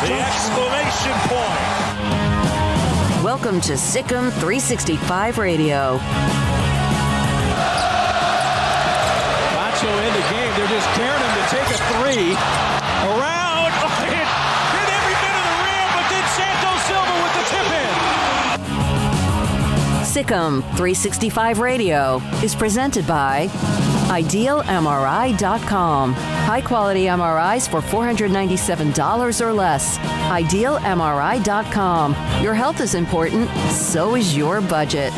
The exclamation point. Welcome to Sikkim 365 Radio. Macho in the game. They're just daring him to take a three. Around. Oh, hit every bit of the rim, but then Santos Silva with the tip in. Sikkim 365 Radio is presented by IdealMRI.com. High-quality MRIs for $497 or less. IdealMRI.com. Your health is important, so is your budget.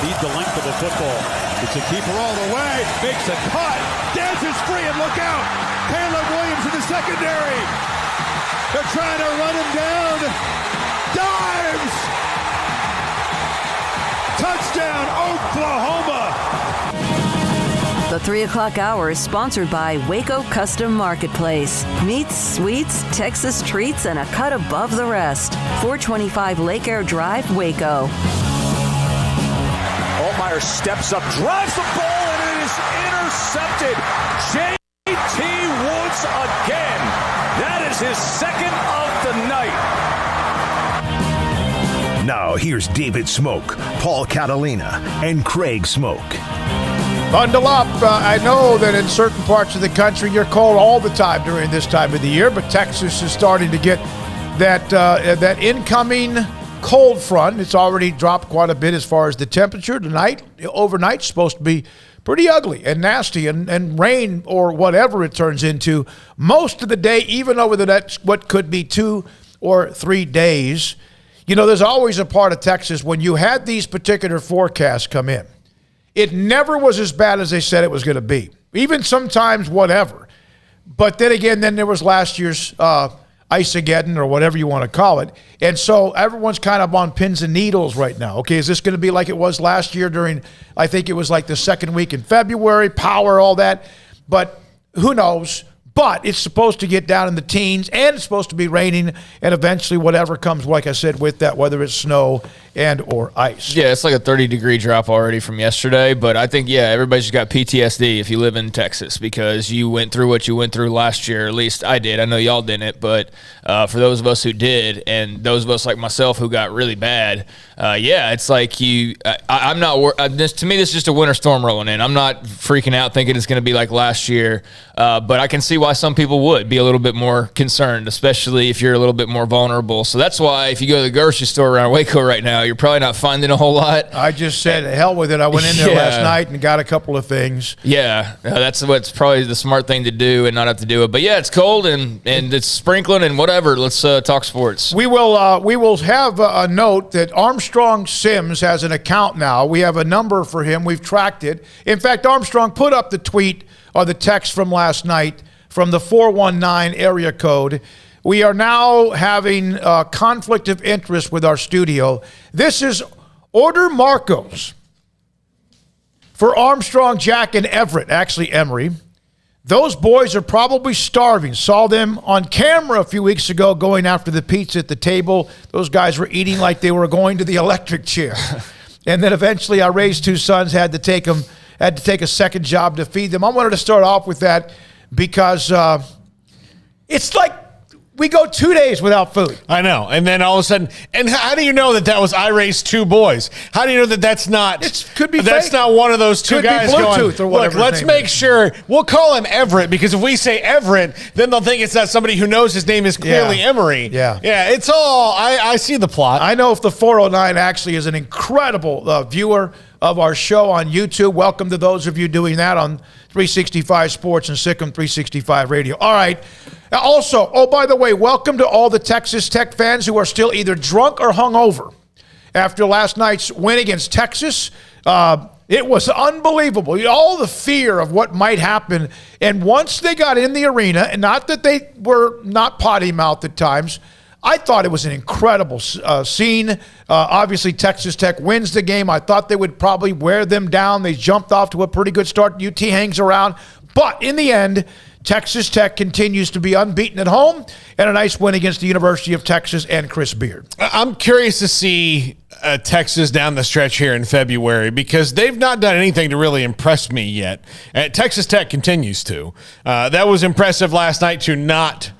Needs the length of the football. It's a keeper all the way. Makes a cut. Dances free and look out. Caleb Williams in the secondary. They're trying to run him down. Dives. Touchdown, Oklahoma. The 3 o'clock hour is sponsored by Waco Custom Marketplace. Meats, sweets, Texas treats, and a cut above the rest. 425 Lake Air Drive, Waco. Altmaier steps up, drives the ball, and it is intercepted. J.T. Woods again. That is his second of the night. Now here's David Smoak, Paul Catalina, and Craig Smoak. Bundle up. I know that in certain parts of the country you're cold all the time during this time of the year, but Texas is starting to get that incoming cold front. It's already dropped quite a bit as far as the temperature tonight. Overnight's supposed to be pretty ugly and nasty and rain or whatever it turns into most of the day, even over the next what could be 2 or 3 days. You know, there's always a part of Texas when you had these particular forecasts come in. It never was as bad as they said it was going to be. Even sometimes whatever. But then again, then there was last year's Ice-Ageddon or whatever you want to call it. And so everyone's kind of on pins and needles right now. Okay, is this going to be like it was last year during, I think it was like the second week in February, power, all that. But who knows? But it's supposed to get down in the teens, and it's supposed to be raining, and eventually whatever comes, like I said, with that, whether it's snow and or ice. Yeah, it's like a 30-degree drop already from yesterday. But I think, yeah, everybody's got PTSD if you live in Texas because you went through what you went through last year. At least I did. I know y'all didn't. But for those of us who did, and those of us like myself who got really bad, yeah, it's like I'm not – to me, this is just a winter storm rolling in. I'm not freaking out thinking it's going to be like last year. But I can see why some people would be a little bit more concerned, especially if you're a little bit more vulnerable. So that's why if you go to the grocery store around Waco right now, you're probably not finding a whole lot. I just said, hell with it. I went in there last night and got a couple of things. Yeah, that's what's probably the smart thing to do and not have to do it. But, yeah, it's cold and it's sprinkling and whatever. Let's talk sports. We will have a note that Armstrong Sims has an account now. We have a number for him. We've tracked it. In fact, Armstrong put up the tweet or the text from last night from the 419 area code. we are now having a conflict of interest with our studio. This is Order Marcos for Armstrong, Jack, and Everett, actually Emory. Those boys are probably starving. Saw them on camera a few weeks ago going after the pizza at the table. Those guys were eating like they were going to the electric chair. And then eventually I raised two sons, had to take a second job to feed them. I wanted to start off with that because it's like we go 2 days without food. I know. And then all of a sudden, and how do you know that was I raised two boys? How do you know that that's not? It could be that's fake. not one of those two Could guys be Bluetooth going, or whatever look, let's his name make is. sure. We'll call him Everett because if we say Everett, then they'll think it's not somebody who knows his name is clearly Emory. Yeah. Yeah, it's all, I see the plot. I know if the 409 actually is an incredible viewer of our show on YouTube. Welcome to those of you doing that on 365 Sports and Sikkim 365 Radio. All right. Also, oh, by the way, welcome to all the Texas Tech fans who are still either drunk or hungover after last night's win against Texas. It was unbelievable. All the fear of what might happen. And once they got in the arena, and not that they were not potty mouthed at times, I thought it was an incredible scene. Obviously, Texas Tech wins the game. I thought they would probably wear them down. They jumped off to a pretty good start. UT hangs around. But in the end, Texas Tech continues to be unbeaten at home, and a nice win against the University of Texas and Chris Beard. I'm curious to see Texas down the stretch here in February because they've not done anything to really impress me yet. Texas Tech continues to. That was impressive last night to not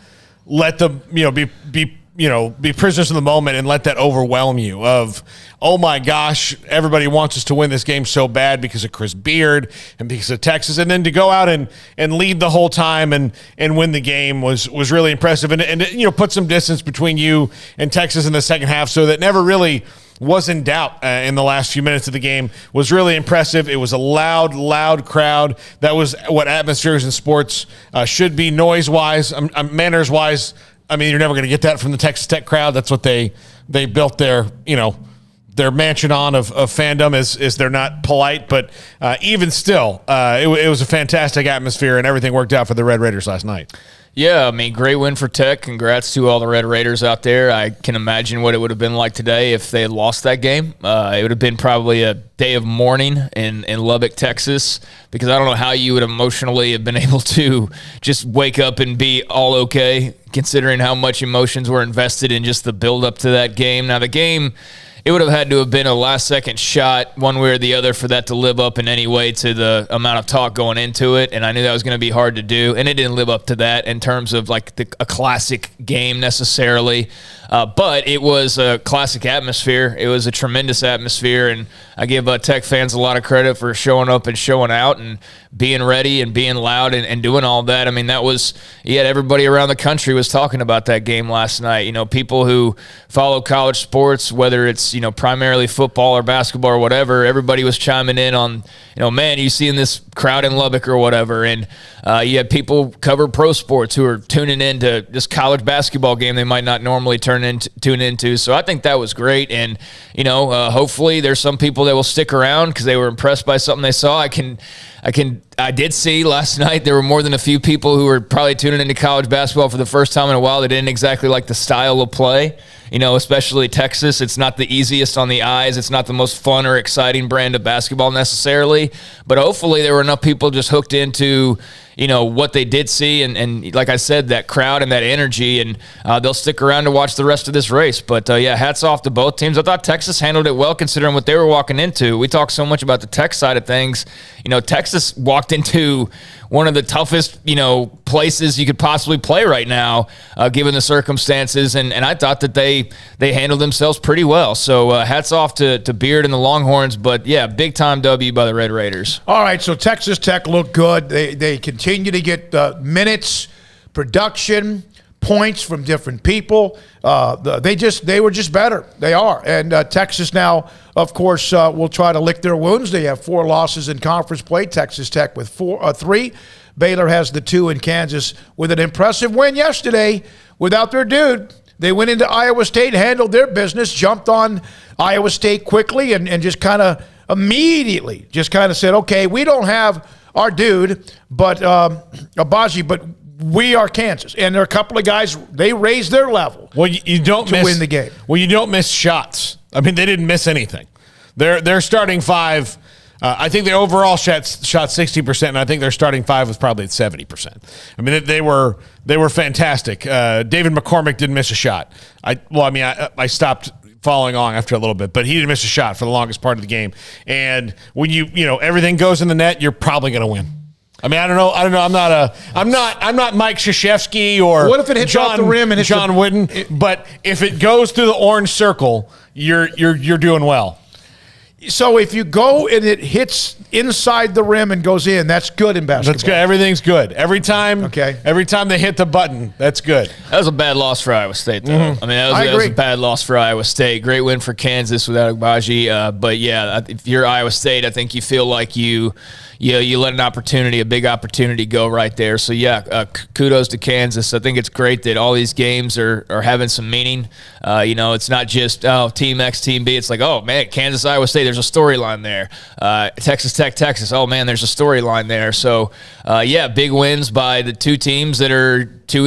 let them, be prisoners of the moment and let that overwhelm you of, oh my gosh, everybody wants us to win this game so bad because of Chris Beard and because of Texas. And then to go out and lead the whole time and win the game was really impressive. And put some distance between you and Texas in the second half so that never really was in doubt in the last few minutes of the game was really impressive. It was a loud crowd. That was what atmospheres in sports should be, noise-wise, manners-wise. I mean, you're never going to get that from the Texas Tech crowd. That's what they built their mansion on of fandom is they're not polite. But even still, it was a fantastic atmosphere, and everything worked out for the Red Raiders last night. Yeah, I mean, great win for Tech. Congrats to all the Red Raiders out there. I can imagine what it would have been like today if they had lost that game. It would have been probably a day of mourning in Lubbock, Texas, because I don't know how you would emotionally have been able to just wake up and be all okay, considering how much emotions were invested in just the build-up to that game. Now, the game, it would have had to have been a last-second shot one way or the other for that to live up in any way to the amount of talk going into it, and I knew that was going to be hard to do, and it didn't live up to that in terms of like a classic game necessarily, but it was a classic atmosphere. It was a tremendous atmosphere, and I give Tech fans a lot of credit for showing up and showing out and being ready and being loud and doing all that. I mean, that was, yet everybody around the country was talking about that game last night. People who follow college sports, whether it's, primarily football or basketball or whatever, everybody was chiming in on, man, you seeing this crowd in Lubbock or whatever. And you had people cover pro sports who are tuning into just college basketball game they might not normally tune into. So I think that was great. And, hopefully there's some people that will stick around because they were impressed by something they saw. I did see last night there were more than a few people who were probably tuning into college basketball for the first time in a while. They didn't exactly like the style of play, especially Texas. It's not the easiest on the eyes. It's not the most fun or exciting brand of basketball necessarily, but hopefully there were enough people just hooked into, what they did see. And like I said, that crowd and that energy, and they'll stick around to watch the rest of this race. But hats off to both teams. I thought Texas handled it well considering what they were walking into. We talk so much about the Tech side of things. Texas walked into one of the toughest, places you could possibly play right now, given the circumstances. And I thought that they handled themselves pretty well. So hats off to Beard and the Longhorns. But, yeah, big-time W by the Red Raiders. All right, so Texas Tech looked good. They continue to get minutes, production, points from different people. They were just better. They are. And Texas now, of course, will try to lick their wounds. They have 4 losses in conference play. Texas Tech with 3. Baylor has the 2 in Kansas with an impressive win yesterday without their dude. They went into Iowa State, handled their business, jumped on Iowa State quickly, and just kind of immediately just kind of said, okay, we don't have our dude, but Abaji, but we are Kansas. And there are a couple of guys, they raised their level you don't to win the game. Well, you don't miss shots. I mean, they didn't miss anything. Their starting five, I think their overall shot 60%, and I think their starting five was probably at 70%. I mean, they were fantastic. David McCormick didn't miss a shot. I stopped following on after a little bit, but he didn't miss a shot for the longest part of the game. And when everything goes in the net, you're probably going to win. I mean, I don't know. I'm not Mike Krzyzewski or what if it hits off the rim and hits John Wooden? But if it goes through the orange circle, you're doing well. So if you go and it hits inside the rim and goes in, that's good in basketball. That's good. Everything's good. Every time they hit the button, that's good. That was a bad loss for Iowa State, though. Mm-hmm. I mean, that was a bad loss for Iowa State. Great win for Kansas without Agbaji. But, yeah, if you're Iowa State, I think you feel like you let a big opportunity go right there. So, yeah, kudos to Kansas. I think it's great that all these games are having some meaning. It's not just, Team X, Team B. It's like, oh, man, Kansas, Iowa State, there's a storyline there. Texas Tech, Texas, oh, man, there's a storyline there. So, big wins by the two teams that are two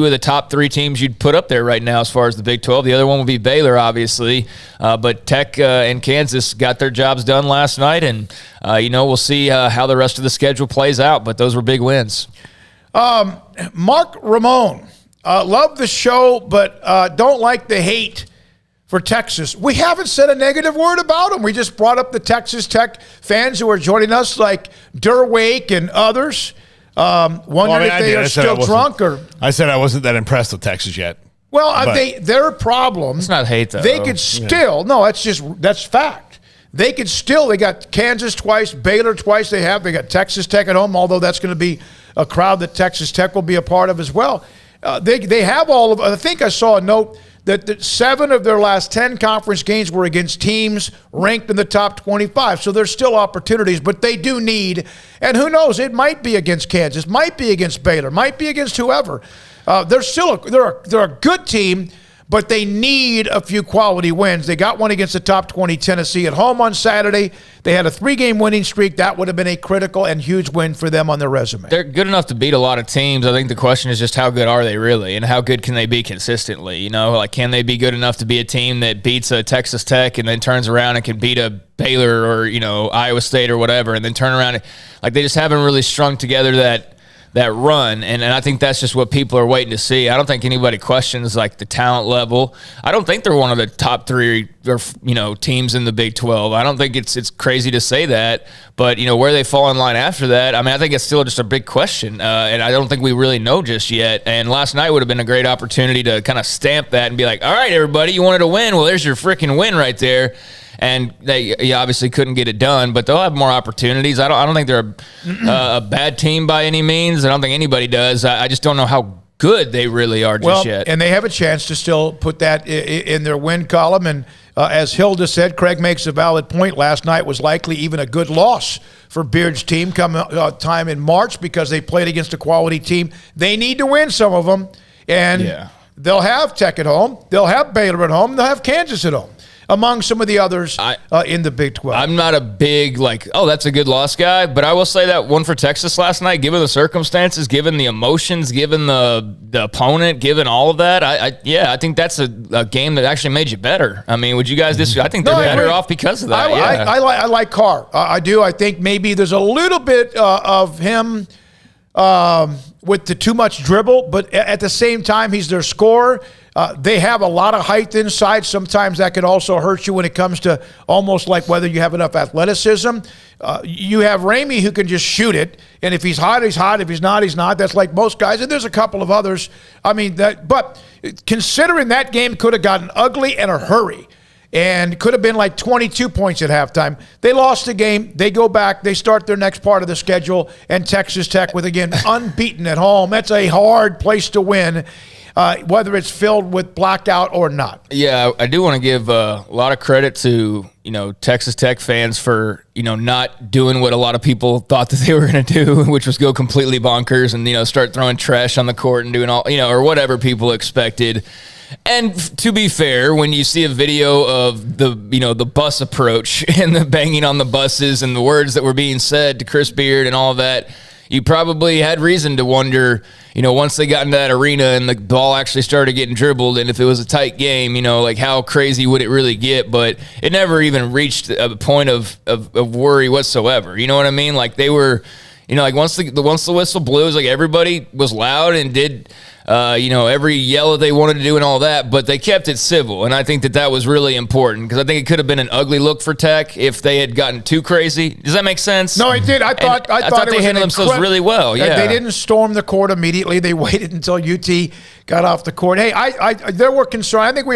of the top three teams you'd put up there right now as far as the Big 12. The other one would be Baylor, obviously. But Tech and Kansas got their jobs done last night, and, we'll see how the rest of the schedule plays out. But those were big wins. Mark Ramon, love the show, but don't like the hate for Texas. We haven't said a negative word about them. We just brought up the Texas Tech fans who are joining us, like Derwake and others. Wondering if they are still drunk or. I said I wasn't that impressed with Texas yet. Well, their problem. It's not hate, though. They could still that's fact. They got Kansas twice, Baylor twice. They got Texas Tech at home, although that's going to be a crowd that Texas Tech will be a part of as well. They have all of. I think I saw a note that 7 of their last 10 conference games were against teams ranked in the top 25. So there's still opportunities, but they do need, and who knows, it might be against Kansas, might be against Baylor, might be against whoever. They're a good team, but they need a few quality wins. They got one against the top 20 Tennessee at home on Saturday. They had a 3-game winning streak. That would have been a critical and huge win for them on their resume. They're good enough to beat a lot of teams. I think the question is just how good are they really, and how good can they be consistently? Can they be good enough to be a team that beats a Texas Tech and then turns around and can beat a Baylor or Iowa State or whatever, and then turn around they just haven't really strung together that run, and I think that's just what people are waiting to see. I don't think anybody questions the talent level. I don't think they're one of the top 3 teams in the Big 12. I don't think it's crazy to say that, but where they fall in line after that, I think it's still just a big question, and I don't think we really know just yet. And last night would have been a great opportunity to kind of stamp that and be like, all right, everybody, you wanted to win. Well, there's your freaking win right there. And they obviously couldn't get it done, but they'll have more opportunities. I don't think they're a bad team by any means. I don't think anybody does. I just don't know how good they really are just yet. And they have a chance to still put that in their win column. And as Hilda said, Craig makes a valid point. Last night was likely even a good loss for Beard's team come time in March because they played against a quality team. They need to win some of them. And they'll have Tech at home. They'll have Baylor at home. They'll have Kansas at home, among some of the others in the Big 12. I'm not a big, that's a good loss guy, but I will say that one for Texas last night, given the circumstances, given the emotions, given the opponent, given all of that, I think that's a game that actually made you better. I mean, would you guys disagree? I think they're better off because of that. I like Carr. I do. I think maybe there's a little bit of him with the too much dribble, but at the same time, he's their scorer. They have a lot of height inside. Sometimes that can also hurt you when it comes to almost like whether you have enough athleticism. You have Ramey who can just shoot it, and if he's hot, he's hot. If he's not, he's not. That's like most guys, and there's a couple of others. But considering that game could have gotten ugly in a hurry, and could have been like 22 points at halftime. They lost the game. They go back. They start their next part of the schedule, and Texas Tech with, again, unbeaten at home. That's a hard place to win, whether it's filled with blackout or not. Yeah, I do want to give a lot of credit to, Texas Tech fans for, not doing what a lot of people thought that they were going to do, which was go completely bonkers and, start throwing trash on the court and doing all, or whatever people expected. And to be fair, when you see a video of the bus approach and the banging on the buses and the words that were being said to Chris Beard and all of that, you probably had reason to wonder, once they got into that arena and the ball actually started getting dribbled, and if it was a tight game, like how crazy would it really get? But it never even reached a point of worry whatsoever. You know what I mean? Like they were, like once the whistle blew, it was like everybody was loud and did every yell that they wanted to do and all that, but they kept it civil. And I think that was really important because I think it could have been an ugly look for Tech if they had gotten too crazy. Does that make sense? No, it did. I thought they handled themselves really well. Yeah. They didn't storm the court immediately. They waited until UT got off the court. Hey, there were concerns. I think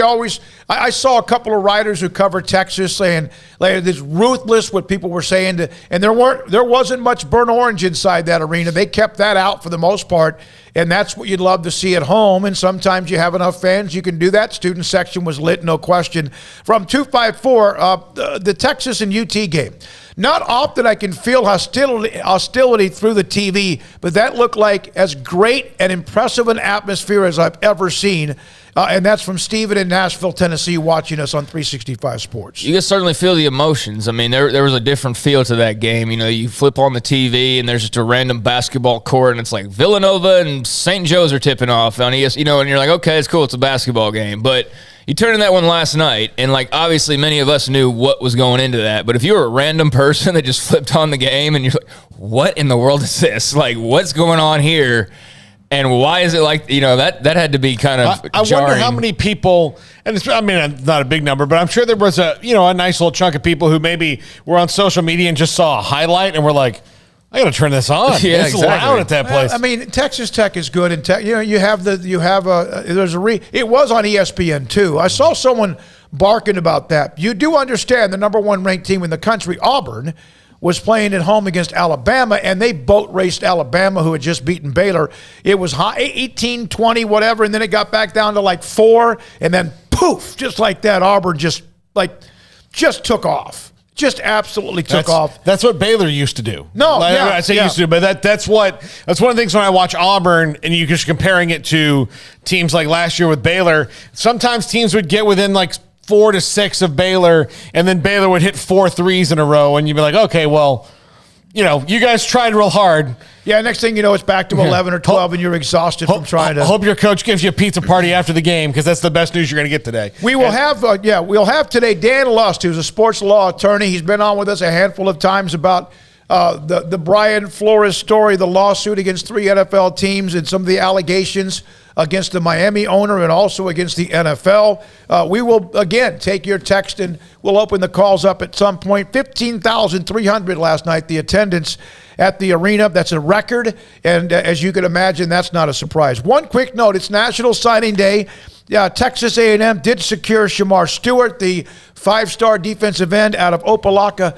I saw a couple of writers who covered Texas saying like this ruthless what people were saying and there wasn't much burnt orange inside that arena. They kept that out for the most part. And that's what you'd love to see at home. And sometimes you have enough fans, you can do that. Student section was lit, no question. From 254, the Texas and UT game. Not often I can feel hostility through the TV, but that looked like as great and impressive an atmosphere as I've ever seen. And that's from Steven in Nashville, Tennessee, watching us on 365 Sports. You can certainly feel the emotions. I mean, there was a different feel to that game. You flip on the TV, and there's just a random basketball court, and it's like Villanova and St. Joe's are tipping off on ES, and you're like, okay, it's cool, it's a basketball game. But you turn in that one last night, and like obviously many of us knew what was going into that. But if you were a random person that just flipped on the game, and you're like, what in the world is this? Like, what's going on here? And why is it like, that had to be kind of I jarring. wonder how many people, and it's not a big number, but I'm sure there was a nice little chunk of people who maybe were on social media and just saw a highlight and were like, I got to turn this on. Yeah, it's exactly. loud at that place. I mean, Texas Tech is good, and it was on ESPN too. I saw someone barking about that. You do understand the number one ranked team in the country, Auburn, was playing at home against Alabama, and they boat raced Alabama, who had just beaten Baylor. It was high, 18, 20, whatever, and then it got back down to like 4, and then poof, just like that, Auburn just took off. Just absolutely took off. That's what Baylor used to do. No, I say used to do, but that's one of the things when I watch Auburn and you're just comparing it to teams like last year with Baylor. Sometimes teams would get within like 4 to 6 of Baylor, and then Baylor would hit 4 threes in a row, and you'd be like, okay, well, you guys tried real hard. Yeah, next thing you know, it's back to 11 or 12, and you're exhausted from trying to. I hope your coach gives you a pizza party after the game because that's the best news you're going to get today. We'll have today Dan Lust, who's a sports law attorney. He's been on with us a handful of times about the Brian Flores story, the lawsuit against 3 NFL teams, and some of the allegations against the Miami owner and also against the NFL. We will, again, take your text and we'll open the calls up at some point. 15,300 last night, the attendance at the arena. That's a record, and as you can imagine, that's not a surprise. One quick note, it's National Signing Day. Texas A&M did secure Shamar Stewart, the 5-star defensive end out of Opelika,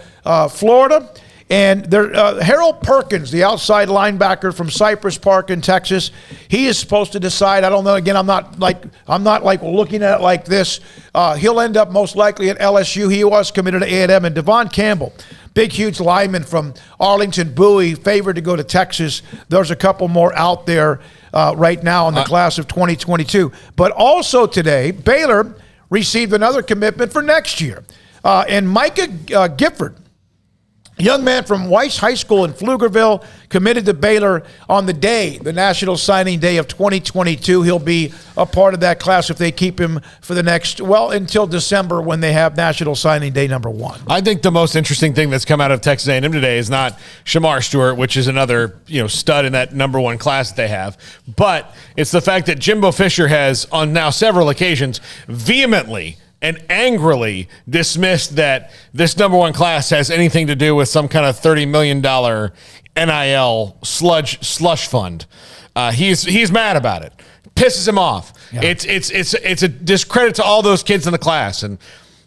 Florida. And Harold Perkins, the outside linebacker from Cypress Park in Texas, he is supposed to decide. I don't know. Again, I'm not like looking at it like this. He'll end up most likely at LSU. He was committed to A&M. And Devon Campbell, big, huge lineman from Arlington Bowie, favored to go to Texas. There's a couple more out there right now in the class of 2022. But also today, Baylor received another commitment for next year. And Micah Gifford, young man from Weiss High School in Pflugerville, committed to Baylor on the National Signing Day of 2022. He'll be a part of that class if they keep him for until December when they have National Signing Day number 1. I think the most interesting thing that's come out of Texas A&M today is not Shamar Stewart, which is another stud in that number 1 class that they have, but it's the fact that Jimbo Fisher has on now several occasions vehemently and angrily dismissed that this number 1 class has anything to do with some kind of $30 million NIL slush fund. He's mad about it. Pisses him off. Yeah. It's a discredit to all those kids in the class and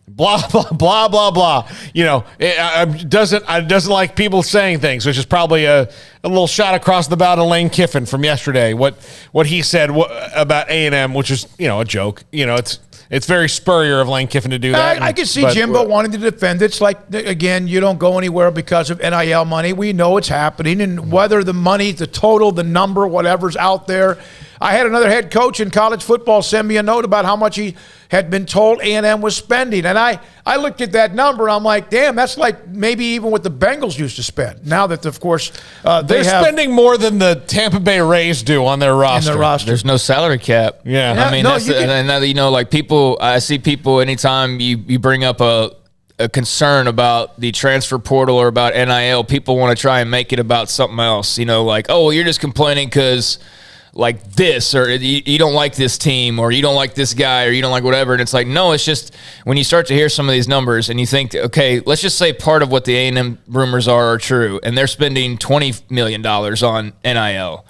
blah blah blah blah blah. It doesn't like people saying things, which is probably a little shot across the bow to Lane Kiffin from yesterday. What he said about A&M, which is a joke. It's very Spurrier of Lane Kiffin to do that. I can see Jimbo wanting to defend it. It's like, again, you don't go anywhere because of NIL money. We know it's happening, and whether the money, the total, the number, whatever's out there, I had another head coach in college football send me a note about how much he had been told A&M was spending. And I looked at that number, and I'm like, damn, that's like maybe even what the Bengals used to spend. Now that, of course, they're spending more than the Tampa Bay Rays do on their roster. There's no salary cap. Yeah. I mean, and now that you know, like people, I see people anytime you bring up a concern about the transfer portal or about NIL, people want to try and make it about something else. You know, like, oh, well, you're just complaining because like this, or you don't like this team, or you don't like this guy, or you don't like whatever. And it's like, no, it's just when you start to hear some of these numbers and you think, okay, let's just say part of what the A&M rumors are true, and they're spending $20 million on NIL.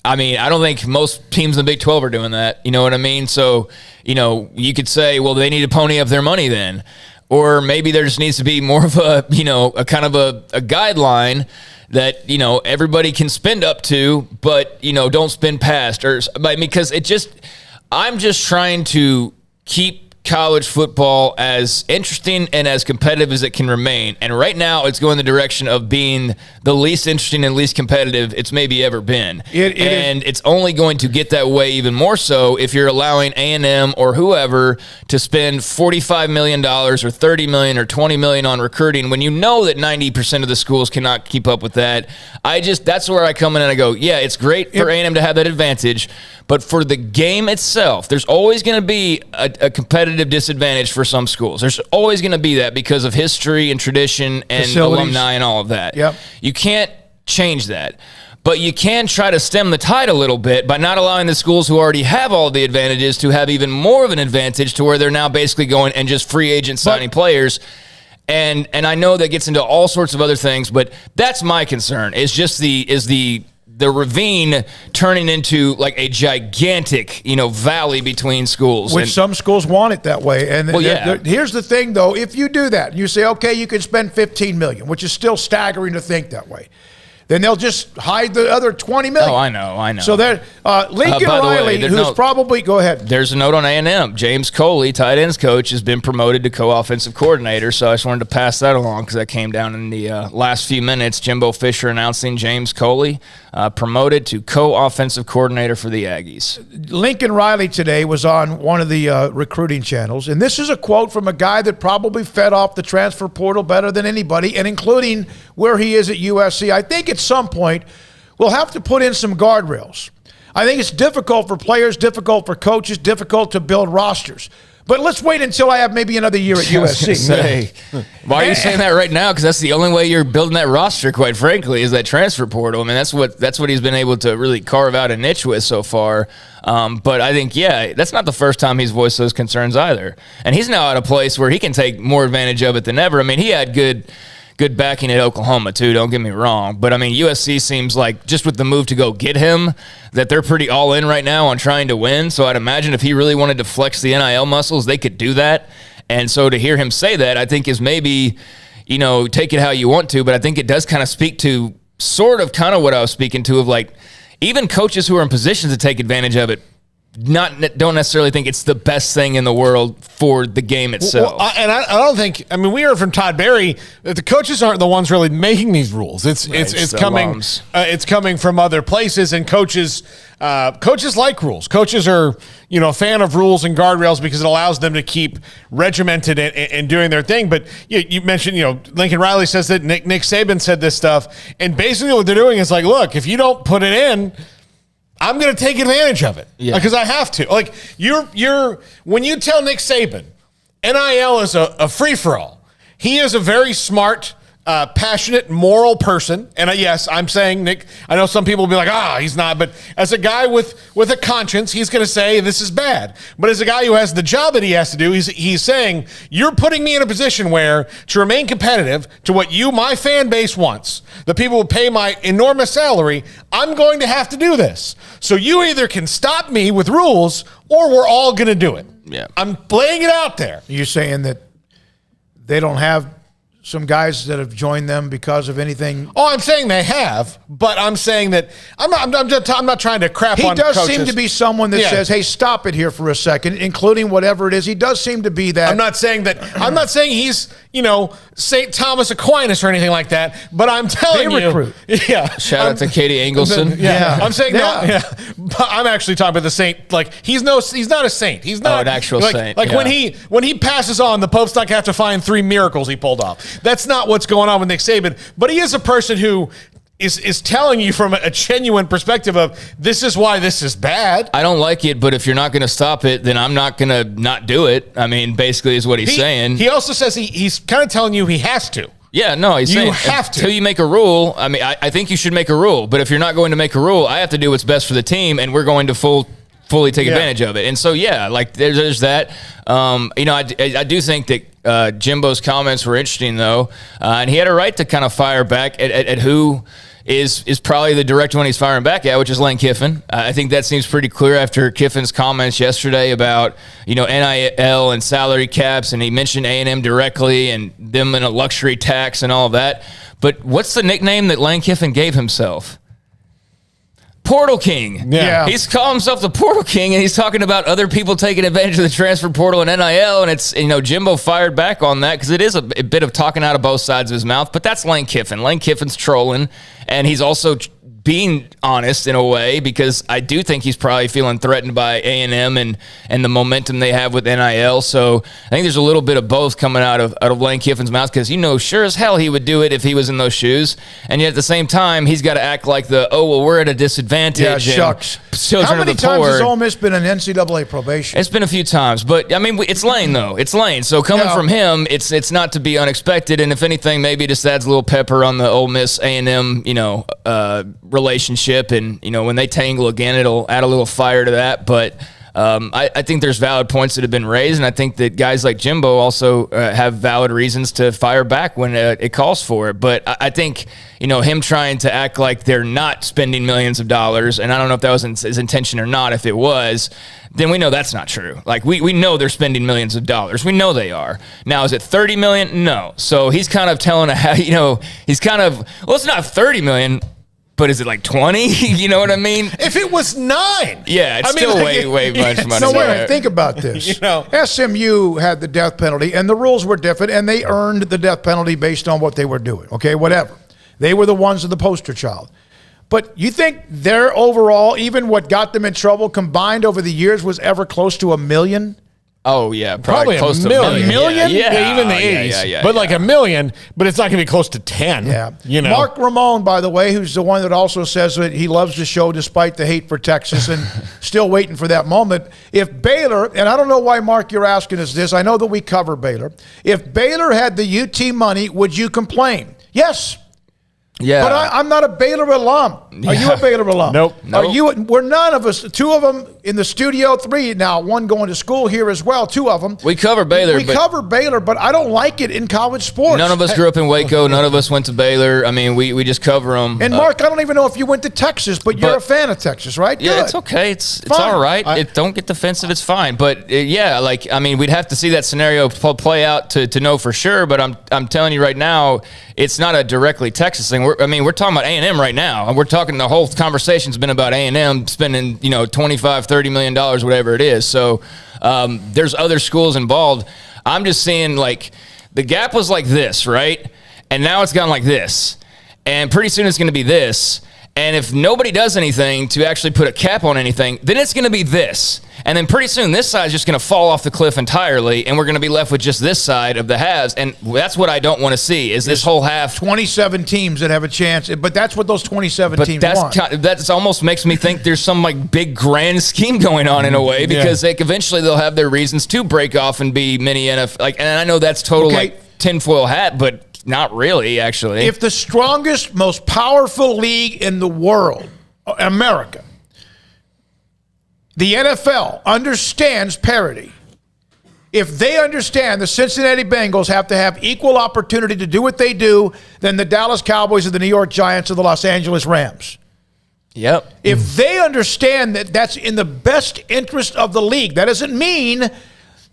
I mean, I don't think most teams in the Big 12 are doing that. You know what I mean? So, you know, you could say, well, they need to pony up their money then. Or maybe there just needs to be more of a, you know, a kind of a guideline that, you know, everybody can spend up to, but, you know, don't spend past. Or because I'm just trying to keep college football as interesting and as competitive as it can remain. And right now it's going the direction of being the least interesting and least competitive it's maybe ever been. It's only going to get that way even more so if you're allowing A&M or whoever to spend $45 million or $30 million or $20 million on recruiting when you know that 90% of the schools cannot keep up with that. That's where I come in and I go, yeah, it's great for A&M to have that advantage, but for the game itself, there's always going to be a competitive disadvantage for some schools. There's always going to be that because of history and tradition and alumni and all of that. Yep. You can't change that. But you can try to stem the tide a little bit by not allowing the schools who already have all the advantages to have even more of an advantage to where they're now basically going and just free agent signing players. And I know that gets into all sorts of other things, but that's my concern. Is just the ravine turning into like a gigantic, you know, valley between schools. Which some schools want it that way. And here's the thing, though. If you do that, you say, okay, you can spend $15 million, which is still staggering to think that way. Then they'll just hide the other $20 million. Oh, I know. So there, Lincoln Riley, who's probably, go ahead. There's a note on A&M. James Coley, tight ends coach, has been promoted to co-offensive coordinator. So I just wanted to pass that along because that came down in the last few minutes. Jimbo Fisher announcing James Coley promoted to co-offensive coordinator for the Aggies. Lincoln Riley today was on one of the recruiting channels, and this is a quote from a guy that probably fed off the transfer portal better than anybody, and including where he is at USC. I think at some point we'll have to put in some guardrails. I think it's difficult for players, difficult for coaches, difficult to build rosters. But let's wait until I have maybe another year at USC. Why are you saying that right now? Because that's the only way you're building that roster, quite frankly, is that transfer portal. I mean, that's what he's been able to really carve out a niche with so far. But I think, that's not the first time he's voiced those concerns either. And he's now at a place where he can take more advantage of it than ever. I mean, he had good backing at Oklahoma, too, don't get me wrong. But, I mean, USC seems like just with the move to go get him, that they're pretty all in right now on trying to win. So I'd imagine if he really wanted to flex the NIL muscles, they could do that. And so to hear him say that, I think is maybe, you know, take it how you want to, but I think it does kind of speak to sort of kind of what I was speaking to of like even coaches who are in positions to take advantage of it don't necessarily think it's the best thing in the world for the game itself. Well, I don't think. I mean, we heard from Todd Berry that the coaches aren't the ones really making these rules. It's coming. It's coming from other places, and coaches like rules. Coaches are a fan of rules and guardrails because it allows them to keep regimented and doing their thing. But you mentioned Lincoln Riley says that Nick Saban said this stuff, and basically what they're doing is like, look, if you don't put it in, I'm going to take advantage of it because I have to. Like when you tell Nick Saban, NIL is a free-for-all. He is a very smart, passionate, moral person. And yes, I'm saying, Nick, I know some people will be like, he's not. But as a guy with a conscience, he's going to say this is bad. But as a guy who has the job that he has to do, he's saying, you're putting me in a position where to remain competitive to what my fan base wants, the people who pay my enormous salary, I'm going to have to do this. So you either can stop me with rules or we're all going to do it. Yeah. I'm laying it out there. You're saying that they don't have some guys that have joined them because of anything? Oh, I'm saying they have, but I'm saying that I'm not trying to crap on coaches. He does seem to be someone that says, "Hey, stop it here for a second," including whatever it is. He does seem to be that. I'm not saying he's St. Thomas Aquinas or anything like that, but I'm telling you, recruit. Yeah. Shout out to Katie Engelson. I'm saying no. Yeah. But I'm actually talking about the saint. Like he's not a saint. He's not an actual saint. Like when he passes on, the Pope's not gonna have to find 3 miracles he pulled off. That's not what's going on with Nick Saban. But he is a person who is telling you from a genuine perspective of this is why this is bad. I don't like it, but if you're not going to stop it, then I'm not going to not do it. I mean, basically is what he's saying. He also says he's kind of telling you he has to. Yeah, no, he's saying have to. Until you make a rule, I mean, I think you should make a rule. But if you're not going to make a rule, I have to do what's best for the team, and we're going to fully take advantage of it. And so, yeah, like there's that. I do think that Jimbo's comments were interesting, though, and he had a right to kind of fire back at who is probably the direct one he's firing back at, which is Lane Kiffin. I think that seems pretty clear after Kiffin's comments yesterday about NIL and salary caps, and he mentioned A&M directly and them in a luxury tax and all of that. But what's the nickname that Lane Kiffin gave himself? Portal King. Yeah. He's calling himself the Portal King, and he's talking about other people taking advantage of the transfer portal and NIL, and it's, Jimbo fired back on that because it is a bit of talking out of both sides of his mouth, but that's Lane Kiffin. Lane Kiffin's trolling, and he's also being honest in a way because I do think he's probably feeling threatened by A&M and the momentum they have with NIL. So I think there's a little bit of both coming out of Lane Kiffin's mouth because sure as hell he would do it if he was in those shoes. And yet at the same time, he's got to act like we're at a disadvantage. Yeah, shucks. How many times has Ole Miss been in NCAA probation? It's been a few times, but I mean, it's Lane though. It's Lane. So coming from him, it's not to be unexpected. And if anything, maybe just adds a little pepper on the Ole Miss A&M, relationship, and when they tangle again, it'll add a little fire to that. But I think there's valid points that have been raised, and I think that guys like Jimbo also have valid reasons to fire back when it calls for it. But I think him trying to act like they're not spending millions of dollars, and I don't know if that was his intention or not. If it was, then we know that's not true. Like we know they're spending millions of dollars. We know they are. Now, is it 30 million? No. So he's kind of telling he's kind of it's not 30 million. But is it like 20? You know what I mean? If it was 9. Yeah, it's still way much money. No, wait, think about this. SMU had the death penalty, and the rules were different, and they earned the death penalty based on what they were doing. Okay, whatever. They were the ones of the poster child. But you think their overall, even what got them in trouble combined over the years, was ever close to $1 million? Oh, yeah. Probably close to $1 million. $1 million? Yeah, even the 80s. Yeah, but like $1 million, but it's not going to be close to 10. Yeah. Mark Ramon, by the way, who's the one that also says that he loves the show despite the hate for Texas and still waiting for that moment. If Baylor, and I don't know why, Mark, you're asking us this. I know that we cover Baylor. If Baylor had the UT money, would you complain? Yes. Yeah. But I'm not a Baylor alum. Are you a Baylor alum? Nope. Are you? We're none of us. 2 of them in the studio, 3 now. 1 going to school here as well. 2 of them. We cover Baylor. We cover Baylor, but I don't like it in college sports. None of us grew up in Waco. None of us went to Baylor. I mean, we just cover them. And Mark, I don't even know if you went to Texas, but you're a fan of Texas, right? Yeah, Good. it's okay. It's all right. Don't get defensive. It's fine. But we'd have to see that scenario play out to know for sure. But I'm telling you right now, it's not a directly Texas thing. We're talking about A&M right now, and we're talking. The whole conversation's been about A&M spending $25-30 million, whatever it is. So there's other schools involved. I'm just saying, like, the gap was like this, right? And now it's gone like this, and pretty soon it's going to be this. And if nobody does anything to actually put a cap on anything, then it's going to be this. And then pretty soon this side is just going to fall off the cliff entirely, and we're going to be left with just this side of the halves. And that's what I don't want to see, is this whole half. 27 teams that have a chance, but that's what those 27 teams want. That almost makes me think there's some like big grand scheme going on in a way, because eventually they'll have their reasons to break off and be mini NFL. And I know that's total tinfoil hat, but not really, actually. If the strongest, most powerful league in the world, America, the NFL, understands parity, if they understand the Cincinnati Bengals have to have equal opportunity to do what they do, then the Dallas Cowboys or the New York Giants or the Los Angeles Rams. Yep. If they understand that that's in the best interest of the league, that doesn't mean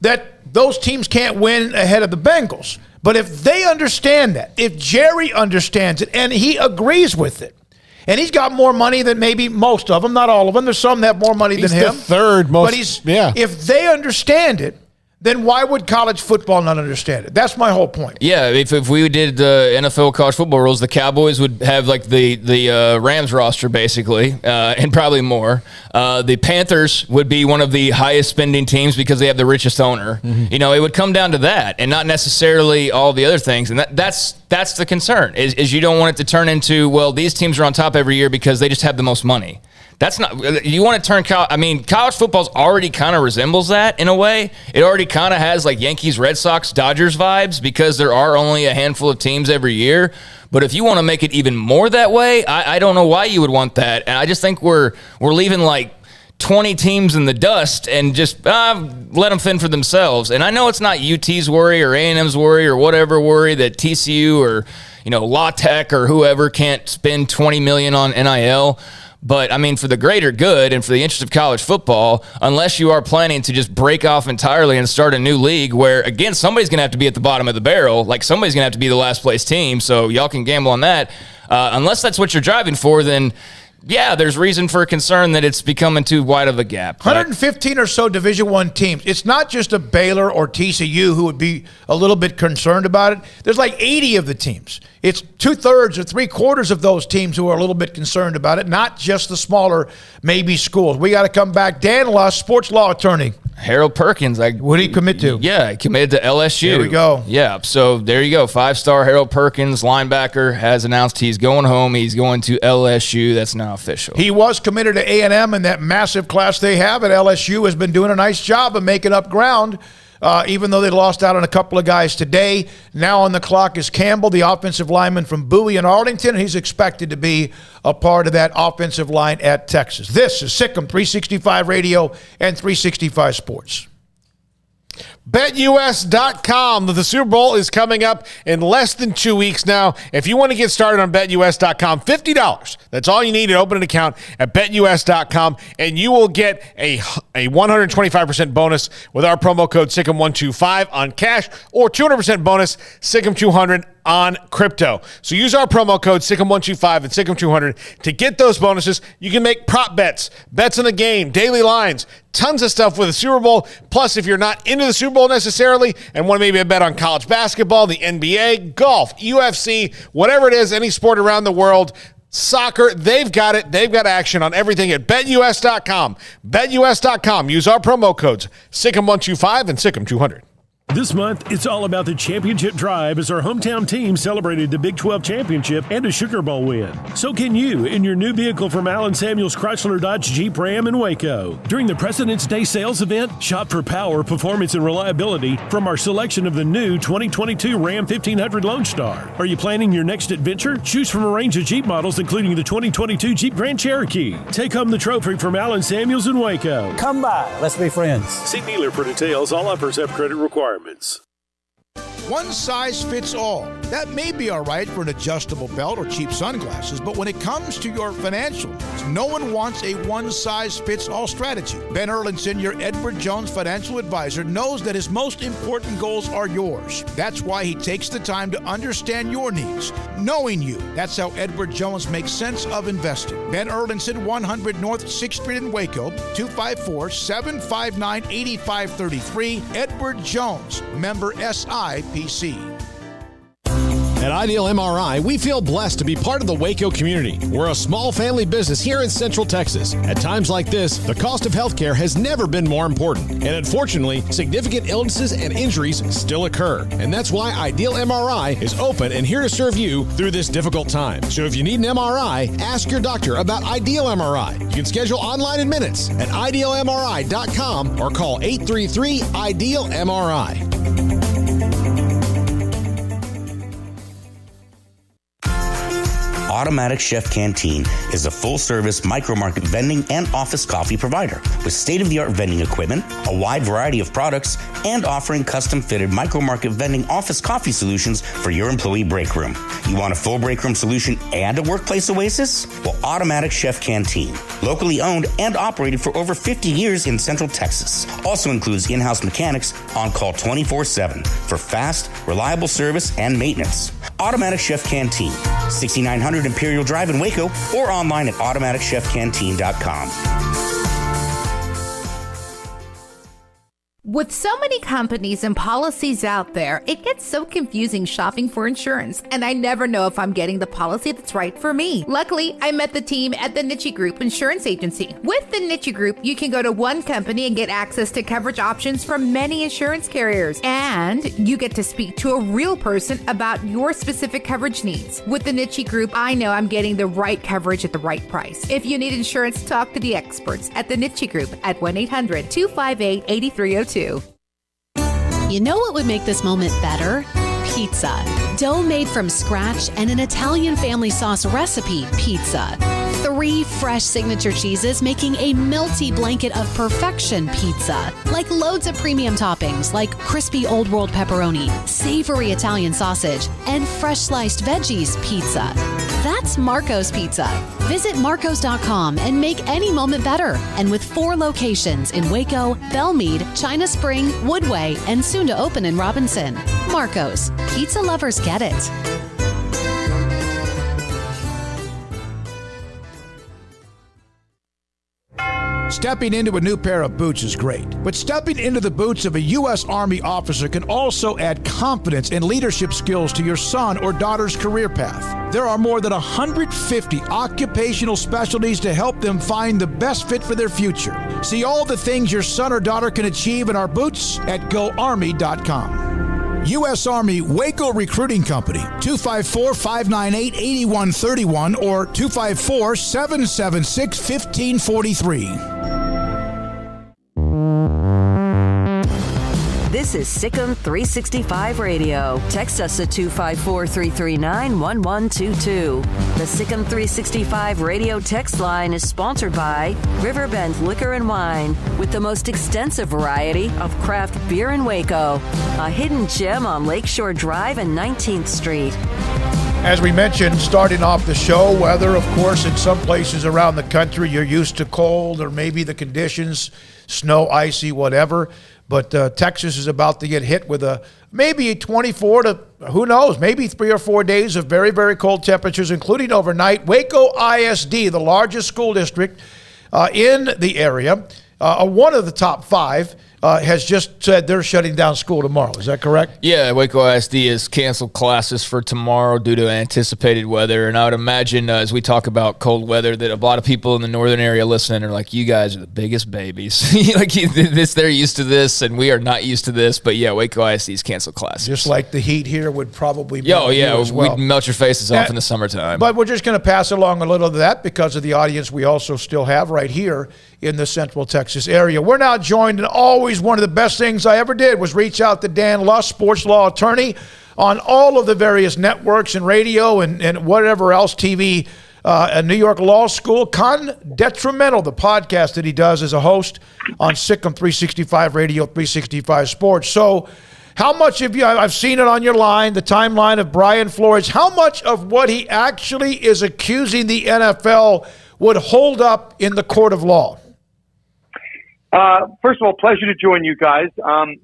that those teams can't win ahead of the Bengals. But if they understand that, if Jerry understands it, and he agrees with it, and he's got more money than maybe most of them, not all of them. There's some that have more money than him. He's the third most. But if they understand it, then why would college football not understand it? That's my whole point. Yeah, if we did the NFL college football rules, the Cowboys would have like the Rams roster basically, and probably more. The Panthers would be one of the highest spending teams because they have the richest owner. Mm-hmm. It would come down to that, and not necessarily all the other things. And that's the concern is you don't want it to turn into, well, these teams are on top every year because they just have the most money. That's not, you want to turn, college football's already kind of resembles that in a way. It already kind of has like Yankees, Red Sox, Dodgers vibes because there are only a handful of teams every year. But if you want to make it even more that way, I don't know why you would want that. And I just think we're leaving like 20 teams in the dust and just let them fend for themselves. And I know it's not UT's worry or A&M's worry or whatever worry that TCU or, La Tech or whoever can't spend $20 million on NIL. But, for the greater good and for the interest of college football, unless you are planning to just break off entirely and start a new league where, again, somebody's going to have to be at the bottom of the barrel. Like, somebody's going to have to be the last place team, so y'all can gamble on that. Unless that's what you're driving for, then, yeah, there's reason for concern that it's becoming too wide of a gap. 115 or so Division I teams. It's not just a Baylor or TCU who would be a little bit concerned about it. There's like 80 of the teams. It's 2/3 or 3/4 of those teams who are a little bit concerned about it, not just the smaller maybe schools. We got to come back. Dan Luss, sports law attorney. Harold Perkins. What did he commit to? Yeah, he committed to LSU. There we go. Yeah, so there you go. 5-star Harold Perkins, linebacker, has announced he's going home. He's going to LSU. That's now official. He was committed to A&M, and that massive class they have at LSU has been doing a nice job of making up ground, even though they lost out on a couple of guys today. Now on the clock is Campbell, the offensive lineman from Bowie in Arlington. He's expected to be a part of that offensive line at Texas. This is Sikkim 365 Radio and 365 Sports. BetUS.com. The Super Bowl is coming up in less than 2 weeks now. If you want to get started on BetUS.com, $50. That's all you need to open an account at BetUS.com, and you will get a 125% bonus with our promo code SICKM125 on cash, or 200% bonus SICKM200 on crypto. So use our promo code SICKM125 and SICKM200 to get those bonuses. You can make prop bets on the game, daily lines, tons of stuff with the Super Bowl. Plus, if you're not into the Super Bowl necessarily and want maybe a bet on college basketball, the NBA, golf, UFC, whatever it is, any sport around the world, soccer, they've got it. They've got action on everything at BetUS.com. BetUS.com. Use our promo codes SICKM125 and SICKM200. This month, it's all about the championship drive as our hometown team celebrated the Big 12 championship and a Sugar Bowl win. So can you in your new vehicle from Allen Samuels Chrysler Dodge Jeep Ram in Waco. During the President's Day sales event, shop for power, performance, and reliability from our selection of the new 2022 Ram 1500 Lone Star. Are you planning your next adventure? Choose from a range of Jeep models, including the 2022 Jeep Grand Cherokee. Take home the trophy from Allen Samuels in Waco. Come by. Let's be friends. See dealer for details. All offers have credit requirements. One size fits all. That may be all right for an adjustable belt or cheap sunglasses, but when it comes to your financial needs, no one wants a one-size-fits-all strategy. Ben Erlinson, your Edward Jones financial advisor, knows that his most important goals are yours. That's why he takes the time to understand your needs, knowing you. That's how Edward Jones makes sense of investing. Ben Erlinson, 100 North 6th Street in Waco, 254-759-8533. Edward Jones, member SIPC. At Ideal MRI, we feel blessed to be part of the Waco community. We're a small family business here in Central Texas. At times like this, the cost of healthcare has never been more important. And unfortunately, significant illnesses and injuries still occur. And that's why Ideal MRI is open and here to serve you through this difficult time. So if you need an MRI, ask your doctor about Ideal MRI. You can schedule online in minutes at idealmri.com or call 833-IDEAL-MRI. Automatic Chef Canteen is a full-service micro-market vending and office coffee provider with state-of-the-art vending equipment, a wide variety of products, and offering custom-fitted micro-market vending office coffee solutions for your employee break room. You want a full break room solution and a workplace oasis? Well, Automatic Chef Canteen, locally owned and operated for over 50 years in Central Texas, also includes in-house mechanics on call 24/7 for fast, reliable service and maintenance. Automatic Chef Canteen, 6900 Imperial Drive in Waco, or online at automaticchefcanteen.com. With so many companies and policies out there, it gets so confusing shopping for insurance, and I never know if I'm getting the policy that's right for me. Luckily, I met the team at the Niche Group Insurance Agency. With the Niche Group, you can go to one company and get access to coverage options from many insurance carriers, and you get to speak to a real person about your specific coverage needs. With the Niche Group, I know I'm getting the right coverage at the right price. If you need insurance, talk to the experts at the Niche Group at 1-800-258-8302. You know what would make this moment better? Pizza. Dough made from scratch and an Italian family sauce recipe pizza. 3 fresh signature cheeses making a melty blanket of perfection pizza. Like loads of premium toppings like crispy Old World pepperoni, savory Italian sausage, and fresh sliced veggies pizza. That's Marco's Pizza. Visit marcos.com and make any moment better. And with 4 locations in Waco, Belmead, China Spring, Woodway, and soon to open in Robinson. Marco's. Pizza lovers get it. Stepping into a new pair of boots is great, but stepping into the boots of a U.S. Army officer can also add confidence and leadership skills to your son or daughter's career path. There are more than 150 occupational specialties to help them find the best fit for their future. See all the things your son or daughter can achieve in our boots at GoArmy.com. U.S. Army Waco Recruiting Company, 254-598-8131 or 254-776-1543. This is Sikkim 365 Radio. Text us at 254-339-1122. The Sikkim 365 Radio text line is sponsored by Riverbend Liquor and Wine, with the most extensive variety of craft beer in Waco. A hidden gem on Lakeshore Drive and 19th Street. As we mentioned, starting off the show, weather, of course, in some places around the country, you're used to cold or maybe the conditions, snow, icy, whatever. But Texas is about to get hit with maybe 24 to, who knows, maybe 3 or 4 days of very, very cold temperatures, including overnight. Waco ISD, the largest school district in the area, one of the top 5, has just said they're shutting down school tomorrow. Is that correct? Yeah, Waco ISD has canceled classes for tomorrow due to anticipated weather. And I would imagine as we talk about cold weather that a lot of people in the northern area listening are like, you guys are the biggest babies. Like they're used to this and we are not used to this. But yeah, Waco ISD's canceled classes. Just like the heat here would probably melt you as well. We'd melt your faces off in the summertime. But we're just going to pass along a little of that because of the audience we also still have right here in the Central Texas area. We're now joined, and always one of the best things I ever did was reach out to Dan Luss, sports law attorney, on all of the various networks and radio and whatever else, TV, at New York Law School. Detrimental, the podcast that he does as a host on Sikkim 365 Radio, 365 Sports. So how much of you, I've seen it on your line, the timeline of Brian Flores, how much of what he actually is accusing the NFL would hold up in the court of law? First of all, pleasure to join you guys. I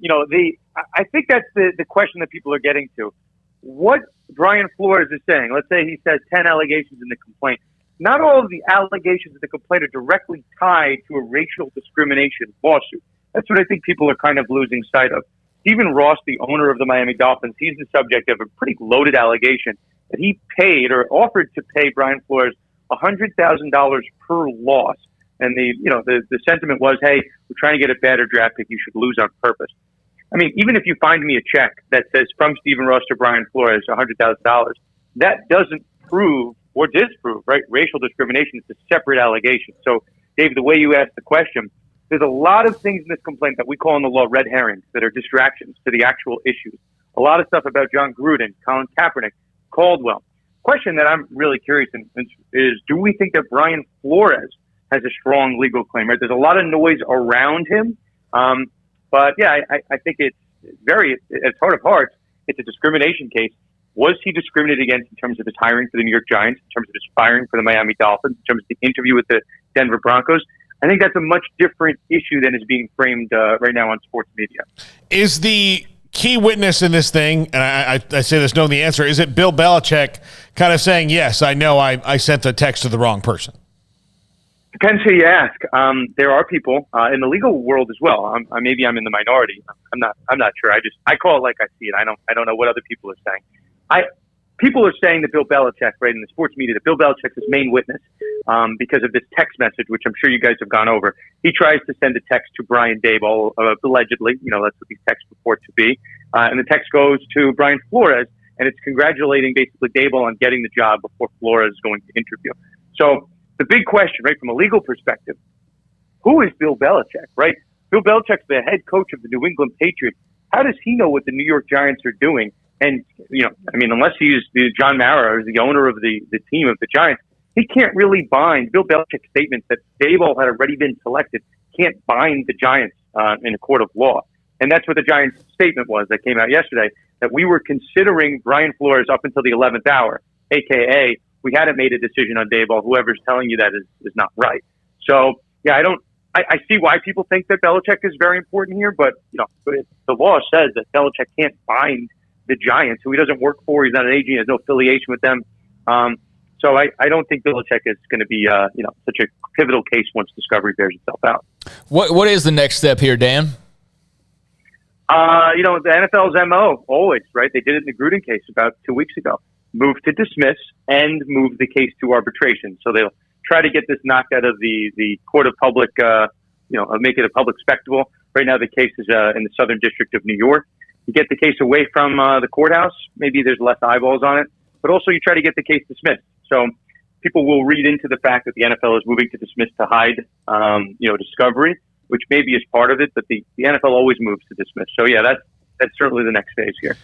think that's the question that people are getting to. What Brian Flores is saying, let's say he says 10 allegations in the complaint. Not all of the allegations in the complaint are directly tied to a racial discrimination lawsuit. That's what I think people are kind of losing sight of. Stephen Ross, the owner of the Miami Dolphins, he's the subject of a pretty loaded allegation that he paid or offered to pay Brian Flores $100,000 per loss. And the sentiment was, hey, we're trying to get a better draft pick. You should lose on purpose. I mean, even if you find me a check that says from Stephen Ross to Brian Flores, $100,000, that doesn't prove or disprove, right? Racial discrimination is a separate allegation. So, Dave, the way you asked the question, there's a lot of things in this complaint that we call in the law red herrings that are distractions to the actual issues. A lot of stuff about John Gruden, Colin Kaepernick, Caldwell. question that I'm really curious in is, do we think that Brian Flores has a strong legal claim? Right? There's a lot of noise around him. But yeah, I think it's heart of hearts, it's a discrimination case. Was he discriminated against in terms of his hiring for the New York Giants, in terms of his firing for the Miami Dolphins, in terms of the interview with the Denver Broncos? I think that's a much different issue than is being framed right now on sports media. Is the key witness in this thing, and I say this knowing the answer, is it Bill Belichick kind of saying, yes, I know I sent the text to the wrong person? Depends who you ask. There are people in the legal world as well. Maybe I'm in the minority. I'm not sure. I call it like I see it. I don't know what other people are saying. People are saying that Bill Belichick, right, in the sports media, that Bill Belichick's his main witness because of this text message, which I'm sure you guys have gone over. He tries to send a text to Brian Daboll, allegedly. That's what these texts purport to be. And the text goes to Brian Flores, and it's congratulating basically Daboll on getting the job before Flores is going to interview. So the big question, right, from a legal perspective, who is Bill Belichick, right? Bill Belichick's the head coach of the New England Patriots. How does he know what the New York Giants are doing? And, unless he's John Mara, or the owner of the team of the Giants, he can't really bind. Bill Belichick's statement that Daboll had already been selected can't bind the Giants in a court of law. And that's what the Giants' statement was that came out yesterday, that we were considering Brian Flores up until the 11th hour, a.k.a. we hadn't made a decision on Daboll. Whoever's telling you that is not right. So, yeah, I see why people think that Belichick is very important here, but the law says that Belichick can't bind the Giants, who he doesn't work for. He's not an agent. He has no affiliation with them. So I don't think Belichick is going to be such a pivotal case once discovery bears itself out. What is the next step here, Dan? The NFL's MO always, right? They did it in the Gruden case about 2 weeks ago. Move to dismiss and move the case to arbitration. So they'll try to get this knocked out of the court of public, make it a public spectacle. Right now the case is in the Southern District of New York. You get the case away from the courthouse, maybe there's less eyeballs on it, but also you try to get the case dismissed. So people will read into the fact that the NFL is moving to dismiss to hide, discovery, which maybe is part of it, but the NFL always moves to dismiss. So yeah, that's certainly the next phase here.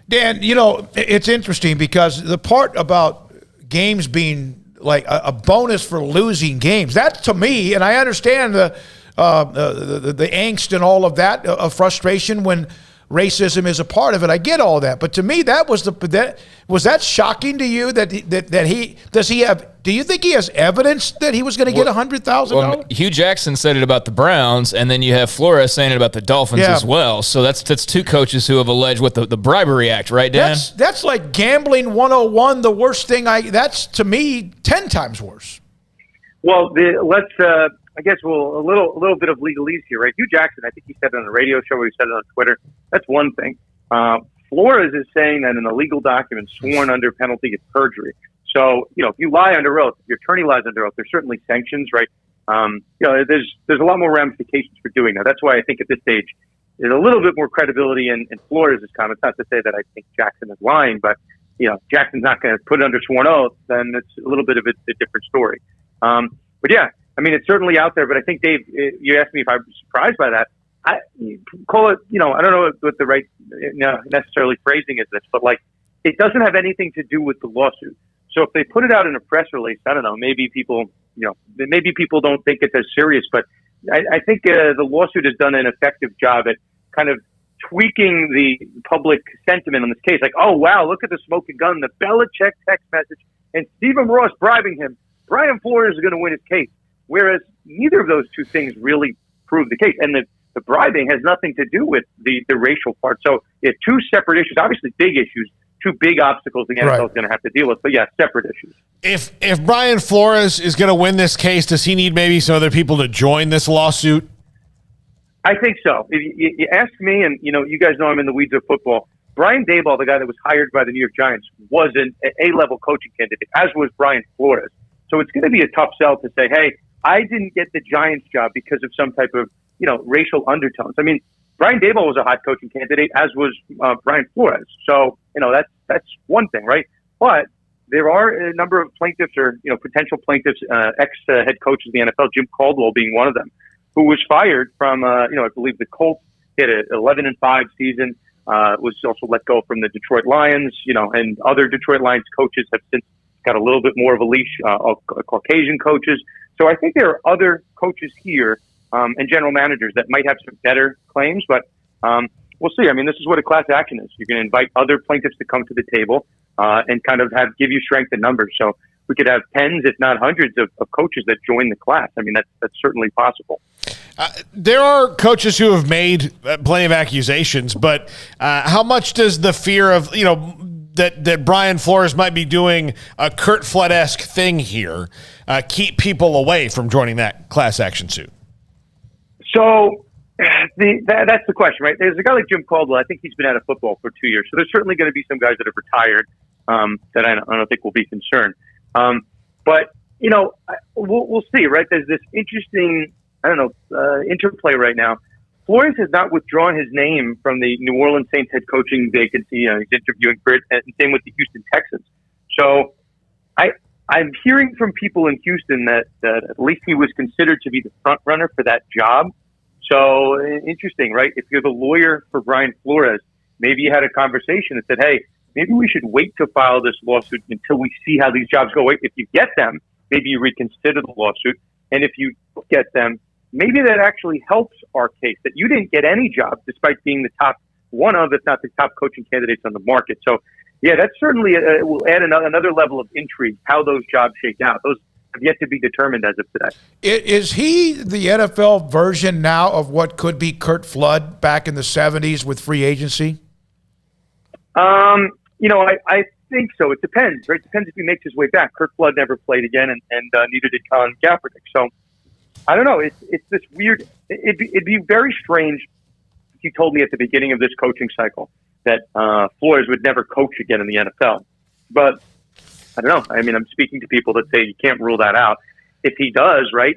Dan, it's interesting because the part about games being like a bonus for losing games, that to me, and I understand the angst and all of that, of frustration when racism is a part of it. I get all that, but to me, was that shocking to you that do you think he has evidence that he was going to get $100,000? Well, Hugh Jackson said it about the Browns, and then you have Flores saying it about the Dolphins as well. So that's two coaches who have alleged what the bribery act, right, Dan? That's like gambling 101. The worst thing that's to me 10 times worse. Well, I guess a little bit of legalese here, right? Hugh Jackson, I think he said it on a radio show, or he said it on Twitter. That's one thing. Flores is saying that in a legal document sworn under penalty of perjury. So, if you lie under oath, if your attorney lies under oath, there's certainly sanctions, right? There's a lot more ramifications for doing that. That's why I think at this stage there's a little bit more credibility in Flores' comments. Not to say that I think Jackson is lying, but Jackson's not going to put it under sworn oath, then it's a little bit of a different story. But yeah, it's certainly out there, but I think, Dave, you asked me if I was surprised by that. Call it, I don't know what the right necessarily phrasing is this, but it doesn't have anything to do with the lawsuit. So if they put it out in a press release, I don't know, maybe people don't think it's as serious, but I think the lawsuit has done an effective job at kind of tweaking the public sentiment on this case. Like, oh, wow, look at the smoking gun, the Belichick text message, and Stephen Ross bribing him. Brian Flores is going to win his case. Whereas neither of those two things really prove the case. And the bribing has nothing to do with the racial part. So you have two separate issues, obviously big issues, two big obstacles the NFL is going to have to deal with. But yeah, separate issues. If Brian Flores is going to win this case, does he need maybe some other people to join this lawsuit? I think so. If you ask me, and you guys know I'm in the weeds of football, Brian Daboll, the guy that was hired by the New York Giants, was an A-level coaching candidate, as was Brian Flores. So it's going to be a tough sell to say, hey, I didn't get the Giants job because of some type of, racial undertones. Brian Daboll was a hot coaching candidate, as was Brian Flores. So, that's one thing, right? But there are a number of plaintiffs or, potential plaintiffs, ex-head coaches of the NFL, Jim Caldwell being one of them, who was fired from, I believe the Colts. He had an 11-5 season. was also let go from the Detroit Lions, and other Detroit Lions coaches have since got a little bit more of a leash, Caucasian coaches. So I think there are other coaches here and general managers that might have some better claims, but we'll see. I mean, this is what a class action is. You're going to invite other plaintiffs to come to the table and kind of give you strength in numbers. So we could have tens, if not hundreds, of coaches that join the class. I mean, that's certainly possible. There are coaches who have made plenty of accusations, but how much does the fear of, that Brian Flores might be doing a Curt Flood-esque thing here keep people away from joining that class action suit? So that's the question, right? There's a guy like Jim Caldwell. I think he's been out of football for 2 years. So there's certainly going to be some guys that have retired that I don't think will be concerned. But, we'll see, right? There's this interesting, interplay right now. Flores has not withdrawn his name from the New Orleans Saints head coaching vacancy. He's interviewing for it, and same with the Houston Texans. So I'm hearing from people in Houston that at least he was considered to be the front runner for that job. So interesting, right? If you're the lawyer for Brian Flores, maybe you had a conversation and said, hey, maybe we should wait to file this lawsuit until we see how these jobs go. If you get them, maybe you reconsider the lawsuit. And if you get them, maybe that actually helps our case, that you didn't get any job despite being the top one of, if not the top coaching candidates on the market. So, yeah, that certainly will add another level of intrigue, how those jobs shake out. Those have yet to be determined as of today. Is he the NFL version now of what could be Curt Flood back in the 70s with free agency? I think so. It depends, right? It depends if he makes his way back. Curt Flood never played again, and neither did Colin Kaepernick. So, I don't know. It's this weird. It'd be very strange if you told me at the beginning of this coaching cycle that Flores would never coach again in the NFL. But I don't know. I mean, I'm speaking to people that say you can't rule that out. If he does, right?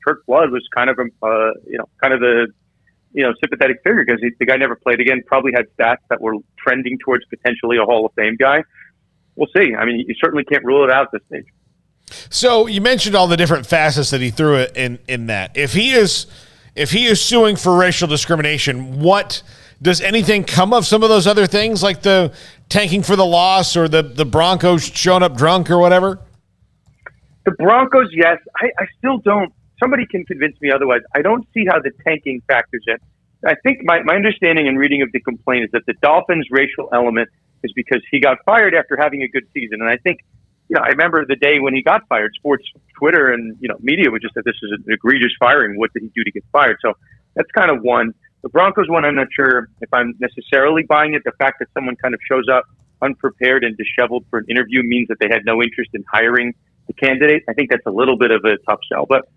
Curt Flood was kind of the sympathetic figure because the guy never played again. Probably had stats that were trending towards potentially a Hall of Fame guy. We'll see. I mean, you certainly can't rule it out at this stage. So you mentioned all the different facets that he threw in that. If he is suing for racial discrimination, what does anything come of some of those other things, like the tanking for the loss or the Broncos showing up drunk or whatever? The Broncos, yes. I still don't. Somebody can convince me otherwise. I don't see how the tanking factors in. I think my understanding and reading of the complaint is that the Dolphins' racial element is because he got fired after having a good season. And I think, I remember the day when he got fired, sports Twitter and, media would just say this is an egregious firing. What did he do to get fired? So that's kind of one. The Broncos one, I'm not sure if I'm necessarily buying it. The fact that someone kind of shows up unprepared and disheveled for an interview means that they had no interest in hiring the candidate. I think that's a little bit of a tough sell. But,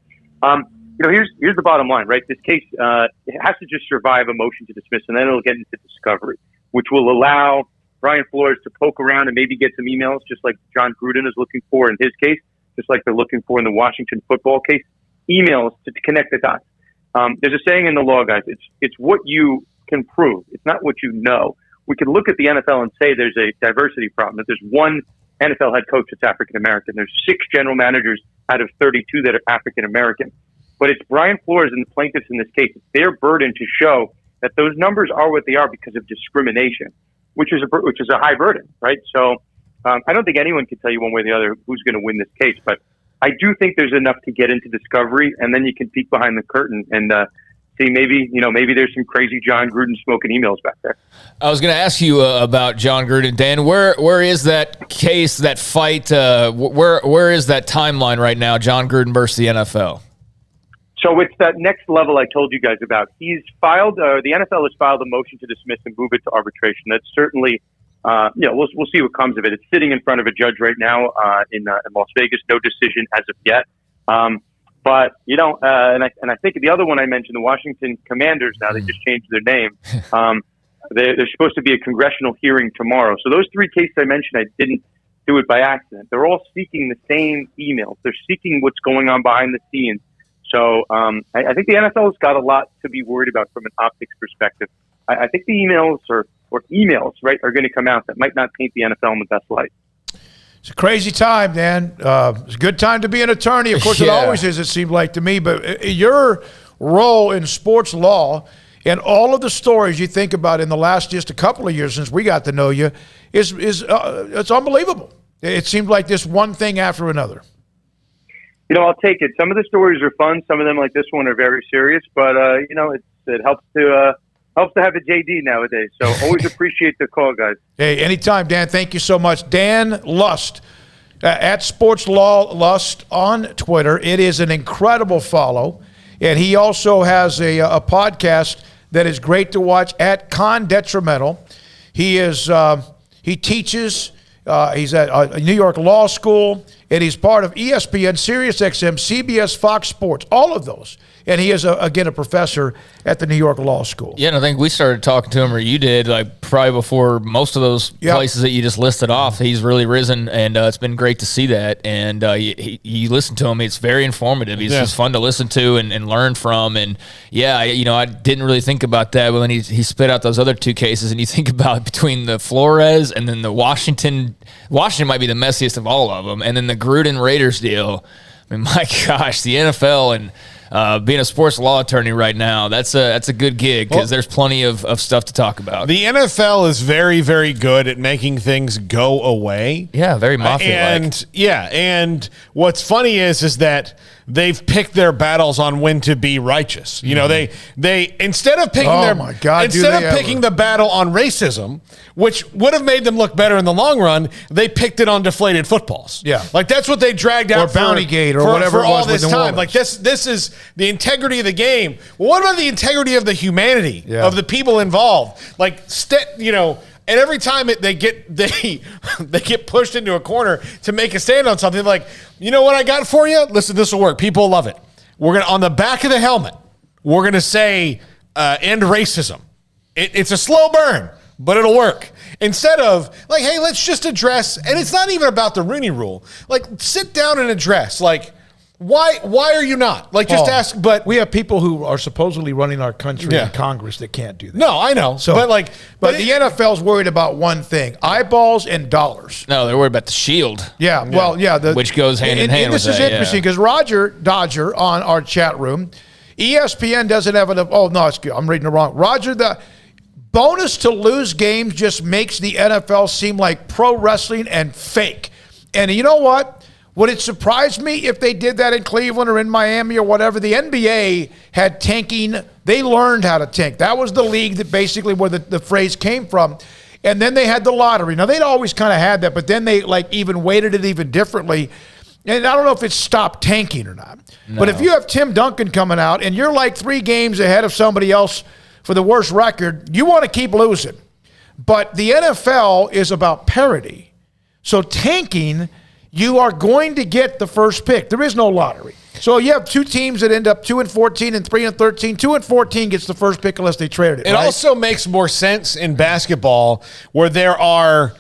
here's the bottom line, right? This case, it has to just survive a motion to dismiss, and then it'll get into discovery, which will allow Brian Flores to poke around and maybe get some emails, just like John Gruden is looking for in his case, just like they're looking for in the Washington football case, emails to connect the dots. There's a saying in the law, guys, it's what you can prove. It's not what you know. We can look at the NFL and say there's a diversity problem. If there's one NFL head coach that's African-American, there's 6 general managers out of 32 that are African-American. But it's Brian Flores and the plaintiffs in this case. It's their burden to show that those numbers are what they are because of discrimination, which is a high burden, right? So I don't think anyone can tell you one way or the other who's going to win this case, but I do think there's enough to get into discovery, and then you can peek behind the curtain and see maybe there's some crazy John Gruden smoking emails back there. I was going to ask you about John Gruden, Dan. Where is that case, that fight? Where is that timeline right now? John Gruden versus the NFL. So it's that next level I told you guys about. He's filed, the NFL has filed a motion to dismiss and move it to arbitration. That's certainly, we'll see what comes of it. It's sitting in front of a judge right now in Las Vegas. No decision as of yet. But I think the other one I mentioned, the Washington Commanders. Now they just changed their name. There's supposed to be a congressional hearing tomorrow. So those 3 cases I mentioned, I didn't do it by accident. They're all seeking the same emails. They're seeking what's going on behind the scenes. So I think the NFL has got a lot to be worried about from an optics perspective. I think the emails or emails, right, are going to come out that might not paint the NFL in the best light. It's a crazy time, Dan. It's a good time to be an attorney. Of course, It always is, it seemed like to me. But your role in sports law And all of the stories you think about in the last just a couple of years since we got to know you is it's unbelievable. It seems like this one thing after another. I'll take it. Some of the stories are fun. Some of them, like this one, are very serious. But it helps to have a JD nowadays. So always appreciate the call, guys. Hey, anytime, Dan. Thank you so much, Dan Lust. At Sports Law Lust on Twitter. It is an incredible follow. And he also has a podcast that is great to watch at Con Detrimental. He teaches, he's at New York Law School, and he's part of ESPN, SiriusXM, CBS, Fox Sports, all of those. And he is, again, a professor at the New York Law School. Yeah, and I think we started talking to him, or you did, like probably before most of those places that you just listed off. He's really risen, and it's been great to see that. And you listen to him; it's very informative. He's just fun to listen to and learn from. And I didn't really think about that, but then he spit out those other two cases, and you think about between the Flores and then the Washington might be the messiest of all of them, and then the Gruden Raiders deal. I mean, my gosh, the NFL and being a sports law attorney right now, that's a good gig because there's plenty of stuff to talk about. The NFL is very, very good at making things go away. Yeah, very mafia-like. And what's funny is that they've picked their battles on when to be righteous. They instead of picking picking the battle on racism, which would have made them look better in the long run, they picked it on deflated footballs. Yeah, like that's what they dragged out or Bountygate or whatever for all this time. Like this is the integrity of the game. Well, what about the integrity of the humanity of the people involved? And every time they get pushed into a corner to make a stand on something, like, you know what I got for you? Listen, this will work. People love it. We're gonna on the back of the helmet, we're gonna say end racism. It's a slow burn, but it'll work. Instead of like, hey, let's just address, and it's not even about the Rooney Rule. Like, sit down and address, like, why are you not? Like, just ask. But we have people who are supposedly running our country in Congress that can't do that. No, I know. So, but the NFL's worried about one thing: eyeballs and dollars. No, they're worried about the shield. Yeah, well, which goes hand in hand. And this is interesting because Roger Dodger on our chat room, ESPN doesn't have enough. Oh no, it's good. I'm reading it wrong. Roger, the bonus to lose games just makes the NFL seem like pro wrestling and fake. And you know what? Would it surprise me if they did that in Cleveland or in Miami or whatever? The NBA had tanking. They learned how to tank. That was the league that basically where the phrase came from. And then they had the lottery. Now, they'd always kind of had that, but then they even weighted it even differently. And I don't know if it's stopped tanking or not. No. But if you have Tim Duncan coming out and you're like 3 games ahead of somebody else for the worst record, you want to keep losing. But the NFL is about parity. So tanking, you are going to get the first pick. There is no lottery. So you have 2 teams that end up 2-14 and 3-13. 2-14 gets the first pick unless they traded it. It also makes more sense in basketball where there are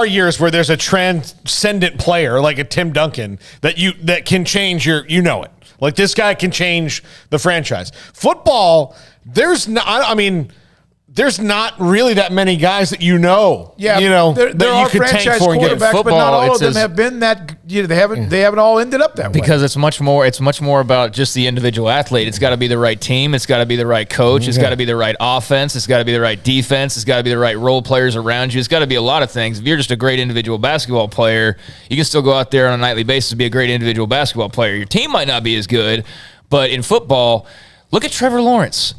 years where there's a transcendent player like a Tim Duncan that can change it. Like, this guy can change the franchise. Football, there's not really that many guys that there are franchise quarterbacks, but not all of them have been that. They haven't all ended up that way. Because it's much more about just the individual athlete. It's got to be the right team. It's got to be the right coach. It's got to be the right offense. It's got to be the right defense. It's got to be the right role players around you. It's got to be a lot of things. If you're just a great individual basketball player, you can still go out there on a nightly basis and be a great individual basketball player. Your team might not be as good, but in football, look at Trevor Lawrence.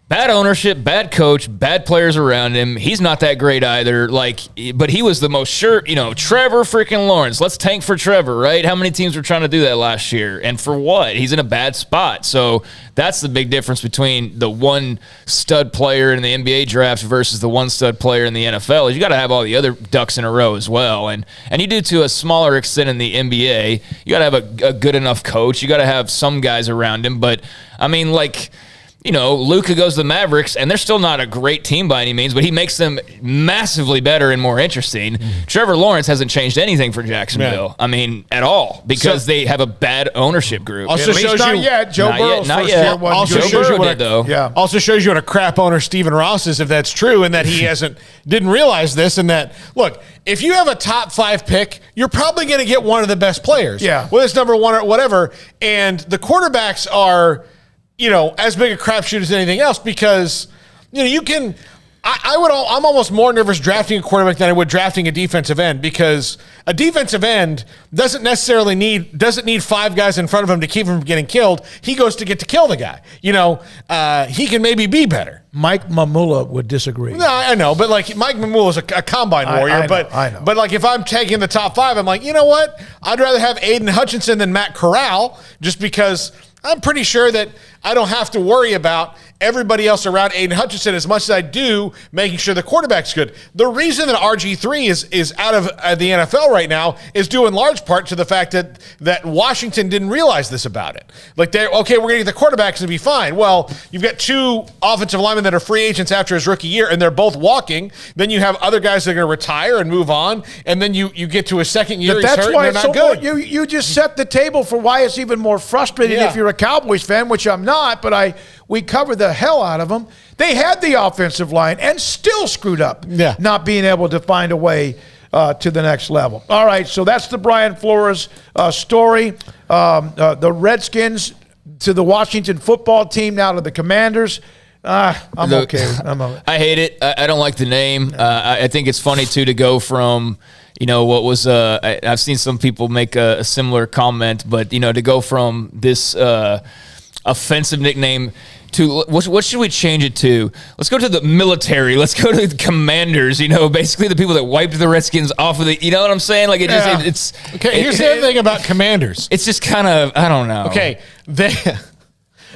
Bad ownership, bad coach, bad players around him. He's not that great either. But he was the most sure, Trevor freaking Lawrence. Let's tank for Trevor, right? How many teams were trying to do that last year? And for what? He's in a bad spot. So that's the big difference between the one stud player in the NBA draft versus the one stud player in the NFL. Is you got to have all the other ducks in a row as well. And you do to a smaller extent in the NBA. You got to have a good enough coach. You got to have some guys around him. But, Luka goes to the Mavericks, and they're still not a great team by any means, but he makes them massively better and more interesting. Trevor Lawrence hasn't changed anything for Jacksonville. Yeah. At all, because they have a bad ownership group. Also shows not yet. Joe Burrow's first year wasn't also good. shows you what though. Yeah. Also shows you what a crap owner Stephen Ross is, if that's true, and that he didn't realize this, and that, look, if you have a top 5 pick, you're probably going to get one of the best players. Yeah. Whether it's number 1 or whatever, and the quarterbacks are as big a crapshoot as anything else because, you can – I'm almost more nervous drafting a quarterback than I would drafting a defensive end because a defensive end doesn't need 5 guys in front of him to keep him from getting killed. He goes to get to kill the guy. He can maybe be better. Mike Mamula would disagree. No, I know, but like Mike Mamula is a combine warrior. I know. But like if I'm taking the top 5, I'm like, you know what? I'd rather have Aiden Hutchinson than Matt Corral just because I'm pretty sure that I don't have to worry about everybody else around Aiden Hutchinson as much as I do making sure the quarterback's good. The reason that RG3 is out of the NFL right now is due in large part to the fact that Washington didn't realize this about it. Like, we're going to get the quarterbacks and be fine. Well, you've got 2 offensive linemen that are free agents after his rookie year, and they're both walking. Then you have other guys that are going to retire and move on, and then you get to a second year, that's hurt, why and they're not good. You just set the table for why it's even more frustrating if you're a Cowboys fan, which I'm not, but we cover the hell out of them. They had the offensive line and still screwed up, not being able to find a way to the next level. All right, so that's the Brian Flores story. The Redskins to the Washington football team, now to the Commanders. I'm okay. I hate it. I don't like the name. I think it's funny, too, to go from what was I've seen some people make a similar comment, but, to go from this offensive nickname to what should we change it to? Let's go to the military. Let's go to the Commanders. Basically the people that wiped the Redskins off of the. You know what I'm saying? Like it's okay. Here's the other thing about Commanders. It's just kind of I don't know. Okay,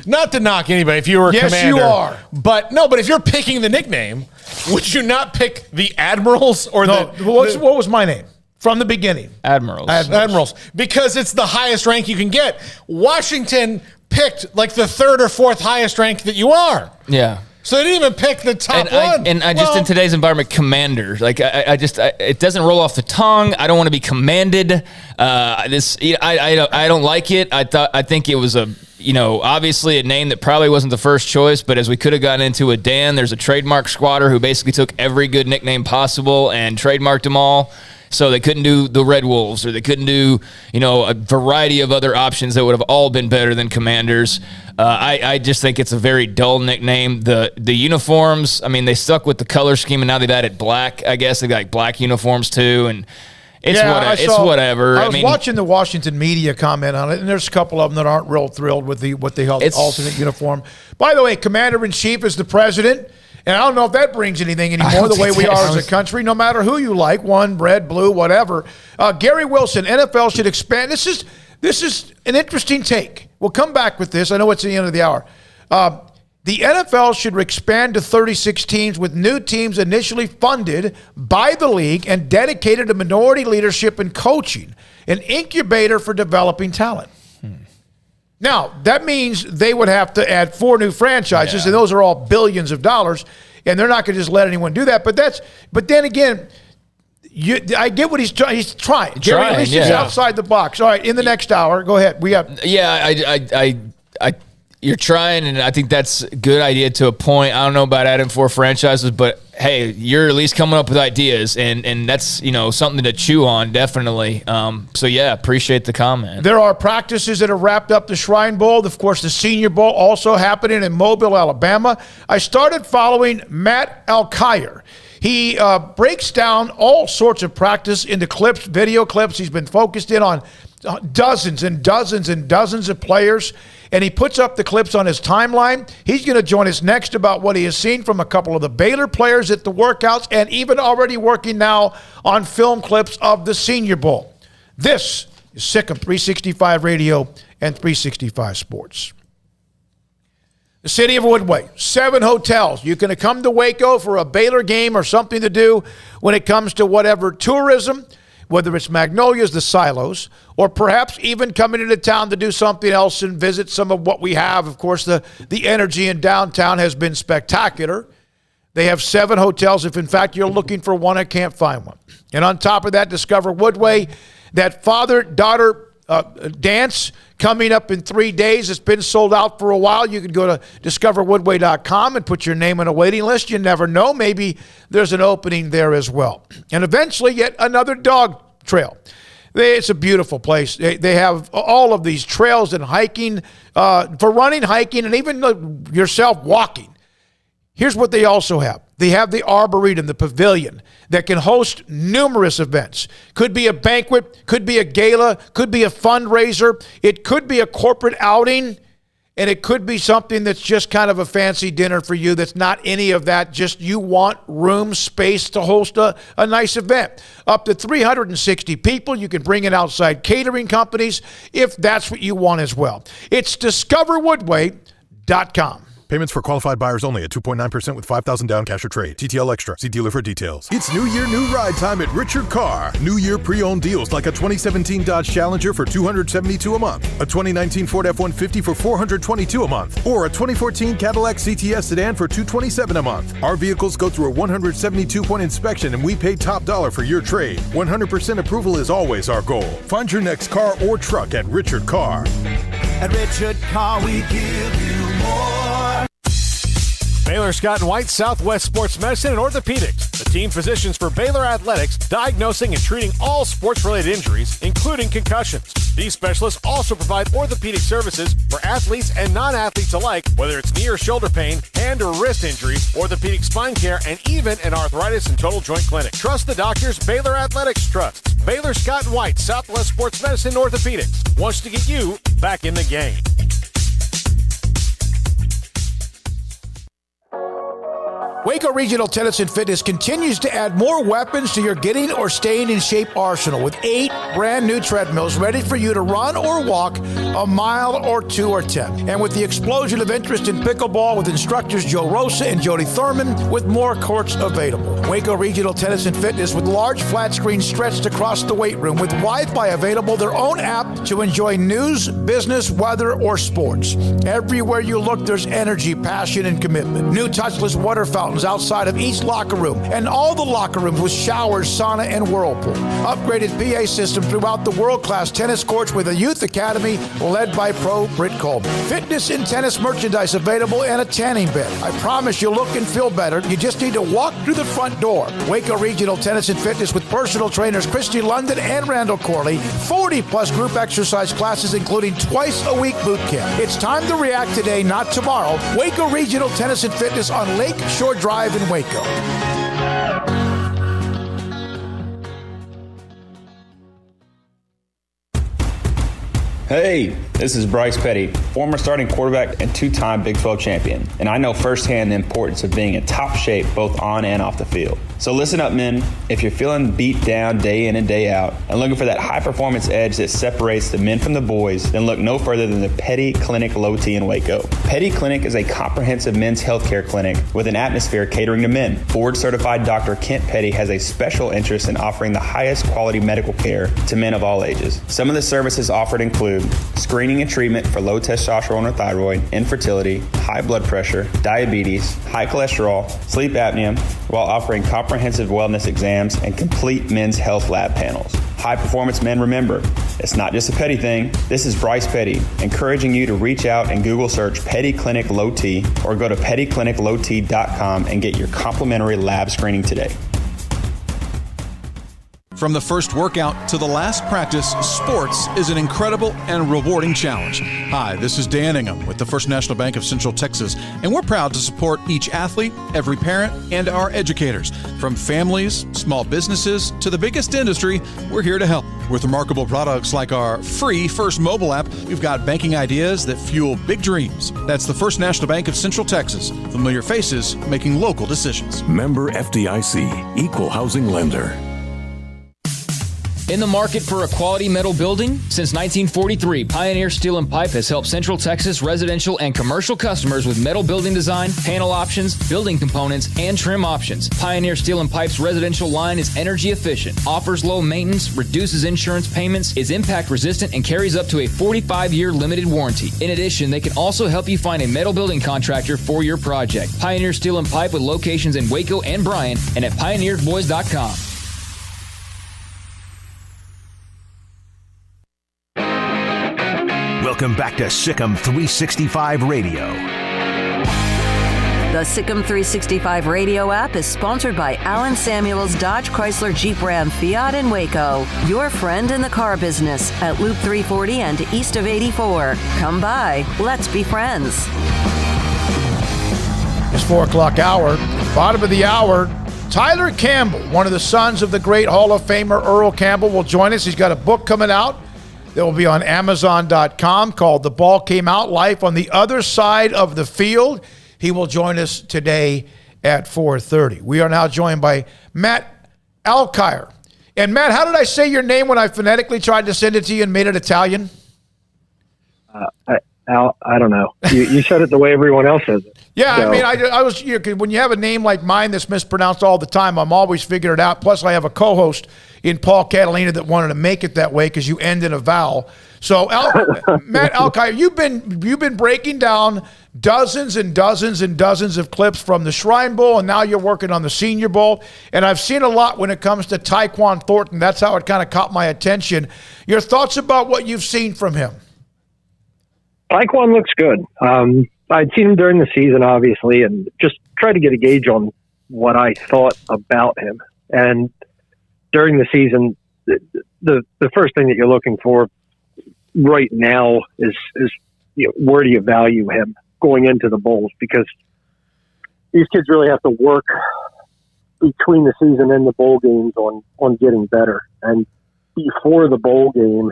not to knock anybody if you were a commander. Yes, you are. But if you're picking the nickname, would you not pick the Admirals or what was my name? From the beginning. Admirals. Because it's the highest rank you can get. Washington picked like the 3rd or 4th highest rank that you are. Yeah. So they didn't even pick the top one. Just in today's environment, Commander. Like it doesn't roll off the tongue. I don't want to be commanded. I don't like it. I think it was obviously a name that probably wasn't the first choice, but as we could have gotten into with Dan, there's a trademark squatter who basically took every good nickname possible and trademarked them all. So they couldn't do the Red Wolves, or they couldn't do, a variety of other options that would have all been better than Commanders. I just think it's a very dull nickname. The uniforms, they stuck with the color scheme, and now they've added black. I guess they've got black uniforms too, and it's whatever. I was watching the Washington media comment on it, and there's a couple of them that aren't real thrilled with what they call the alternate uniform. By the way, Commander-in-Chief is the president. And I don't know if that brings anything anymore, the way we are as a country, no matter who you like, one, red, blue, whatever. Gary Wilson, NFL should expand. This is an interesting take. We'll come back with this. I know it's the end of the hour. The NFL should expand to 36 teams with new teams initially funded by the league and dedicated to minority leadership and coaching, an incubator for developing talent. Now, that means they would have to add 4 new franchises, and those are all billions of dollars, and they're not going to just let anyone do that. But then again, I get what he's trying. He's trying. At least he's outside the box. All right, in the next hour, go ahead. You're trying, and I think that's a good idea to a point. I don't know about adding 4 franchises, but hey, you're at least coming up with ideas, and that's something to chew on, definitely. Appreciate the comment. There are practices that have wrapped up the Shrine Bowl. Of course, the Senior Bowl also happening in Mobile, Alabama. I started following Matt Alkire. He breaks down all sorts of practice into clips, video clips. He's been focused in on dozens and dozens and dozens of players, and he puts up the clips on his timeline. He's going to join us next about what he has seen from a couple of the Baylor players at the workouts, and even already working now on film clips of the Senior Bowl. This is Sikkim 365 Radio and 365 Sports. The city of Woodway, 7 hotels. You can come to Waco for a Baylor game or something to do when it comes to whatever tourism, whether it's Magnolias, the Silos, or perhaps even coming into town to do something else and visit some of what we have. Of course, the energy in downtown has been spectacular. They have 7 hotels. If, in fact, you're looking for one, I can't find one. And on top of that, discover Woodway, that father-daughter dance coming up in 3 days. It's been sold out for a while. You can go to discoverwoodway.com and put your name on a waiting list. You never know. Maybe there's an opening there as well. And eventually, yet another dog trail. It's a beautiful place. They have all of these trails and hiking, for running, hiking, and even yourself walking. Here's what they also have. They have the Arboretum, the pavilion, that can host numerous events. Could be a banquet, could be a gala, could be a fundraiser. It could be a corporate outing, and it could be something that's just kind of a fancy dinner for you that's not any of that. Just you want room, space to host a nice event. Up to 360 people. You can bring in outside catering companies if that's what you want as well. It's discoverwoodway.com. Payments for qualified buyers only at 2.9% with $5,000 down, cash or trade. TTL Extra. See dealer for details. It's New Year, New Ride time at Richard Carr. New Year pre-owned deals like a 2017 Dodge Challenger for $272 a month, a 2019 Ford F-150 for $422 a month, or a 2014 Cadillac CTS sedan for $227 a month. Our vehicles go through a 172-point inspection and we pay top dollar for your trade. 100% approval is always our goal. Find your next car or truck at Richard Carr. At Richard Carr, we give you more. Baylor Scott and White, Southwest Sports Medicine and Orthopedics, the team physicians for Baylor Athletics, diagnosing and treating all sports-related injuries, including concussions. These specialists also provide orthopedic services for athletes and non-athletes alike, whether it's knee or shoulder pain, hand or wrist injury, orthopedic spine care, and even an arthritis and total joint clinic. Trust the doctors Baylor Athletics trusts. Baylor Scott and White, Southwest Sports Medicine and Orthopedics wants to get you back in the game. Waco Regional Tennis and Fitness continues to add more weapons to your getting or staying in shape arsenal with 8 brand new treadmills ready for you to run or walk a mile or 2 or 10. And with the explosion of interest in pickleball with instructors Joe Rosa and Jody Thurman with more courts available. Waco Regional Tennis and Fitness with large flat screens stretched across the weight room with Wi-Fi available, their own app to enjoy news, business, weather, or sports. Everywhere you look, there's energy, passion, and commitment. New touchless water fountains outside of each locker room, and all the locker rooms with showers, sauna, and whirlpool. Upgraded PA system throughout the world-class tennis courts with a youth academy led by pro Britt Colby. Fitness and tennis merchandise available and a tanning bed. I promise you'll look and feel better. You just need to walk through the front door. Waco Regional Tennis and Fitness with personal trainers Christy London and Randall Corley. 40-plus group exercise classes, including twice-a-week boot camp. It's time to react today, not tomorrow. Waco Regional Tennis and Fitness on Lake Shore Drive in Waco. Hey, this is Bryce Petty, former starting quarterback and 2-time Big 12 champion, and I know firsthand the importance of being in top shape both on and off the field. So listen up, men. If you're feeling beat down day in and day out and looking for that high-performance edge that separates the men from the boys, then look no further than the Petty Clinic Low T in Waco. Petty Clinic is a comprehensive men's healthcare clinic with an atmosphere catering to men. Board-certified Dr. Kent Petty has a special interest in offering the highest quality medical care to men of all ages. Some of the services offered include screening and treatment for low testosterone or thyroid, infertility, high blood pressure, diabetes, high cholesterol, sleep apnea, while offering comprehensive wellness exams and complete men's health lab panels. High performance men, remember, it's not just a Petty thing. This is Bryce Petty, encouraging you to reach out and Google search Petty Clinic Low T or go to pettycliniclowt.com and get your complimentary lab screening today. From the first workout to the last practice, sports is an incredible and rewarding challenge. Hi, this is Dan Ingham with the First National Bank of Central Texas, and we're proud to support each athlete, every parent, and our educators. From families, small businesses, to the biggest industry, we're here to help. With remarkable products like our free First mobile app, we've got banking ideas that fuel big dreams. That's the First National Bank of Central Texas. Familiar faces making local decisions. Member FDIC, Equal Housing Lender. In the market for a quality metal building? Since 1943, Pioneer Steel and Pipe has helped Central Texas residential and commercial customers with metal building design, panel options, building components, and trim options. Pioneer Steel and Pipe's residential line is energy efficient, offers low maintenance, reduces insurance payments, is impact resistant, and carries up to a 45-year limited warranty. In addition, they can also help you find a metal building contractor for your project. Pioneer Steel and Pipe with locations in Waco and Bryan and at pioneerboys.com. Welcome back to Sikkim 365 Radio. The Sikkim 365 radio app is sponsored by Allen Samuels Dodge Chrysler Jeep Ram Fiat in Waco. Your friend in the car business at Loop 340 and east of 84. Come by. Let's be friends. It's 4 o'clock hour. Bottom of the hour. Tyler Campbell, one of the sons of the great Hall of Famer Earl Campbell, will join us. He's got a book coming out that will be on Amazon.com called The Ball Came Out, Life on the Other Side of the Field. He will join us today at 4:30. We are now joined by Matt Alkire. And Matt, how did I say your name when I phonetically tried to send it to you and made it Italian? I don't know. You said it the way everyone else says it. Yeah, So- I mean, I was when you have a name like mine that's mispronounced all the time, I'm always figuring it out. Plus, I have a co-host in Paul Catalina that wanted to make it that way because you end in a vowel. So, Matt Alkire, you've been breaking down dozens and dozens and dozens of clips from the Shrine Bowl, and now you're working on the Senior Bowl. And I've seen a lot when it comes to Tyquan Thornton. That's how it kind of caught my attention. Your thoughts about what you've seen from him? Tyquan looks good. I'd seen him during the season, obviously, and just tried to get a gauge on what I thought about him. And during the season, the first thing that you're looking for right now is where do you value him going into the bowls? Because these kids really have to work between the season and the bowl games on getting better. And before the bowl game,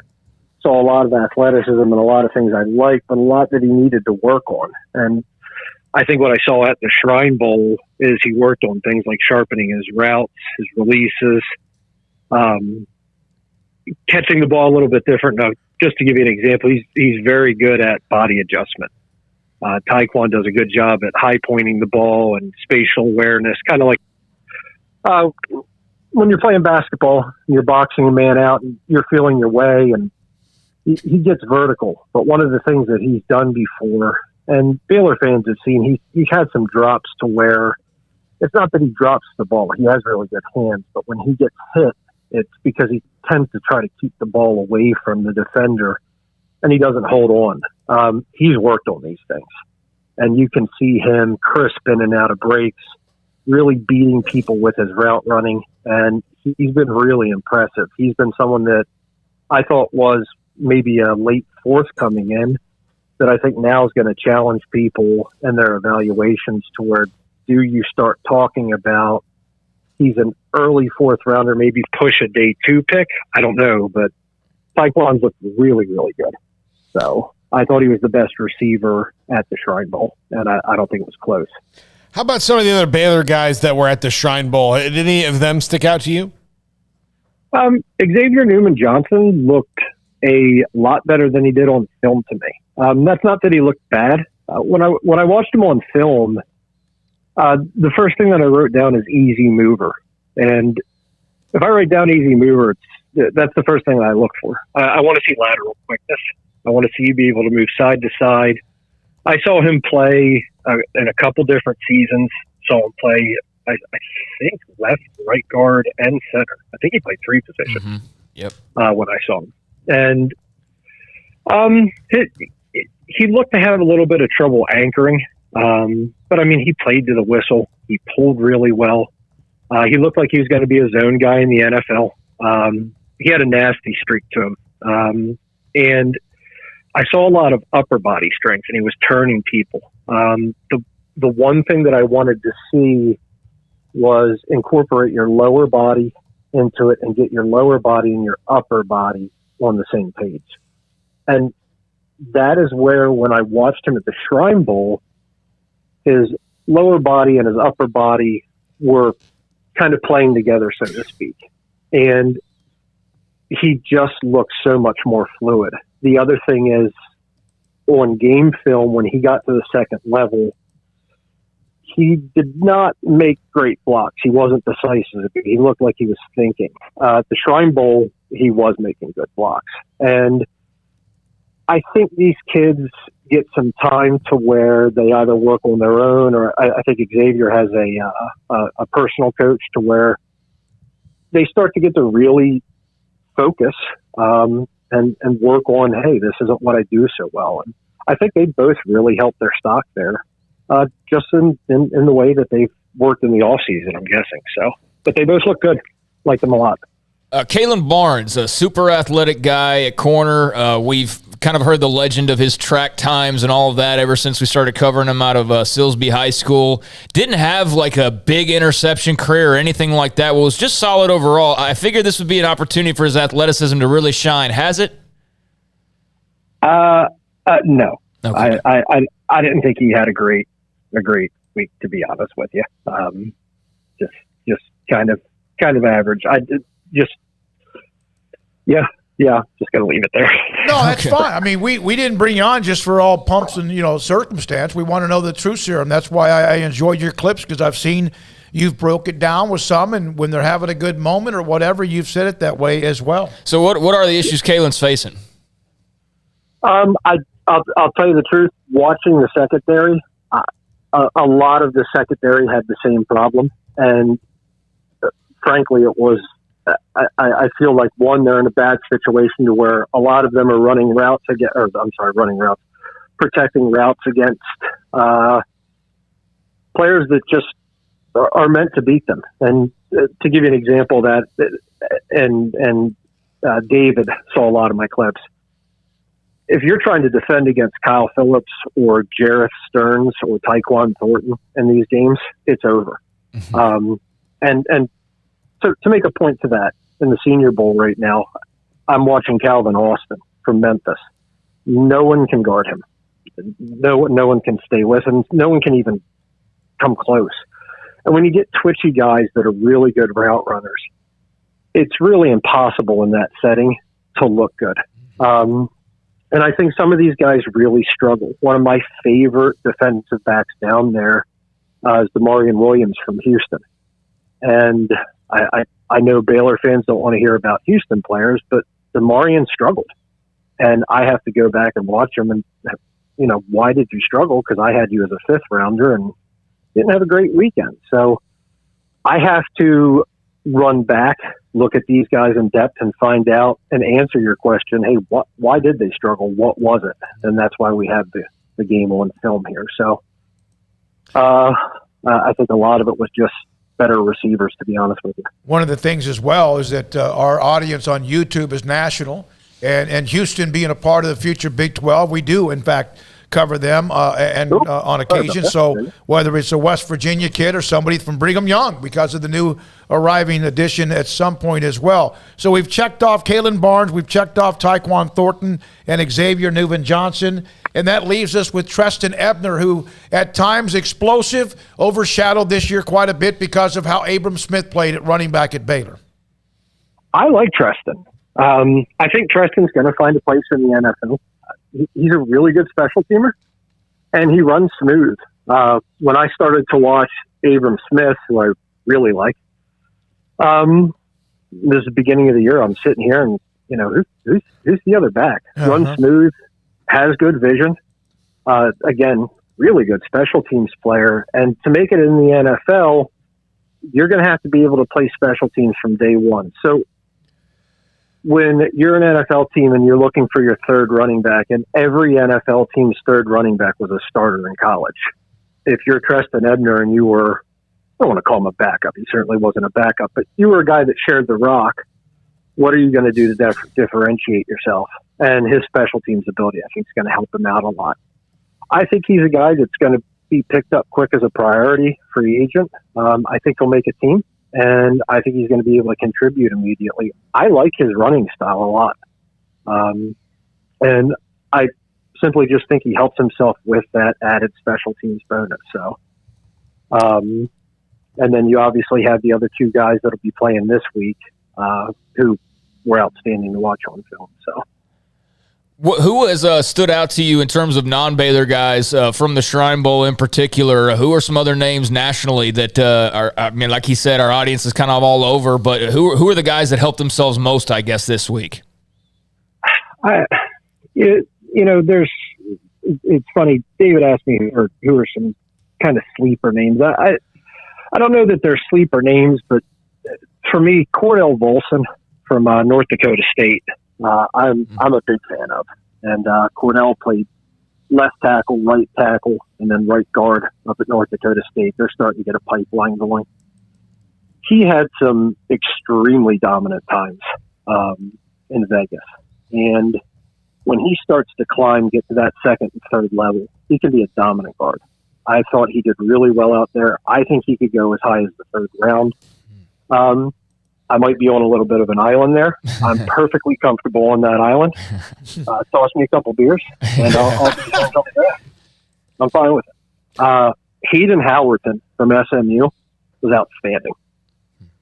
saw a lot of athleticism and a lot of things I liked, but a lot that he needed to work on. And I think what I saw at the Shrine Bowl is he worked on things like sharpening his routes, his releases, catching the ball a little bit different. Now, just to give you an example, he's very good at body adjustment. Tyquan does a good job at high pointing the ball and spatial awareness, kind of like when you're playing basketball and you're boxing a man out and you're feeling your way, and he gets vertical. But one of the things that he's done before, and Baylor fans have seen, he's had some drops to where it's not that he drops the ball. He has really good hands, but when he gets hit, it's because he tends to try to keep the ball away from the defender, and he doesn't hold on. He's worked on these things, and you can see him crisp in and out of breaks, really beating people with his route running, and he's been really impressive. He's been someone that I thought was maybe a late fourth coming in that I think now is going to challenge people and their evaluations to where do you start talking about he's an early fourth rounder, maybe push a day 2 pick? I don't know, but Tyquan's looked really, really good. So I thought he was the best receiver at the Shrine Bowl, and I don't think it was close. How about some of the other Baylor guys that were at the Shrine Bowl? Did any of them stick out to you? Xavier Newman-Johnson looked a lot better than he did on film to me. That's not that he looked bad. When I watched him on film, the first thing that I wrote down is easy mover. And if I write down easy mover, that's the first thing that I look for. I want to see lateral quickness. I want to see you be able to move side to side. I saw him play in a couple different seasons. Saw him play, I think, left, right guard, and center. I think he played 3 positions. Mm-hmm. Yep. When I saw him. And he looked to have a little bit of trouble anchoring. But, I mean, he played to the whistle. He pulled really well. He looked like he was going to be a zone guy in the NFL. He had a nasty streak to him. And I saw a lot of upper body strength, and he was turning people. The one thing that I wanted to see was incorporate your lower body into it and get your lower body and your upper body on the same page. And that is where, when I watched him at the Shrine Bowl, his lower body and his upper body were kind of playing together, so to speak. And he just looked so much more fluid. The other thing is, on game film, when he got to the second level, he did not make great blocks. He wasn't decisive. He looked like he was thinking. At the Shrine Bowl, he was making good blocks. And I think these kids get some time to where they either work on their own, or I think Xavier has a personal coach to where they start to get to really focus and work on, hey, this isn't what I do so well. And I think they both really helped their stock there. just in the way that they've worked in the off season, I'm guessing. So, but they both look good. Like them a lot. Kalen Barnes, a super athletic guy at corner. We've kind of heard the legend of his track times and all of that ever since we started covering him out of Silsbee High School. Didn't have like a big interception career or anything like that. Well, it was just solid overall. I figured this would be an opportunity for his athleticism to really shine. Has it? No. Okay. I didn't think he had a great week, to be honest with you. Just kind of average. Just gonna leave it there. No, that's fine. I mean, we didn't bring you on just for all pumps and circumstance. We want to know the truth serum. That's why I enjoyed your clips, because I've seen you've broke it down with some, and when they're having a good moment or whatever, you've said it that way as well. So what are the issues Kalen's facing? I'll tell you the truth. Watching the secondary, a lot of the secondary had the same problem, and frankly, it was. I feel like they're in a bad situation to where a lot of them are protecting routes against players that just are meant to beat them. And to give you an example of that, and David saw a lot of my clips. If you're trying to defend against Kyle Phillips or Jareth Stearns or Tyquan Thornton in these games, it's over. Mm-hmm. So to make a point to that, in the Senior Bowl right now, I'm watching Calvin Austin from Memphis. No one can guard him. No one can stay with him. No one can even come close. And when you get twitchy guys that are really good route runners, it's really impossible in that setting to look good. And I think some of these guys really struggle. One of my favorite defensive backs down there is Demarion Williams from Houston. And I know Baylor fans don't want to hear about Houston players, but Demarion struggled. And I have to go back and watch him and, why did you struggle? Because I had you as a fifth rounder and didn't have a great weekend. So I have to run back, look at these guys in depth and find out and answer your question. Hey, why did they struggle? What was it? And that's why we have the game on film here. So I think a lot of it was just better receivers, to be honest with you. One of the things as well is that our audience on YouTube is national, and Houston being a part of the future Big 12, we do, in fact, cover them on occasion. So whether it's a West Virginia kid or somebody from Brigham Young, because of the new arriving addition at some point as well. So we've checked off Kalen Barnes, we've checked off Tyquan Thornton and Xavier Newman-Johnson, and that leaves us with Treston Ebner, who at times explosive, overshadowed this year quite a bit because of how Abram Smith played at running back at Baylor. I like Treston. I think Treston's going to find a place in the NFL. He's a really good special teamer, and he runs smooth. When I started to watch Abram Smith, who I really like, this is the beginning of the year, I'm sitting here and, who's the other back? Runs smooth, has good vision. Again, really good special teams player. And to make it in the NFL, you're going to have to be able to play special teams from day one. So when you're an NFL team and you're looking for your third running back, and every NFL team's third running back was a starter in college. If you're Treston Ebner and you were, I don't want to call him a backup, he certainly wasn't a backup, but you were a guy that shared the rock, what are you going to do to differentiate yourself? And his special teams ability, I think, is going to help him out a lot. I think he's a guy that's going to be picked up quick as a priority free agent. I think he'll make a team. And I think he's going to be able to contribute immediately. I like his running style a lot. And I simply just think he helps himself with that added special teams bonus. So, and then you obviously have the other two guys that'll be playing this week, who were outstanding to watch on film. So, who has stood out to you in terms of non-Baylor guys from the Shrine Bowl in particular? Who are some other names nationally that are, I mean, like he said, our audience is kind of all over, but who are the guys that helped themselves most, I guess, this week? It's funny. David asked me who are some kind of sleeper names. I don't know that they're sleeper names, but for me, Cordell Volson from North Dakota State, I'm a big fan of, and Cordell played left tackle, right tackle, and then right guard up at North Dakota State. They're starting to get a pipeline going. He had some extremely dominant times in Vegas. And when he starts to climb, get to that second and third level, he can be a dominant guard. I thought he did really well out there. I think he could go as high as the third round. I might be on a little bit of an island there. I'm perfectly comfortable on that island. Toss me a couple beers, and I'll be on top of that. I'm fine with it. Hayden Howerton from SMU was outstanding.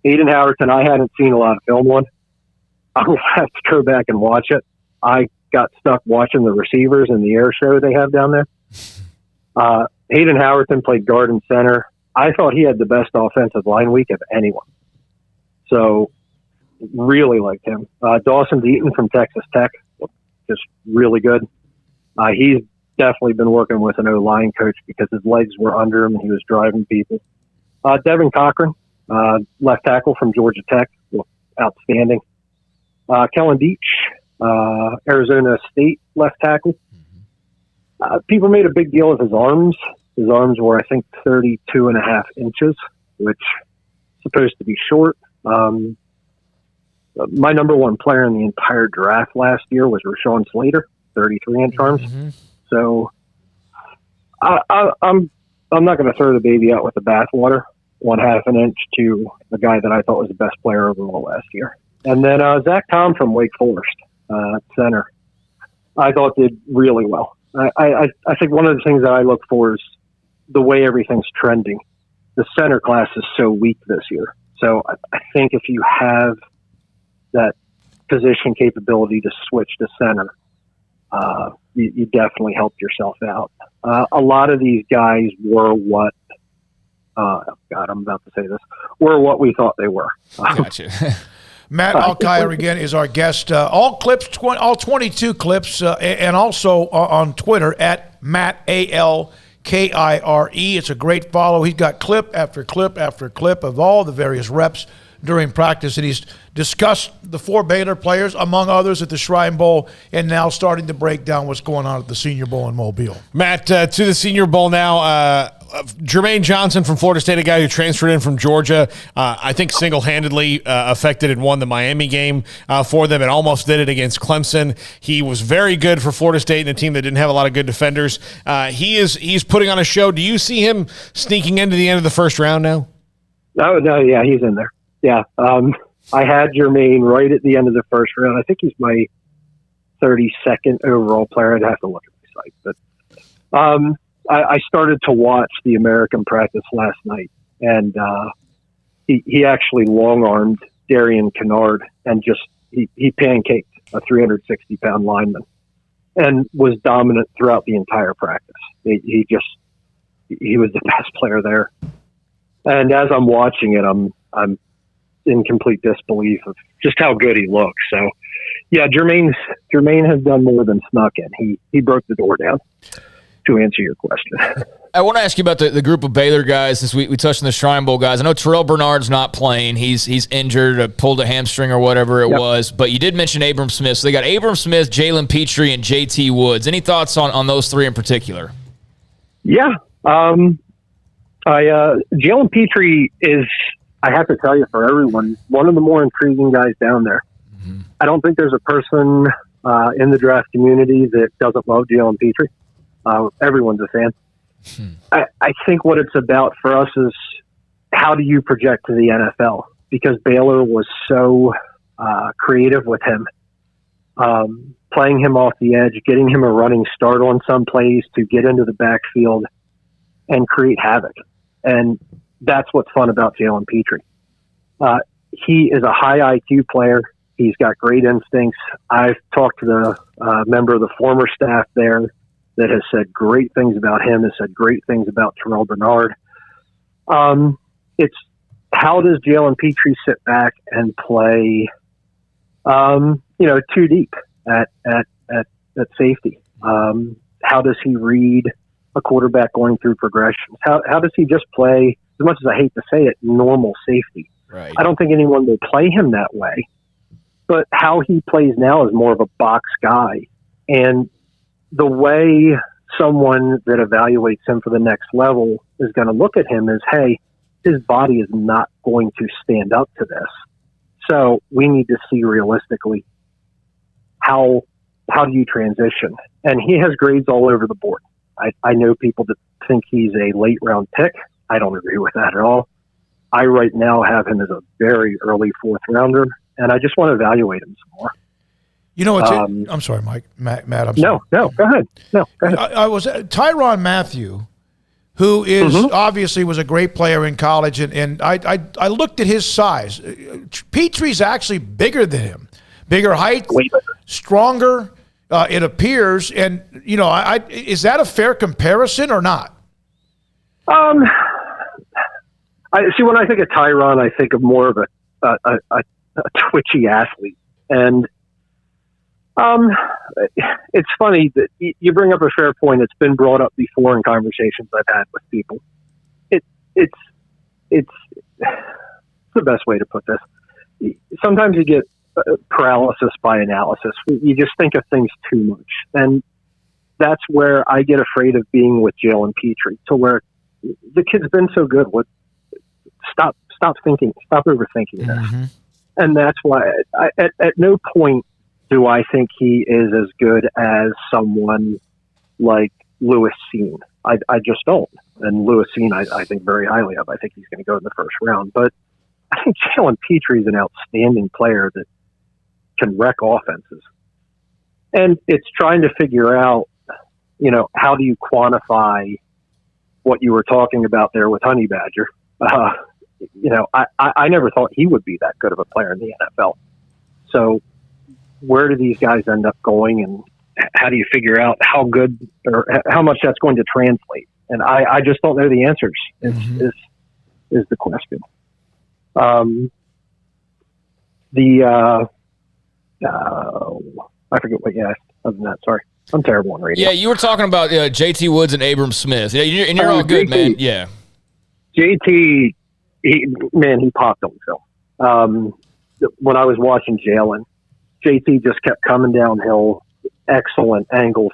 Hayden Howerton, I hadn't seen a lot of film on. I will have to go back and watch it. I got stuck watching the receivers in the air show they have down there. Hayden Howerton played guard and center. I thought he had the best offensive line week of anyone. So, really liked him. Dawson Deaton from Texas Tech, just really good. He's definitely been working with an O-line coach because his legs were under him and he was driving people. Devin Cochran, left tackle from Georgia Tech, outstanding. Kellen Beach, Arizona State left tackle. People made a big deal of his arms. His arms were, I think, 32.5 inches, which is supposed to be short. My number one player in the entire draft last year was Rashawn Slater, 33-inch arms. So I'm not going to throw the baby out with the bathwater. 1/2 an inch to the guy that I thought was the best player overall last year. And then Zach Tom from Wake Forest, center, I thought did really well. I think one of the things that I look for is the way everything's trending. The center class is so weak this year. So I think if you have that position capability to switch to center, you definitely help yourself out. A lot of these guys were what, I'm about to say this, were what we thought they were. Gotcha. Matt Alkire again is our guest. All clips, all 22 clips, and also on Twitter at Matt ALKIRE. It's a great follow. He's got clip after clip after clip of all the various reps during practice, and he's discussed the 4 Baylor players, among others, at the Shrine Bowl, and now starting to break down what's going on at the Senior Bowl in Mobile. Matt, to the Senior Bowl now. Jermaine Johnson from Florida State, a guy who transferred in from Georgia, I think single-handedly affected and won the Miami game for them and almost did it against Clemson. He was very good for Florida State and a team that didn't have a lot of good defenders. He's putting on a show. Do you see him sneaking into the end of the first round now? No, yeah, he's in there. Yeah, I had Jermaine right at the end of the first round. I think he's my 32nd overall player. I'd have to look at my site, but I started to watch the American practice last night, and he actually long-armed Darian Kennard and just he pancaked a 360-pound lineman and was dominant throughout the entire practice. He was the best player there. And as I'm watching it, I'm in complete disbelief of just how good he looks. So, yeah, Jermaine has done more than snuck in. He broke the door down. To answer your question, I want to ask you about the group of Baylor guys. Since we touched on the Shrine Bowl guys, I know Terrell Bernard's not playing. He's injured, pulled a hamstring or whatever it was. But you did mention Abram Smith. So they got Abram Smith, Jalen Pitre, and JT Woods. Any thoughts on those 3 in particular? Yeah, Jalen Pitre is, I have to tell you, for everyone, one of the more intriguing guys down there. Mm-hmm. I don't think there's a person in the draft community that doesn't love Jalen Pitre. Everyone's a fan. I think what it's about for us is how do you project to the NFL? Because Baylor was so creative with him, playing him off the edge, getting him a running start on some plays to get into the backfield and create havoc. And that's what's fun about Jalen Pitre. He is a high IQ player. He's got great instincts. I've talked to the member of the former staff there that has said great things about him, has said great things about Terrell Bernard. It's how does Jalen Pitre sit back and play, 2 deep at safety? How does he read a quarterback going through progressions? How does he just play, as much as I hate to say it, normal safety? Right. I don't think anyone will play him that way, but how he plays now is more of a box guy. And the way someone that evaluates him for the next level is going to look at him as, hey, his body is not going to stand up to this. So we need to see realistically how do you transition? And he has grades all over the board. I know people that think he's a late round pick. I don't agree with that at all. I right now have him as a very early fourth rounder, and I just want to evaluate him some more. You know what's I'm sorry, Matt. I'm sorry. No, go ahead. No, go ahead. I was Tyrann Mathieu, who is obviously was a great player in college, and I looked at his size. Pitre's actually bigger than him, bigger height, stronger. It appears, and you know, is that a fair comparison or not? I see. When I think of Tyrann, I think of more of a twitchy athlete, and it's funny that you bring up a fair point. It's been brought up before in conversations I've had with people. It's the best way to put this. Sometimes you get paralysis by analysis. You just think of things too much, and that's where I get afraid of being with Jalen Pitre. To where the kid's been so good. Stop thinking. Stop overthinking this. And that's why at no point do I think he is as good as someone like Lewis Cine. I just don't. And Lewis Cine, I think very highly of. I think he's going to go in the first round. But I think Jalen Pitre is an outstanding player that can wreck offenses. And it's trying to figure out, you know, how do you quantify what you were talking about there with Honey Badger? You know, I never thought he would be that good of a player in the NFL. So where do these guys end up going, and how do you figure out how good or how much that's going to translate? And I just don't know the answers is the question. I forget what you asked other than that. Sorry. I'm terrible on radio. Yeah, you were talking about JT Woods and Abram Smith. Yeah, you're all good, man. Yeah. JT, he popped on film. When I was watching Jalen, JT just kept coming downhill, excellent angles,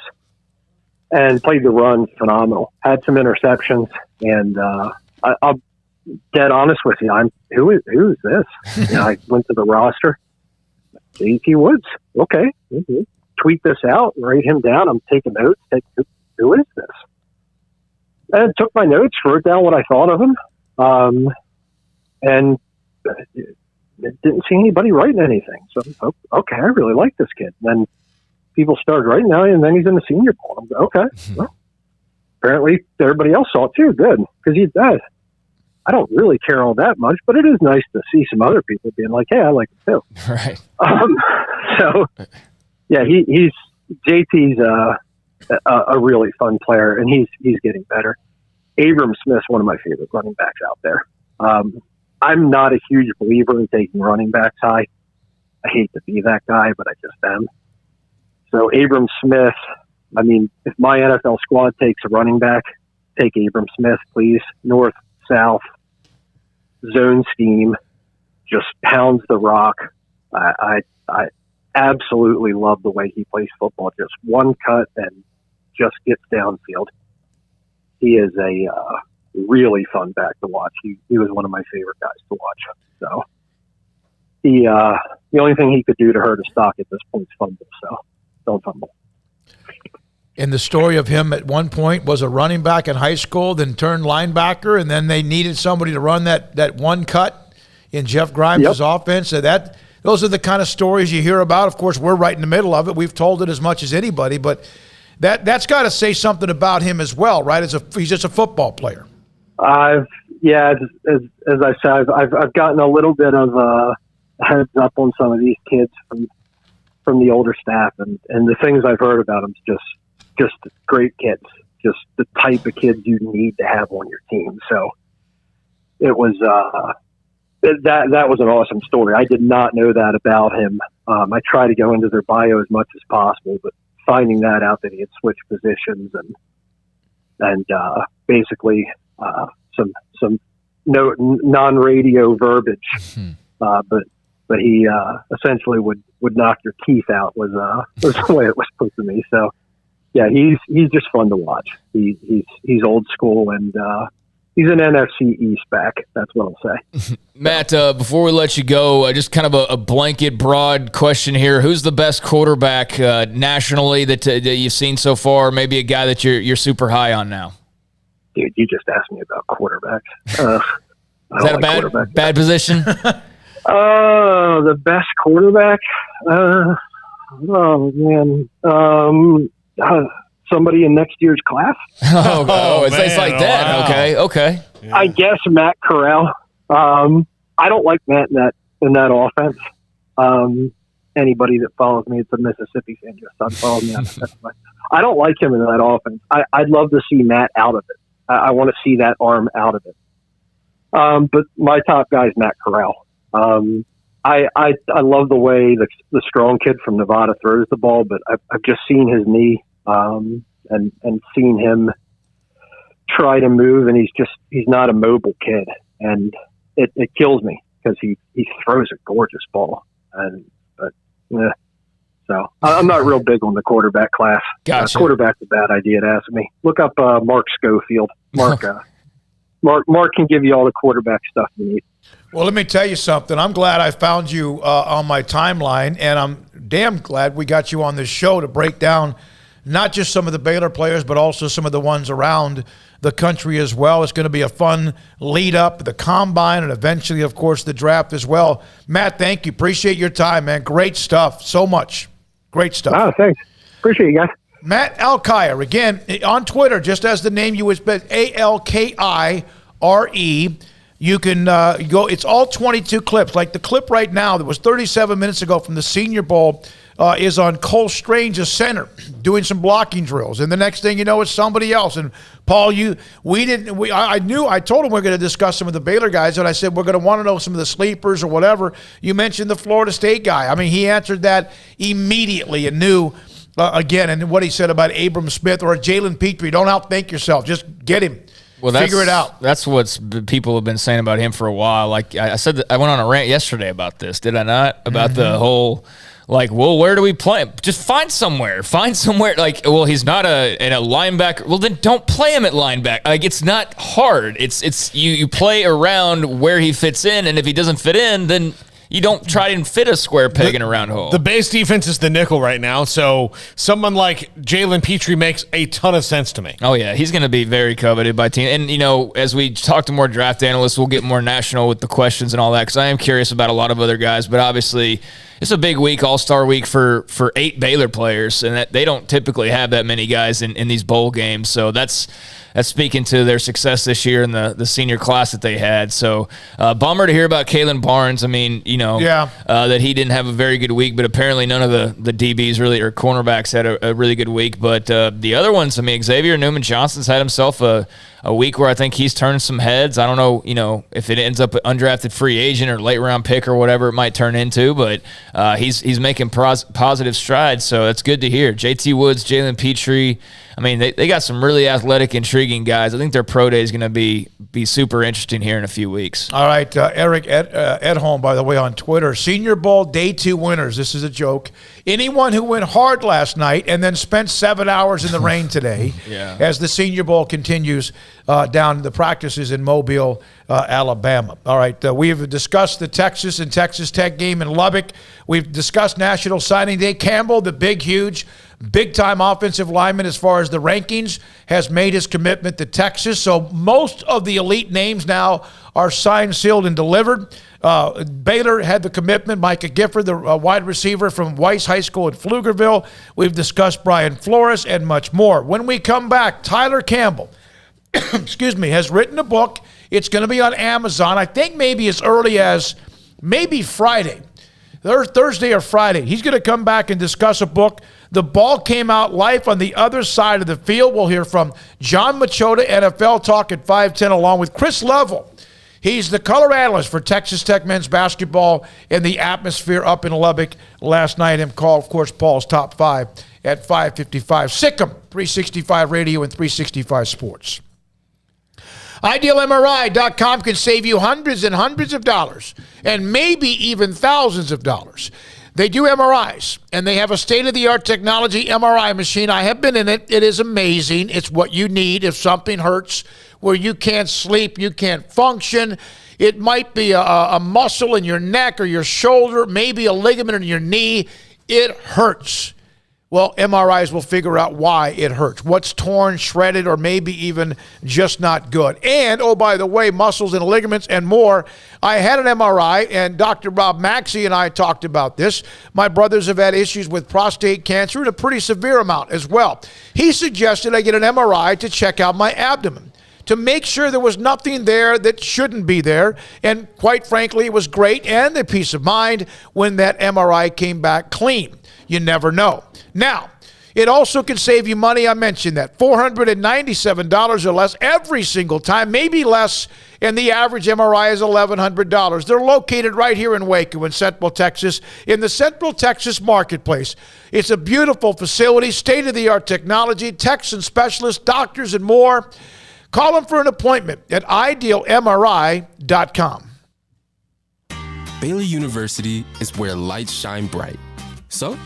and played the run phenomenal. Had some interceptions, and I'll dead honest with you. Who is this? You know, I went to the roster. JT Woods. Okay. Mm-hmm. Tweet this out, write him down. I'm taking notes. Who is this? And took my notes, wrote down what I thought of him, and didn't see anybody writing anything. So, okay, I really like this kid. And then people started writing now, and then he's in the senior bowl. I'm like, okay, well, apparently everybody else saw it too. Good, because he does. I don't really care all that much, but it is nice to see some other people being like, hey, I like it too. Right. So, yeah, JT's a really fun player, and he's getting better. Abram Smith's one of my favorite running backs out there. I'm not a huge believer in taking running backs high. I hate to be that guy, but I just am. So Abram Smith, I mean, if my NFL squad takes a running back, take Abram Smith, please. North, south, zone scheme, just pounds the rock. I absolutely love the way he plays football. Just one cut and just gets downfield. He is a really fun back to watch. He was one of my favorite guys to watch. So the only thing he could do to hurt his stock at this point is fumble. So don't fumble. And the story of him at one point was a running back in high school, then turned linebacker, and then they needed somebody to run that one cut in Jeff Grimes' offense. So those are the kind of stories you hear about. Of course, we're right in the middle of it. We've told it as much as anybody, but that's got to say something about him as well, right? He's just a football player. As I said, I've gotten a little bit of a heads up on some of these kids from the older staff, and the things I've heard about them is just great kids, just the type of kids you need to have on your team. So it was that was an awesome story. I did not know that about him. I try to go into their bio as much as possible, but finding that out that he had switched positions and basically some non-radio verbiage, but he essentially would knock your teeth out was the way it was put to me. So he's just fun to watch. He's old school, and he's an NFC East back. That's what I'll say. Matt, before we let you go, just kind of a blanket, broad question here. Who's the best quarterback nationally that you've seen so far? Maybe a guy that you're super high on now. Dude, you just asked me about quarterbacks. Is that a bad position? The best quarterback? Oh, man. Somebody in next year's class? It's like that. Wow. Okay. Yeah. I guess Matt Corral. I don't like Matt in that offense. Anybody that follows me, it's a Mississippi fan, just unfollow me on that. I don't like him in that offense. I'd love to see Matt out of it. I want to see that arm out of it. But my top guy is Matt Corral. I love the way the strong kid from Nevada throws the ball, but I've just seen his knee and seen him try to move, and he's not a mobile kid, and it kills me because he throws a gorgeous ball, so I'm not real big on the quarterback class. Gotcha. Quarterback's a bad idea to ask me. Look up Mark Schofield. Mark can give you all the quarterback stuff you need. Well, let me tell you something. I'm glad I found you on my timeline, and I'm damn glad we got you on this show to break down not just some of the Baylor players, but also some of the ones around the country as well. It's going to be a fun lead up, the combine, and eventually, of course, the draft as well. Matt, thank you. Appreciate your time, man. Great stuff. So much. Great stuff. Oh, thanks. Appreciate you guys. Matt Alkire, again, on Twitter, just as the name you would spell, Alkire. You can go, it's all 22 clips. Like the clip right now that was 37 minutes ago from the Senior Bowl is on Cole Strange's center doing some blocking drills. And the next thing you know, it's somebody else. And Paul, I told him we're going to discuss some of the Baylor guys, and I said we're going to want to know some of the sleepers or whatever. You mentioned the Florida State guy. I mean, he answered that immediately and knew, again, and what he said about Abram Smith or Jalen Pitre. Don't outthink yourself. Just get him. Well, figure it out. That's what people have been saying about him for a while. Like I said, I went on a rant yesterday about this, did I not? About the whole, where do we play him? Just find somewhere. He's not in a linebacker. Well, then don't play him at linebacker. Like, it's not hard. It's you play around where he fits in, and if he doesn't fit in, then you don't try and fit a square peg in a round hole. The base defense is the nickel right now, so someone like Jalen Pitre makes a ton of sense to me. Oh, yeah. He's going to be very coveted by team. And, as we talk to more draft analysts, we'll get more national with the questions and all that, because I am curious about a lot of other guys. But obviously, it's a big week, all-star week for 8 Baylor players, and that they don't typically have that many guys in these bowl games. So that's speaking to their success this year in the senior class that they had. So bummer to hear about Kalen Barnes. I mean, that he didn't have a very good week, but apparently none of the DBs really or cornerbacks had a really good week. But the other ones, I mean, Xavier Newman-Johnson's had himself a week where I think he's turning some heads. I don't know, if it ends up an undrafted free agent or late round pick or whatever it might turn into, but he's making positive strides. So that's good to hear. JT Woods, Jalen Pitre. I mean, they got some really athletic, intriguing guys. I think their pro day is going to be super interesting here in a few weeks. All right, Eric Edholm, by the way, on Twitter. Senior Bowl Day 2 winners. This is a joke. Anyone who went hard last night and then spent 7 hours in the rain today as the Senior Bowl continues down the practices in Mobile, Alabama. All right, we've discussed the Texas and Texas Tech game in Lubbock. We've discussed National Signing Day. Campbell, the big-time offensive lineman as far as the rankings, has made his commitment to Texas. So most of the elite names now are signed, sealed, and delivered. Baylor had the commitment. Micah Gifford, the wide receiver from Weiss High School in Pflugerville. We've discussed Brian Flores and much more. When we come back, Tyler Campbell, has written a book. It's going to be on Amazon. I think maybe as early as maybe Friday. Thursday or Friday. He's going to come back and discuss a book. The ball came out live on the other side of the field. We'll hear from John Machota, NFL Talk at 5:10, along with Chris Lovell. He's the color analyst for Texas Tech men's basketball in the atmosphere up in Lubbock last night. And call, of course, Paul's Top 5 at 5:55. Sikkim, 365 Radio and 365 Sports. IdealMRI.com can save you hundreds and hundreds of dollars and maybe even thousands of dollars. They do MRIs, and they have a state-of-the-art technology MRI machine. I have been in it. It is amazing. It's what you need if something hurts, where you can't sleep, you can't function. It might be a muscle in your neck or your shoulder, maybe a ligament in your knee. It hurts. Well, MRIs will figure out why it hurts, what's torn, shredded, or maybe even just not good. And, oh, by the way, muscles and ligaments and more. I had an MRI, and Dr. Rob Maxey and I talked about this. My brothers have had issues with prostate cancer and a pretty severe amount as well. He suggested I get an MRI to check out my abdomen, to make sure there was nothing there that shouldn't be there. And quite frankly, it was great, and the peace of mind when that MRI came back clean. You never know. Now, it also can save you money. I mentioned that. $497 or less every single time, maybe less, and the average MRI is $1,100. They're located right here in Waco in Central Texas, in the Central Texas Marketplace. It's a beautiful facility, state-of-the-art technology, techs and specialists, doctors, and more. Call them for an appointment at idealmri.com. Baylor University is where lights shine bright. So,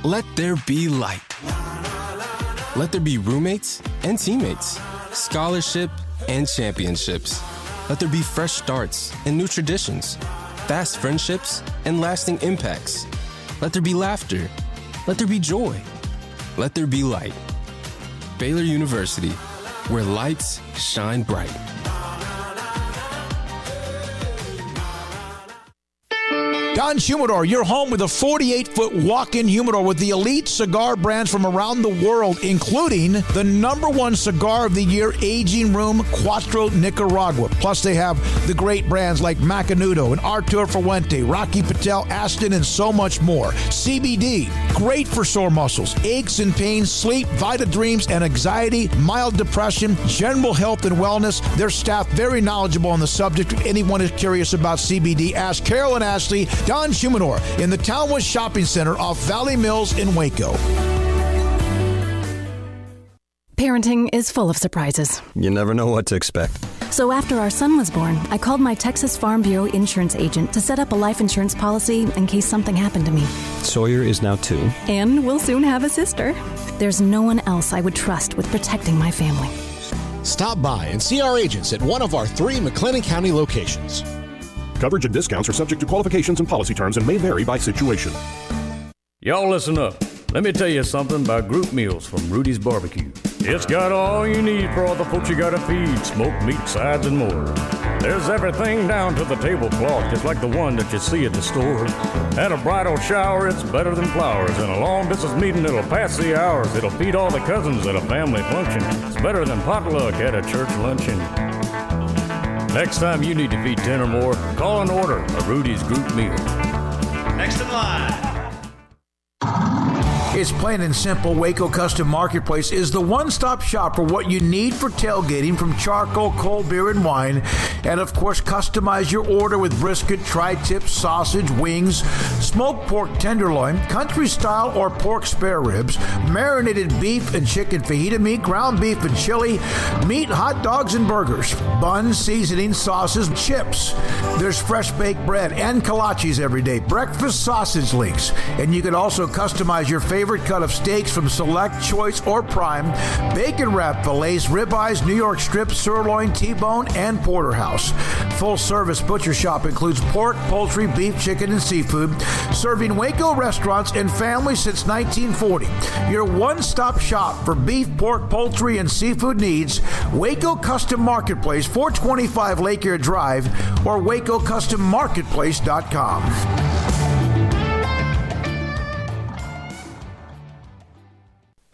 let there be light. Let there be roommates and teammates, scholarship and championships. Let there be fresh starts and new traditions, fast friendships and lasting impacts. Let there be laughter. Let there be joy. Let there be light. Baylor University, where lights shine bright. Don's Humidor, your home with a 48-foot walk-in humidor with the elite cigar brands from around the world, including the #1 cigar of the year, Aging Room Cuatro Nicaragua. Plus, they have the great brands like Macanudo and Artur Fuente, Rocky Patel, Aston, and so much more. CBD, great for sore muscles, aches and pains, sleep, Vita Dreams, and anxiety, mild depression, general health and wellness. Their staff very knowledgeable on the subject. If anyone is curious about CBD, ask Carol and Ashley. Don's Humidor in the Townwest Shopping Center off Valley Mills in Waco. Parenting is full of surprises. You never know what to expect. So after our son was born, I called my Texas Farm Bureau insurance agent to set up a life insurance policy in case something happened to me. Sawyer is now 2. And we'll soon have a sister. There's no one else I would trust with protecting my family. Stop by and see our agents at one of our 3 McLennan County locations. Coverage and discounts are subject to qualifications and policy terms and may vary by situation. Y'all listen up. Let me tell you something about group meals from Rudy's Barbecue. It's got all you need for all the folks you gotta feed, smoked meat, sides, and more. There's everything down to the tablecloth, just like the one that you see at the store. At a bridal shower, it's better than flowers. In a long distance meeting, it'll pass the hours. It'll feed all the cousins at a family function. It's better than potluck at a church luncheon. Next time you need to feed 10 or more, call and order a Rudy's group meal. Next in line. It's plain and simple. Waco Custom Marketplace is the one-stop shop for what you need for tailgating, from charcoal, cold beer, and wine. And, of course, customize your order with brisket, tri-tip, sausage, wings, smoked pork tenderloin, country-style or pork spare ribs, marinated beef and chicken fajita meat, ground beef and chili, meat, hot dogs, and burgers, buns, seasoning, sauces, chips. There's fresh baked bread and kolaches every day, breakfast sausage links. And you can also customize your favorite cut of steaks from select, choice, or prime, bacon wrap fillets, ribeyes, New York strips, sirloin, T-bone, and porterhouse. Full service butcher shop includes pork, poultry, beef, chicken, and seafood, serving Waco restaurants and families since 1940. Your one-stop shop for beef, pork, poultry, and seafood needs. Waco Custom Marketplace, 425 Lake Air Drive, or WacoCustomMarketplace.com.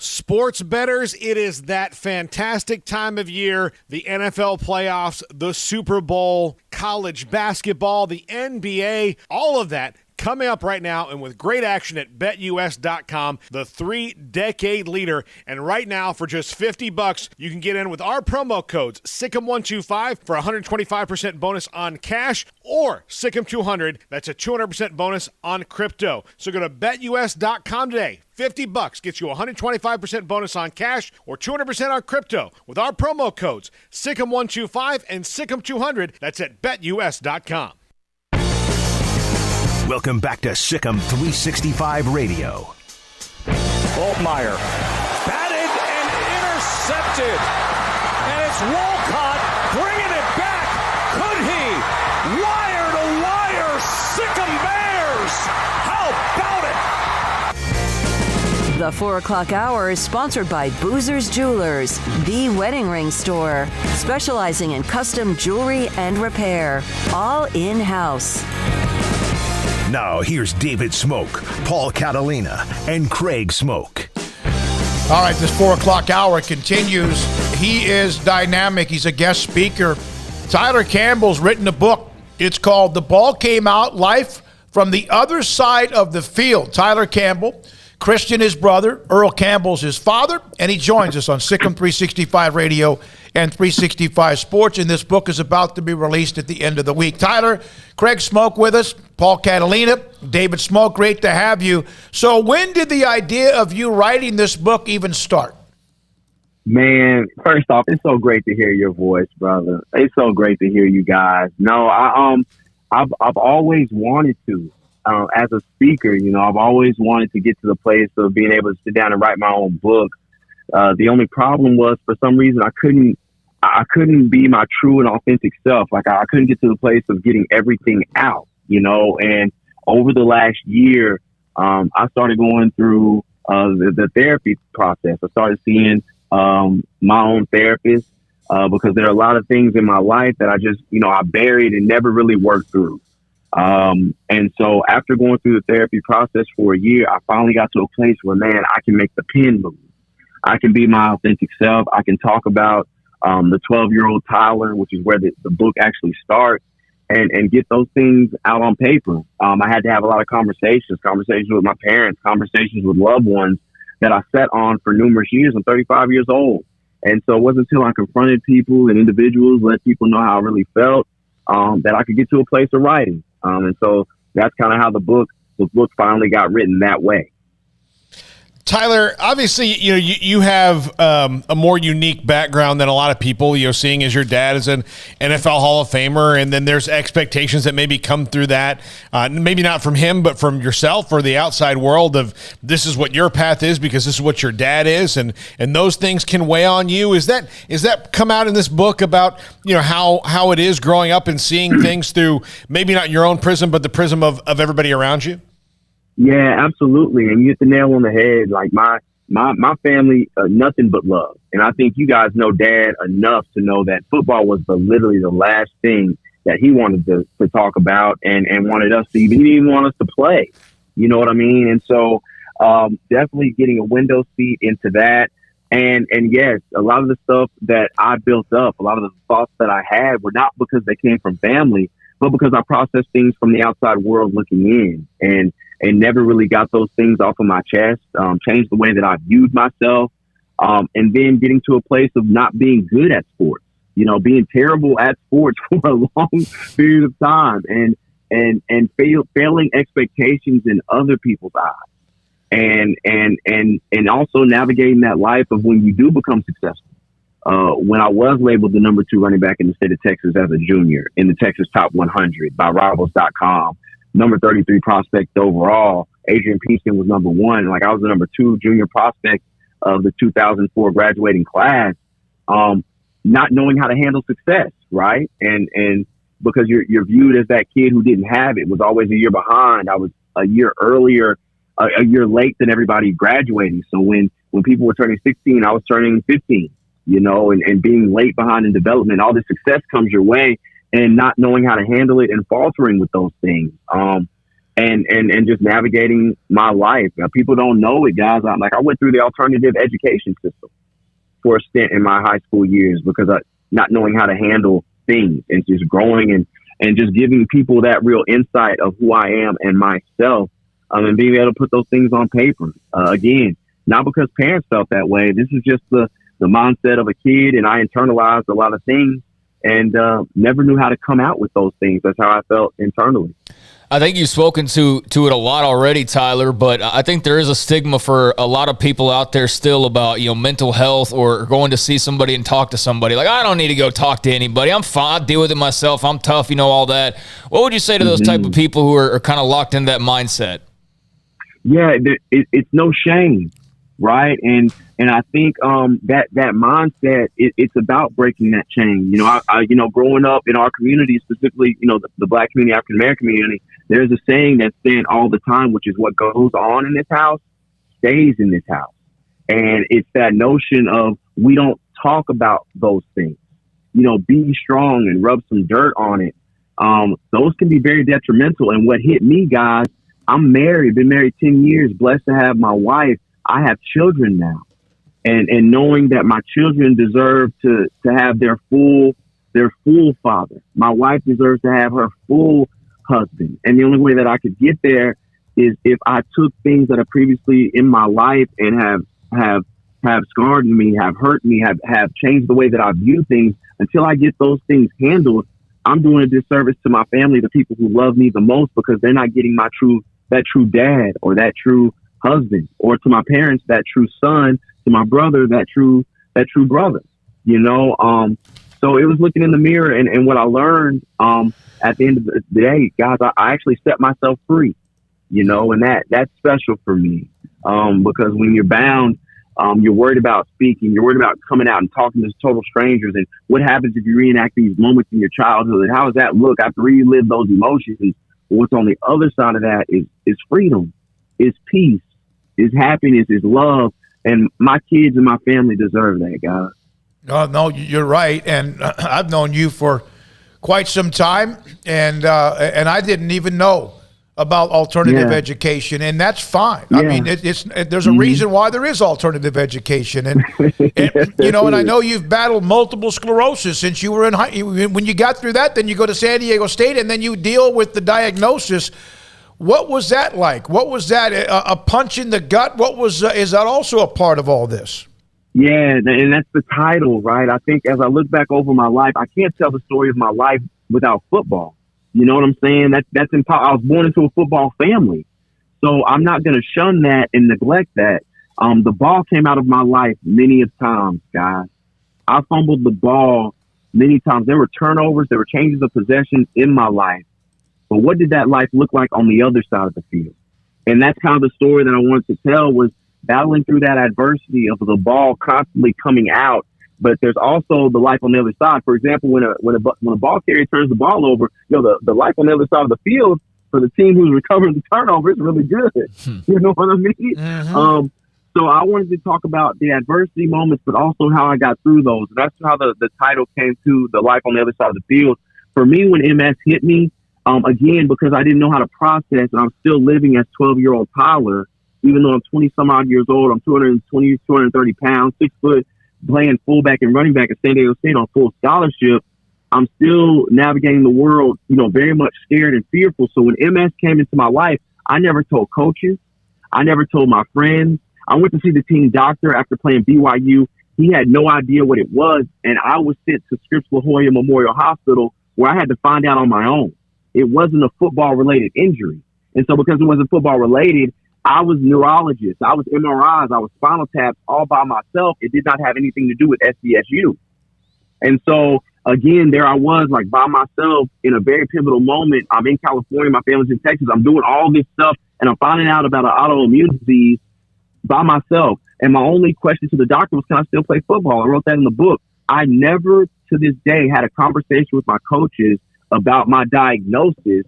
Sports bettors, it is that fantastic time of year. The NFL playoffs, the Super Bowl, college basketball, the NBA, all of that coming up right now, and with great action at BetUS.com, the 3-decade leader. And right now, for just $50, you can get in with our promo codes, SICK'em125 for a 125% bonus on cash, or SICK'em200, that's a 200% bonus on crypto. So go to BetUS.com today. $50 gets you a 125% bonus on cash or 200% on crypto with our promo codes, SICK'em125 and SICK'em200. That's at BetUS.com. Welcome back to Sikkim 365 Radio. Altmaier batted and intercepted. And it's Walcott bringing it back. Could he? Wire to wire, Sikkim Bears. How about it? The 4 o'clock hour is sponsored by Boozer's Jewelers, the wedding ring store, specializing in custom jewelry and repair, all in-house. Now here's David Smoak, Paul Catalina, and Craig Smoak. All right, this 4 o'clock hour continues. He is dynamic. He's a guest speaker. Tyler Campbell's written a book. It's called The Ball Came Out, Life from the Other Side of the Field. Tyler Campbell, Christian, his brother, Earl Campbell's his father, and he joins us on Sikkim 365 Radio and 365 Sports, and this book is about to be released at the end of the week. Tyler, Craig Smoak with us, Paul Catalina, David Smoak, great to have you. So when did the idea of you writing this book even start? Man, first off, it's so great to hear your voice, brother. It's so great to hear you guys. No, I've always wanted to. As a speaker, I've always wanted to get to the place of being able to sit down and write my own book. The only problem was, for some reason, I couldn't be my true and authentic self. Like, I couldn't get to the place of getting everything out, and over the last year, I started going through the therapy process. I started seeing my own therapist because there are a lot of things in my life that I just, I buried and never really worked through. And so after going through the therapy process for a year, I finally got to a place where, man, I can make the pen move. I can be my authentic self. I can talk about the 12-year-old Tyler, which is where the book actually starts, and get those things out on paper. I had to have a lot of conversations with my parents, conversations with loved ones that I sat on for numerous years. I'm 35 years old. And so it wasn't until I confronted people and individuals, let people know how I really felt, that I could get to a place of writing. And so that's kind of how the book finally got written that way. Tyler, obviously, you have a more unique background than a lot of people, seeing as your dad is an NFL Hall of Famer, and then there's expectations that maybe come through that, maybe not from him, but from yourself or the outside world of this is what your path is because this is what your dad is, and those things can weigh on you. Is that come out in this book about, how it is growing up and seeing things through maybe not your own prism, but the prism of everybody around you? Yeah, absolutely. And you hit the nail on the head. Like my family, nothing but love. And I think you guys know Dad enough to know that football was literally the last thing that he wanted to talk about and wanted us to even, he didn't even want us to play. You know what I mean? And so definitely getting a window seat into that. And yes, a lot of the stuff that I built up, a lot of the thoughts that I had were not because they came from family, but because I processed things from the outside world looking in and never really got those things off of my chest, changed the way that I viewed myself, and then getting to a place of not being good at sports, being terrible at sports for a long period of time and failing expectations in other people's eyes and also navigating that life of when you do become successful. When I was labeled the number 2 running back in the state of Texas as a junior in the Texas Top 100 by Rivals.com, number 33 prospect overall, Adrian Peterson was number 1. Like, I was the number 2 junior prospect of the 2004 graduating class, not knowing how to handle success, right? And because you're viewed as that kid who didn't have it, was always a year behind. I was a year late than everybody graduating. So when people were turning 16, I was turning 15. And being late behind in development, all this success comes your way and not knowing how to handle it and faltering with those things. And just navigating my life. Now, people don't know it, guys. I went through the alternative education system for a stint in my high school years because not knowing how to handle things and just growing and just giving people that real insight of who I am and myself, and being able to put those things on paper. Again, not because parents felt that way. This is just the mindset of a kid, and I internalized a lot of things and never knew how to come out with those things. That's how I felt internally. I think you've spoken to it a lot already, Tyler, but I think there is a stigma for a lot of people out there still about, mental health or going to see somebody and talk to somebody. Like, I don't need to go talk to anybody. I'm fine. I deal with it myself. I'm tough, all that. What would you say to those type of people who are kind of locked in that mindset? Yeah, it's no shame, right? And I think that mindset, it's about breaking that chain. I growing up in our community, specifically, the Black community, African American community, there's a saying that's said all the time, which is what goes on in this house stays in this house. And it's that notion of we don't talk about those things. Be strong and rub some dirt on it. Those can be very detrimental. And what hit me, guys, I'm married, been married 10 years, blessed to have my wife. I have children now. And knowing that my children deserve to have their full father. My wife deserves to have her full husband. And the only way that I could get there is if I took things that are previously in my life and have scarred me, have hurt me, have changed the way that I view things. Until I get those things handled, I'm doing a disservice to my family, the people who love me the most, because they're not getting that true dad or that true husband, or to my parents, that true son, to my brother, that true brother, so it was looking in the mirror and what I learned, at the end of the day, guys, I actually set myself free, and that's special for me, because when you're bound, you're worried about speaking, you're worried about coming out and talking to total strangers. And what happens if you reenact these moments in your childhood? How does that look after you relive those emotions? What's on the other side of that is freedom, is peace, is happiness, is love. And my kids and my family deserve that, guys. No, you're right. And I've known you for quite some time. And I didn't even know about alternative education. And that's fine. I mean, there's a reason why there is alternative education. And I know you've battled multiple sclerosis since you were when you got through that, then you go to San Diego State and then you deal with the diagnosis. What was that like? What was that? A punch in the gut? Is that also a part of all this? Yeah, and that's the title, right? I think as I look back over my life, I can't tell the story of my life without football. You know what I'm saying? That's impossible. I was born into a football family, so I'm not going to shun that and neglect that. The ball came out of my life many of times, guys. I fumbled the ball many times. There were turnovers. There were changes of possession in my life. But what did that life look like on the other side of the field? And that's kind of the story that I wanted to tell, was battling through that adversity of the ball constantly coming out. But there's also the life on the other side. For example, when a ball carrier turns the ball over, the life on the other side of the field for the team who's recovering the turnover is really good. You know what I mean? Mm-hmm. So I wanted to talk about the adversity moments, but also how I got through those. That's how the title came to, the life on the other side of the field. For me, when MS hit me, again, because I didn't know how to process, and I'm still living as 12-year-old Tyler, even though I'm 20-some-odd years old, I'm 220, 230 pounds, 6 foot, playing fullback and running back at San Diego State on full scholarship. I'm still navigating the world, very much scared and fearful. So when MS came into my life, I never told coaches. I never told my friends. I went to see the team doctor after playing BYU. He had no idea what it was, and I was sent to Scripps La Jolla Memorial Hospital, where I had to find out on my own. It wasn't a football-related injury. And so because it wasn't football-related, I was neurologist. I was MRIs. I was spinal taps all by myself. It did not have anything to do with SDSU. And so, again, there I was, like, by myself in a very pivotal moment. I'm in California. My family's in Texas. I'm doing all this stuff, and I'm finding out about an autoimmune disease by myself. And my only question to the doctor was, can I still play football? I wrote that in the book. I never, to this day, had a conversation with my coaches about my diagnosis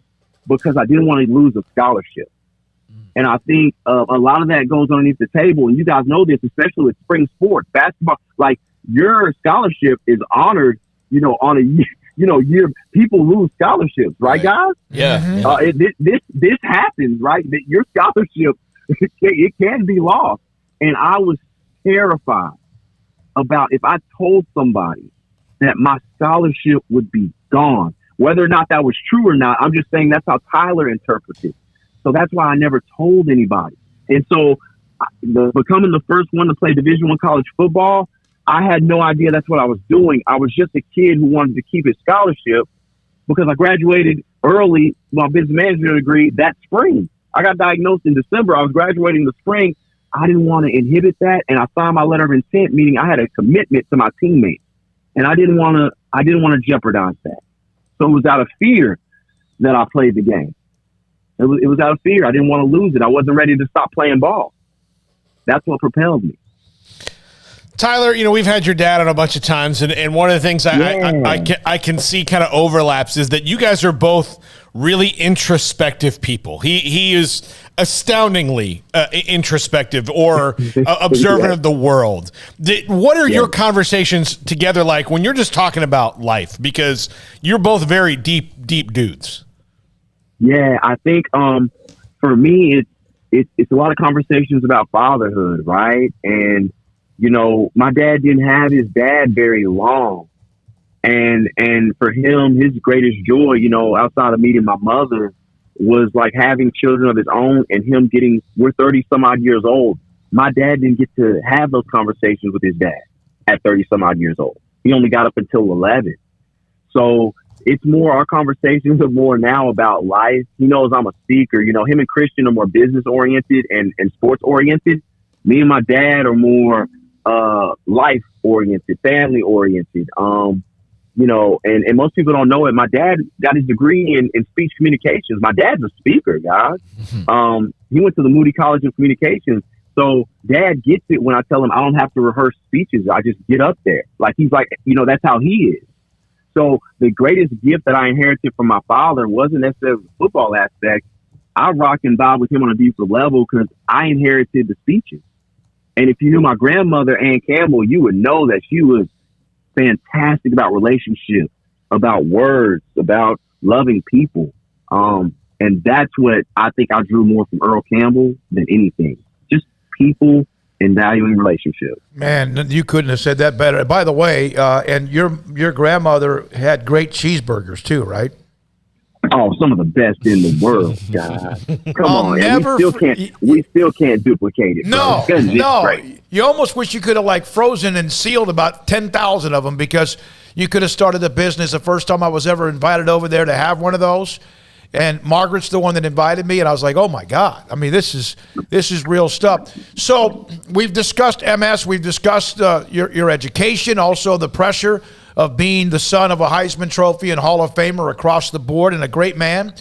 because I didn't want to lose a scholarship. And I think a lot of that goes underneath the table. And you guys know this, especially with spring sports, basketball. Like, your scholarship is honored, on a year. People lose scholarships, right, guys? Yeah. This happens, right? That your scholarship, it can be lost. And I was terrified about if I told somebody that my scholarship would be gone. Whether or not that was true or not, I'm just saying that's how Tyler interprets it. So that's why I never told anybody. And so becoming the first one to play Division I college football, I had no idea that's what I was doing. I was just a kid who wanted to keep his scholarship because I graduated early my business management degree that spring. I got diagnosed in December. I was graduating the spring. I didn't want to inhibit that, and I signed my letter of intent, meaning I had a commitment to my teammates, and I didn't want to jeopardize that. So it was out of fear that I played the game. It was out of fear. I didn't want to lose it. I wasn't ready to stop playing ball. That's what propelled me. Tyler, we've had your dad on a bunch of times, and one of the things I can see kind of overlaps is that you guys are both really introspective people. He is astoundingly introspective or observant of the world. What are your conversations together like when you're just talking about life? Because you're both very deep dudes. Yeah, I think for me, it's a lot of conversations about fatherhood, right? And my dad didn't have his dad very long. And for him, his greatest joy, outside of meeting my mother, was like having children of his own and him we're 30 some odd years old. My dad didn't get to have those conversations with his dad at 30 some odd years old. He only got up until 11. So it's more, our conversations are more now about life. He knows I'm a speaker. Him and Christian are more business oriented and sports oriented. Me and my dad are more life oriented, family oriented. And most people don't know it. My dad got his degree in speech communications. My dad's a speaker, guys. He went to the Moody College of Communications. So dad gets it when I tell him I don't have to rehearse speeches. I just get up there. Like, he's like, that's how he is. So the greatest gift that I inherited from my father wasn't necessarily the football aspect. I rock and vibe with him on a deeper level because I inherited the speeches. And if you knew my grandmother, Ann Campbell, you would know that she was fantastic about relationships, about words, about loving people. And that's what I think I drew more from Earl Campbell than anything. Just people and valuing relationships. Man, you couldn't have said that better. By the way, and your grandmother had great cheeseburgers too, right? Oh, some of the best in the world, guys. Come on, we still can't duplicate it. No. You almost wish you could have frozen and sealed about 10,000 of them, because you could have started a business. The first time I was ever invited over there to have one of those, and Margaret's the one that invited me, and I was like, oh my God. I mean, this is real stuff. So we've discussed MS, we've discussed your education, also the pressure of being the son of a Heisman Trophy and Hall of Famer across the board, and a great man.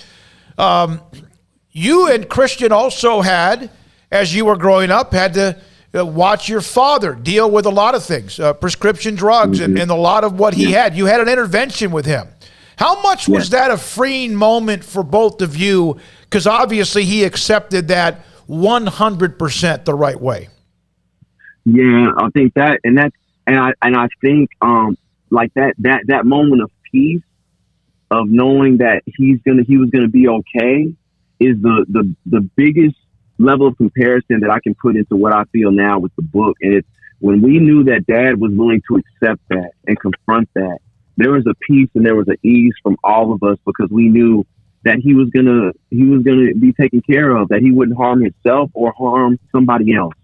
You and Christian also had, as you were growing up, had to watch your father deal with a lot of things, prescription drugs, and a lot of what he had. You had an intervention with him. How much was that a freeing moment for both of you? Because obviously he accepted that 100% the right way. Yeah, I think that, and I think that moment of peace, of knowing that he was gonna be okay, is the biggest level of comparison that I can put into what I feel now with the book. And it's when we knew that Dad was willing to accept that and confront that, there was a peace and there was an ease from all of us, because we knew that he was gonna be taken care of, that he wouldn't harm himself or harm somebody else.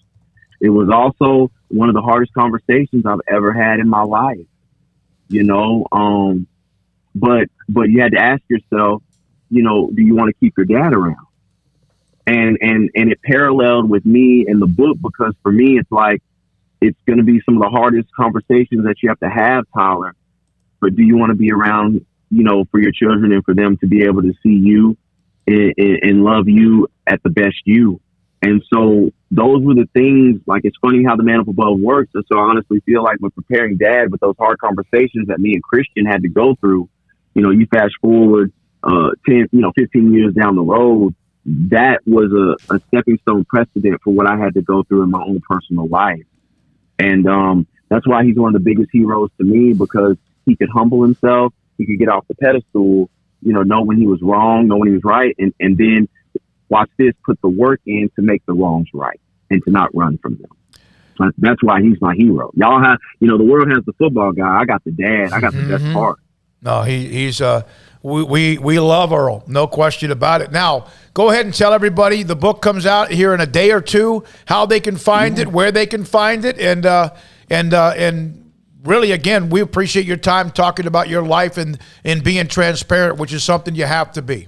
It was also one of the hardest conversations I've ever had in my life, but you had to ask yourself, do you want to keep your dad around? And it paralleled with me in the book, because for me, it's like, it's going to be some of the hardest conversations that you have to have, Tyler. But do you want to be around, for your children and for them to be able to see you and love you at the best you? And so those were the things. It's funny how the man up above works. And so I honestly feel like with preparing Dad with those hard conversations that me and Christian had to go through, you fast forward 10, 15 years down the road, that was a stepping stone precedent for what I had to go through in my own personal life. And that's why he's one of the biggest heroes to me, because he could humble himself. He could get off the pedestal, know when he was wrong, know when he was right. And then watch this, put the work in to make the wrongs right and to not run from them. That's why he's my hero. Y'all have, the world has the football guy. I got the dad. I got the best part. No, he's we love Earl, no question about it. Now, go ahead and tell everybody the book comes out here in a day or two, how they can find it, where they can find it, and really, again, we appreciate your time talking about your life and being transparent, which is something you have to be.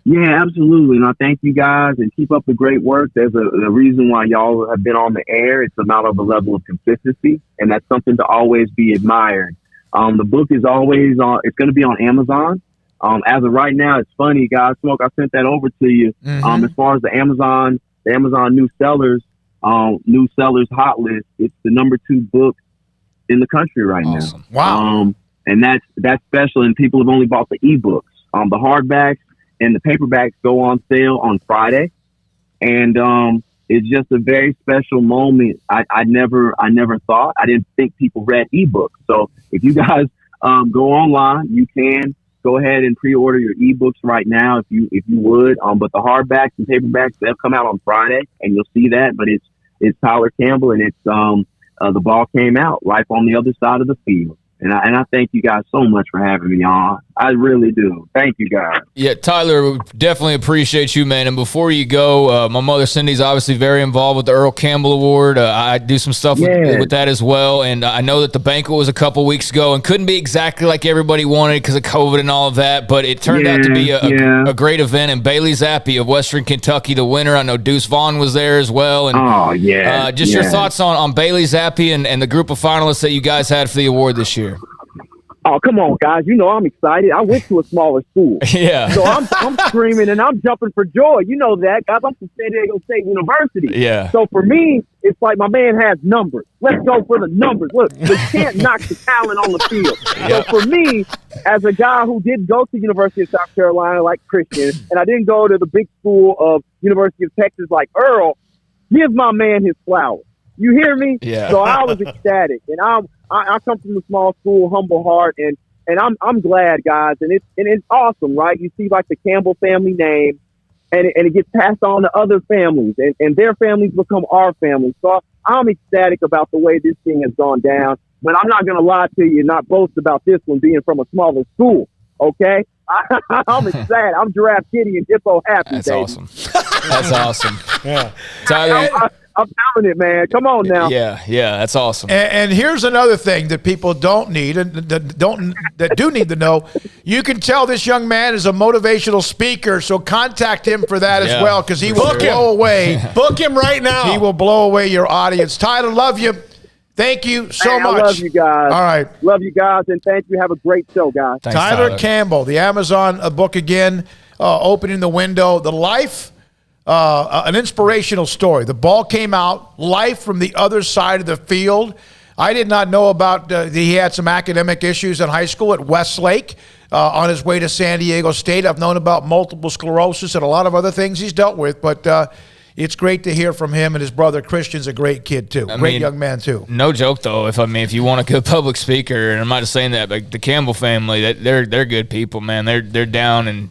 Yeah, absolutely. And I thank you guys and keep up the great work. There's a reason why y'all have been on the air. It's about of a level of consistency, and that's something to always be admired. The book is always on. It's going to be on Amazon. As of right now, it's funny, guys. Smoak, I sent that over to you. As far as the Amazon new sellers hot list, it's the number 2 book in the country right now. Wow. And that's special. And people have only bought the ebooks. The hardbacks and the paperbacks go on sale on Friday. And it's just a very special moment. I never thought, I didn't think people read ebooks. So if you guys go online, you can go ahead and pre-order your ebooks right now if you would. But the hardbacks and paperbacks, they'll come out on Friday, and you'll see that. But it's Tyler Campbell, and it's the ball came out, life on the other side of the field. And I thank you guys so much for having me on. I really do. Thank you, guys. Yeah, Tyler, definitely appreciate you, man. And before you go, my mother Cindy's obviously very involved with the Earl Campbell Award. I do some stuff with that as well. And I know that the banquet was a couple weeks ago and couldn't be exactly like everybody wanted because of COVID and all of that. But it turned out to be a great event. And Bailey Zappi of Western Kentucky, the winner. I know Deuce Vaughn was there as well. And your thoughts on Bailey Zappi and the group of finalists that you guys had for the award this year. Oh, come on, guys. You know I'm excited. I went to a smaller school. Yeah. So I'm screaming and I'm jumping for joy. You know that, guys. I'm from San Diego State University. Yeah. So for me, it's like my man has numbers. Let's go for the numbers. Look, we can't knock the talent on the field. So for me, as a guy who did go to University of South Carolina like Christian, and I didn't go to the big school of University of Texas like Earl, give my man his flowers. You hear me? Yeah. So I was ecstatic, and I come from a small school, humble heart, and I'm glad, guys, and it's awesome, right? You see like the Campbell family name, and it gets passed on to other families, and their families become our families. So I'm ecstatic about the way this thing has gone down. But I'm not gonna lie to you and not boast about this one being from a smaller school. Okay, I'm excited. I'm Giraffe Kitty and Hippo happy. That's baby. awesome. That's awesm. Yeah, Tyler. I'm telling it, man. Come on now. Yeah, that's awesome. And here's another thing that people don't need and that do need to know. You can tell this young man is a motivational speaker, so contact him for that as well, because he will blow away. Book him right now. He will blow away your audience. Tyler, love you. Thank you so much. I love you guys. All right. Love you guys, and thank you. Have a great show, guys. Thanks, Tyler Campbell, the Amazon book again, opening the window. The life. An inspirational story. The ball came out, life from the other side of the field. I did not know about he had some academic issues in high school at Westlake on his way to San Diego State. I've known about multiple sclerosis and a lot of other things he's dealt with, but it's great to hear from him, and his brother Christian's a great kid too. Great young man too. No joke though. If you want a good public speaker, and I'm not just saying that, but the Campbell family, they're good people, man. They're down and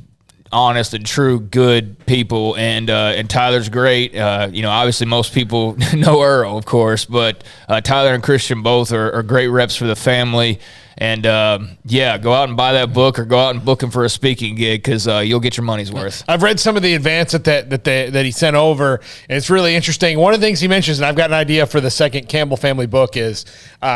honest and true good people, and Tyler's great. Obviously most people know Earl, of course, but Tyler and Christian both are great reps for the family. And go out and buy that book, or go out and book him for a speaking gig, because you'll get your money's worth. I've read some of the advance that he sent over, and it's really interesting. One of the things he mentions, and I've got an idea for the second Campbell family book, is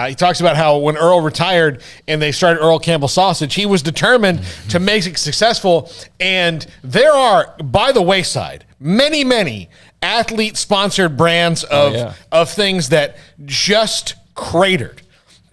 he talks about how when Earl retired and they started Earl Campbell Sausage, he was determined to make it successful. And there are, by the wayside, many athlete-sponsored brands of things that just cratered.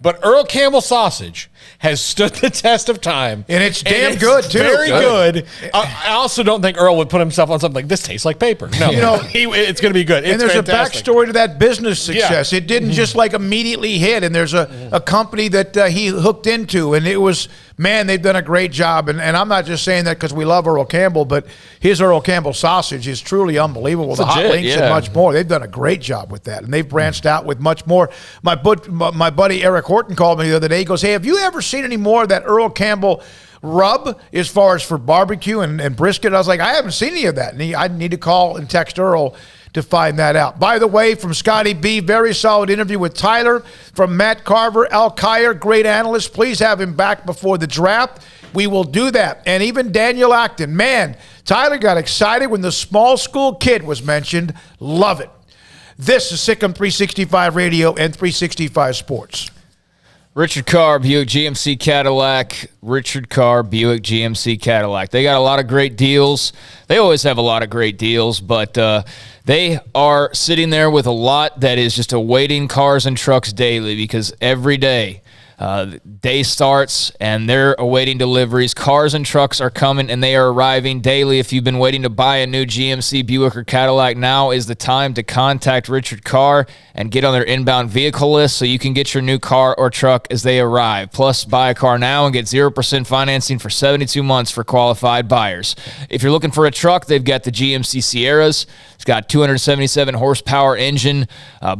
But Earl Campbell Sausage has stood the test of time. And it's damn good, too. Very good. I also don't think Earl would put himself on something like, this tastes like paper. No, it's going to be good. And there's fantastic. a backstory to that business success. Yeah. It didn't just like immediately hit. And there's a company that he hooked into. And it was, man, they've done a great job. And I'm not just saying that because we love Earl Campbell, but his Earl Campbell Sausage is truly unbelievable. It's the legit, hot links and much more. They've done a great job with that. And they've branched out with much more. My buddy Eric Horton called me the other day. He goes, hey, have you ever seen any more of that Earl Campbell rub as far as for barbecue and brisket? I was like, I haven't seen any of that. And I need to call and text Earl to find that out. By the way, from Scotty B, very solid interview with Tyler. From Matt Carver, Al Kier, great analyst. Please have him back before the draft. We will do that. And even Daniel Acton. Man, Tyler got excited when the small school kid was mentioned. Love it. This is Sikkim 365 Radio and 365 Sports. Richard Carr, Buick GMC Cadillac. Richard Carr, Buick GMC Cadillac. They got a lot of great deals. They always have a lot of great deals, but they are sitting there with a lot that is just awaiting cars and trucks daily, because every day, day starts and they're awaiting deliveries. Cars and trucks are coming and they are arriving daily. If you've been waiting to buy a new GMC, Buick, or Cadillac, now is the time to contact Richard Carr and get on their inbound vehicle list so you can get your new car or truck as they arrive. Plus, buy a car now and get 0% financing for 72 months for qualified buyers. If you're looking for a truck, they've got the GMC Sierras. It's got 277 horsepower engine,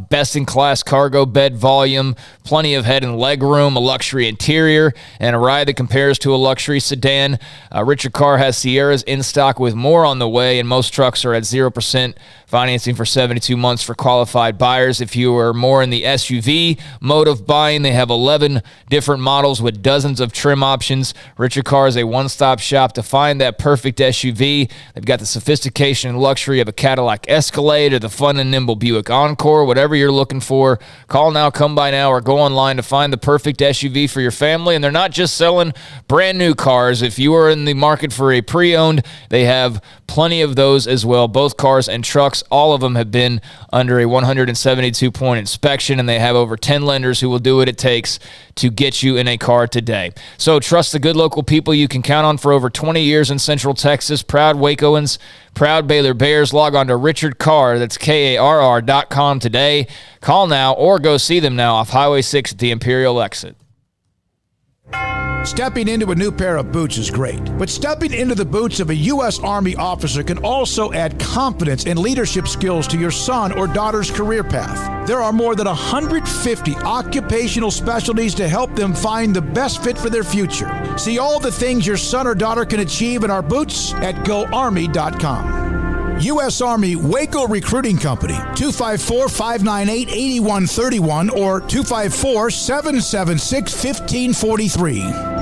best-in-class cargo bed volume, plenty of head and leg room, a luxury interior, and a ride that compares to a luxury sedan. Richard Carr has Sierras in stock with more on the way, and most trucks are at 0% financing for 72 months for qualified buyers. If you are more in the SUV mode of buying, they have 11 different models with dozens of trim options. Richard Carr is a one-stop shop to find that perfect SUV. They've got the sophistication and luxury of a Cadillac Escalade or the fun and nimble Buick Encore. Whatever you're looking for, call now, come by now, or go online to find the perfect SUV for your family. And they're not just selling brand new cars. If you are in the market for a pre-owned, they have plenty of those as well. Both cars and trucks, all of them have been under a 172-point inspection, and they have over 10 lenders who will do what it takes to get you in a car today. So trust the good local people you can count on for over 20 years in Central Texas. Proud Wacoans, proud Baylor Bears. Log on to Richard Carr, that's KARR.com today. Call now or go see them now off Highway 6 at the Imperial exit. Stepping into a new pair of boots is great, but stepping into the boots of a U.S. Army officer can also add confidence and leadership skills to your son or daughter's career path. There are more than 150 occupational specialties to help them find the best fit for their future. See all the things your son or daughter can achieve in our boots at GoArmy.com. U.S. Army Waco Recruiting Company, 254-598-8131 or 254-776-1543.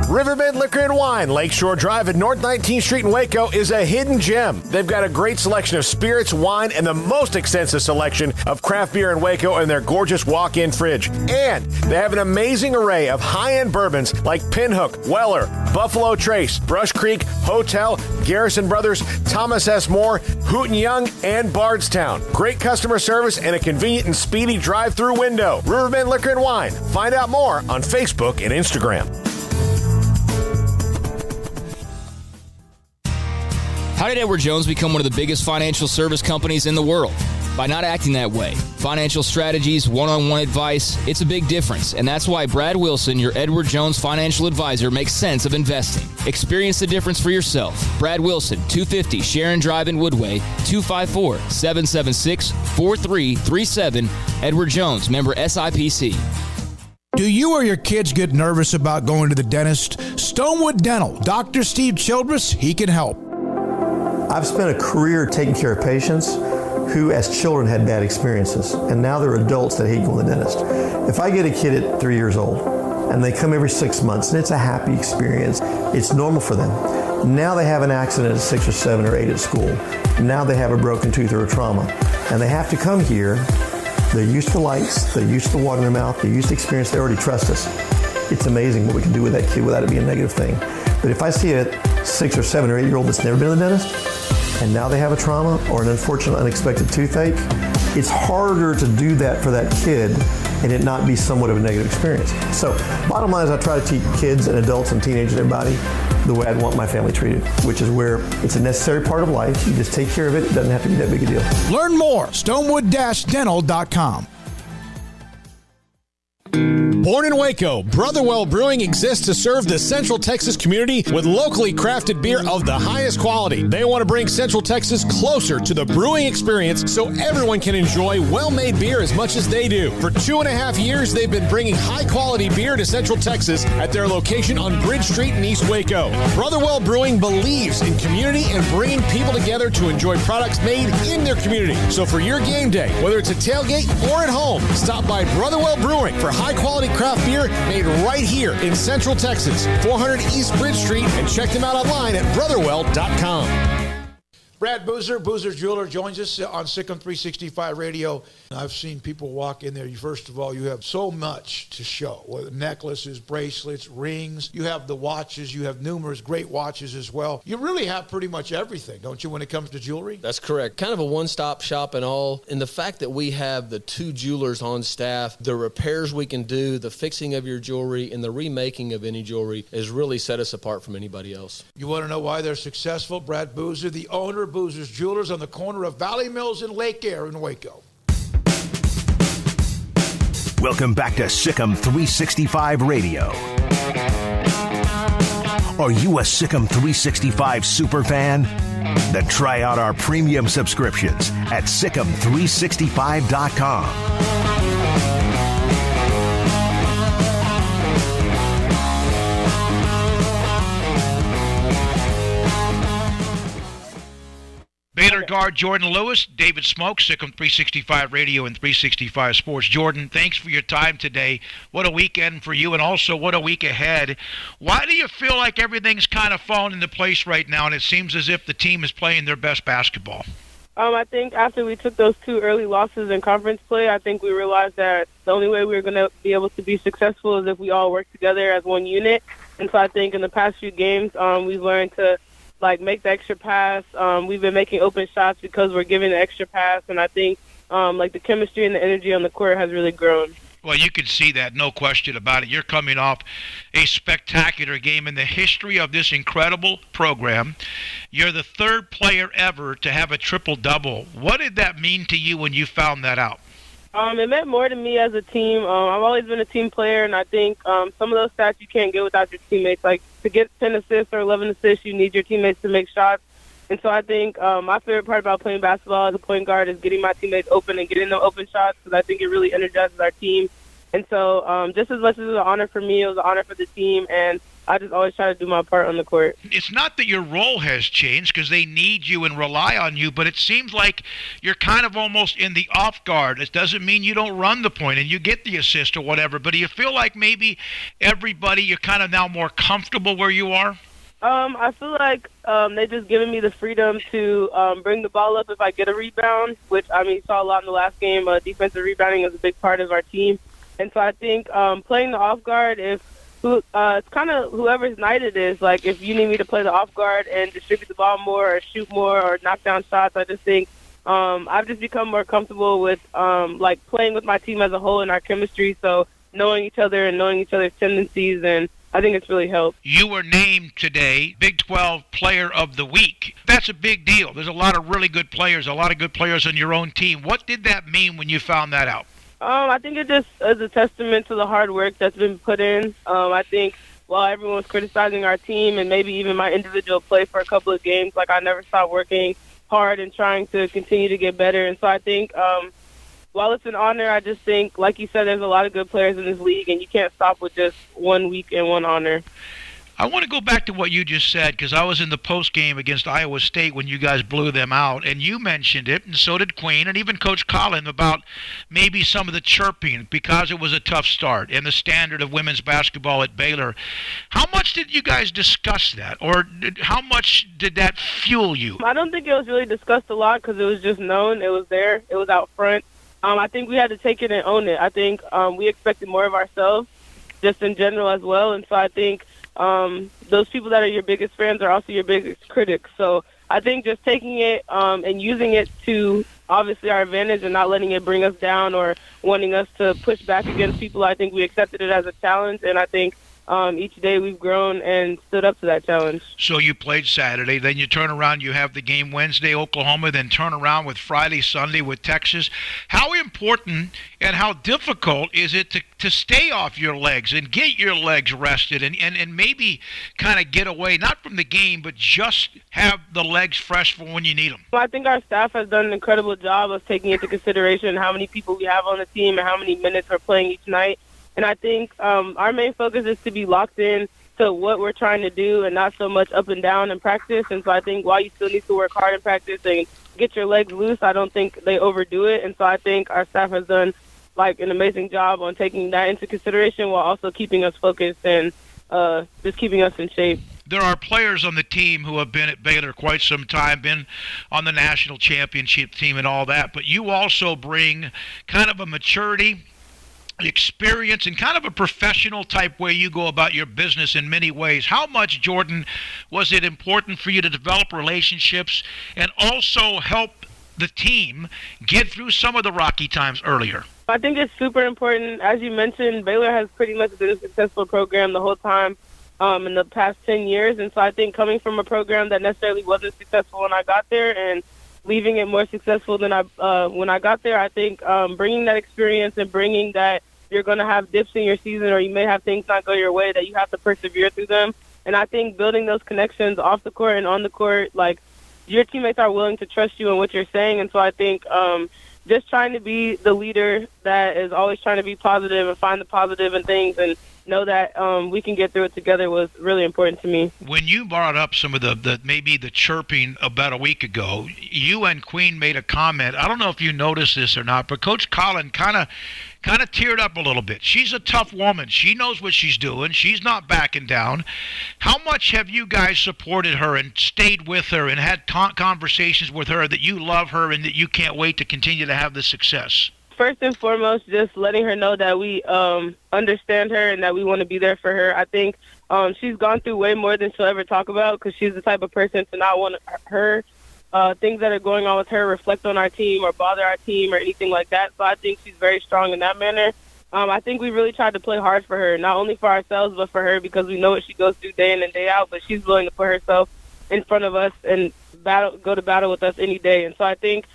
Riverbend Liquor and Wine, Lakeshore Drive at North 19th Street in Waco is a hidden gem. They've got a great selection of spirits, wine, and the most extensive selection of craft beer in Waco in their gorgeous walk-in fridge. And they have an amazing array of high-end bourbons like Pinhook, Weller, Buffalo Trace, Brush Creek, Hotel, Garrison Brothers, Thomas S. Moore, Hooten Young, and Bardstown. Great customer service and a convenient and speedy drive-through window. Riverbend Liquor and Wine. Find out more on Facebook and Instagram. How did Edward Jones become one of the biggest financial service companies in the world? By not acting that way. Financial strategies, one-on-one advice, it's a big difference. And that's why Brad Wilson, your Edward Jones financial advisor, makes sense of investing. Experience the difference for yourself. Brad Wilson, 250 Sharon Drive in Woodway, 254-776-4337. Edward Jones, member SIPC. Do you or your kids get nervous about going to the dentist? Stonewood Dental, Dr. Steve Childress, he can help. I've spent a career taking care of patients who as children had bad experiences, and now they're adults that hate going to the dentist. If I get a kid at 3 years old and they come every 6 months and it's a happy experience, it's normal for them. Now they have an accident at 6 or 7 or 8 at school. Now they have a broken tooth or a trauma, and they have to come here. They're used to lights, they're used to water in their mouth, they're used to experience, they already trust us. It's amazing what we can do with that kid without it being a negative thing. But if I see a 6 or 7 or 8 year old that's never been to the dentist, and now they have a trauma or an unfortunate unexpected toothache, it's harder to do that for that kid and it not be somewhat of a negative experience. So bottom line is I try to teach kids and adults and teenagers and everybody the way I'd want my family treated, which is where it's a necessary part of life. You just take care of it. It doesn't have to be that big a deal. Learn more, stonewood-dental.com. Born in Waco, Brotherwell Brewing exists to serve the Central Texas community with locally crafted beer of the highest quality. They want to bring Central Texas closer to the brewing experience so everyone can enjoy well-made beer as much as they do. For 2.5 years, they've been bringing high-quality beer to Central Texas at their location on Bridge Street in East Waco. Brotherwell Brewing believes in community and bringing people together to enjoy products made in their community. So for your game day, whether it's a tailgate or at home, stop by Brotherwell Brewing for high-quality craft beer made right here in Central Texas, 400 East Bridge Street, and check them out online at brotherwell.com. Brad Boozer Jeweler, joins us on Sikkim 365 Radio. I've seen people walk in there. First of all, you have so much to show, whether necklaces, bracelets, rings. You have the watches. You have numerous great watches as well. You really have pretty much everything, don't you, when it comes to jewelry? That's correct. Kind of a one-stop shop and all. And the fact that we have the 2 jewelers on staff, the repairs we can do, the fixing of your jewelry, and the remaking of any jewelry has really set us apart from anybody else. You want to know why they're successful? Brad Boozer, the owner of Boozer's Jewelers on the corner of Valley Mills and Lake Air in Waco. Welcome back to Sikkim 365 Radio. Are you a Sikkim 365 superfan? Then try out our premium subscriptions at Sikkim365.com. Baylor guard Jordan Lewis, David Smoak, Sikkim 365 Radio and 365 Sports. Jordan, thanks for your time today. What a weekend for you, and also what a week ahead. Why do you feel like everything's kind of fallen into place right now, and it seems as if the team is playing their best basketball? I think after we took those 2 early losses in conference play, I think we realized that the only way we were going to be able to be successful is if we all work together as one unit. And so I think in the past few games, we've learned to make the extra pass. We've been making open shots because we're giving the extra pass, and I think the chemistry and the energy on the court has really grown. Well, you can see that, no question about it. You're coming off a spectacular game in the history of this incredible program. You're the 3rd player ever to have a triple-double. What did that mean to you when you found that out? It meant more to me as a team. I've always been a team player, and I think some of those stats you can't get without your teammates. Like, to get 10 assists or 11 assists, you need your teammates to make shots. And so I think my favorite part about playing basketball as a point guard is getting my teammates open and getting them open shots, because I think it really energizes our team. And so just as much as it was an honor for me, it was an honor for the team, and I just always try to do my part on the court. It's not that your role has changed because they need you and rely on you, but it seems like you're kind of almost in the off guard. It doesn't mean you don't run the point and you get the assist or whatever, but do you feel like maybe you're kind of now more comfortable where you are? I feel like they just given me the freedom to bring the ball up if I get a rebound, which, you saw a lot in the last game. Defensive rebounding is a big part of our team. And so I think playing the off guard, it's kind of whoever's night it is. Like, if you need me to play the off guard and distribute the ball more or shoot more or knock down shots, I just think I've just become more comfortable with playing with my team as a whole and our chemistry. So knowing each other and knowing each other's tendencies, and I think it's really helped. You were named today Big 12 Player of the Week. That's a big deal. There's a lot of really good players, a lot of good players on your own team. What did that mean when you found that out? I think it just is a testament to the hard work that's been put in. I think while everyone's criticizing our team and maybe even my individual play for a couple of games, I never stopped working hard and trying to continue to get better. And so I think while it's an honor, I just think, like you said, there's a lot of good players in this league, and you can't stop with just 1 week and 1 honor. I want to go back to what you just said, because I was in the post game against Iowa State when you guys blew them out, and you mentioned it, and so did Queen, and even Coach Collen, about maybe some of the chirping because it was a tough start and the standard of women's basketball at Baylor. How much did you guys discuss that, or how much did that fuel you? I don't think it was really discussed a lot because it was just known. It was there. It was out front. I think we had to take it and own it. I think we expected more of ourselves just in general as well, and so I think those people that are your biggest fans are also your biggest critics. So I think just taking it and using it to obviously our advantage and not letting it bring us down or wanting us to push back against people, I think we accepted it as a challenge, and I think each day we've grown and stood up to that challenge. So you played Saturday, then you turn around, you have the game Wednesday, Oklahoma, then turn around with Friday, Sunday with Texas. How important and how difficult is it to stay off your legs and get your legs rested and maybe kind of get away, not from the game, but just have the legs fresh for when you need them? Well, I think our staff has done an incredible job of taking into consideration how many people we have on the team and how many minutes we're playing each night. And I think our main focus is to be locked in to what we're trying to do and not so much up and down in practice. And so I think while you still need to work hard in practice and get your legs loose, I don't think they overdo it. And so I think our staff has done an amazing job on taking that into consideration while also keeping us focused and just keeping us in shape. there are players on the team who have been at Baylor quite some time, been on the national championship team and all that, but you also bring kind of a maturity, experience, and kind of a professional type way you go about your business in many ways. How much, Jordan, was it important for you to develop relationships and also help the team get through some of the rocky times earlier? I think it's super important. As you mentioned, Baylor has pretty much been a successful program the whole time in the past 10 years. And so I think coming from a program that necessarily wasn't successful when I got there and leaving it more successful than when I got there, I think bringing that experience and bringing that you're going to have dips in your season or you may have things not go your way, that you have to persevere through them. And I think building those connections off the court and on the court, like, your teammates are willing to trust you in what you're saying. And so I think just trying to be the leader that is always trying to be positive and find the positive in things and know that we can get through it together was really important to me. When you brought up some of the maybe the chirping about a week ago, you and Queen made a comment. I don't know if you noticed this or not, but Coach Collen kind of teared up a little bit. She's a tough woman. She knows what she's doing. She's not backing down. How much have you guys supported her and stayed with her and had conversations with her that you love her and that you can't wait to continue to have the success? First and foremost, just letting her know that we understand her and that we want to be there for her. I think she's gone through way more than she'll ever talk about because she's the type of person to not want her things that are going on with her reflect on our team or bother our team or anything like that. So I think she's very strong in that manner. I think we really tried to play hard for her, not only for ourselves but for her, because we know what she goes through day in and day out, but she's willing to put herself in front of us and go to battle with us any day. And so I think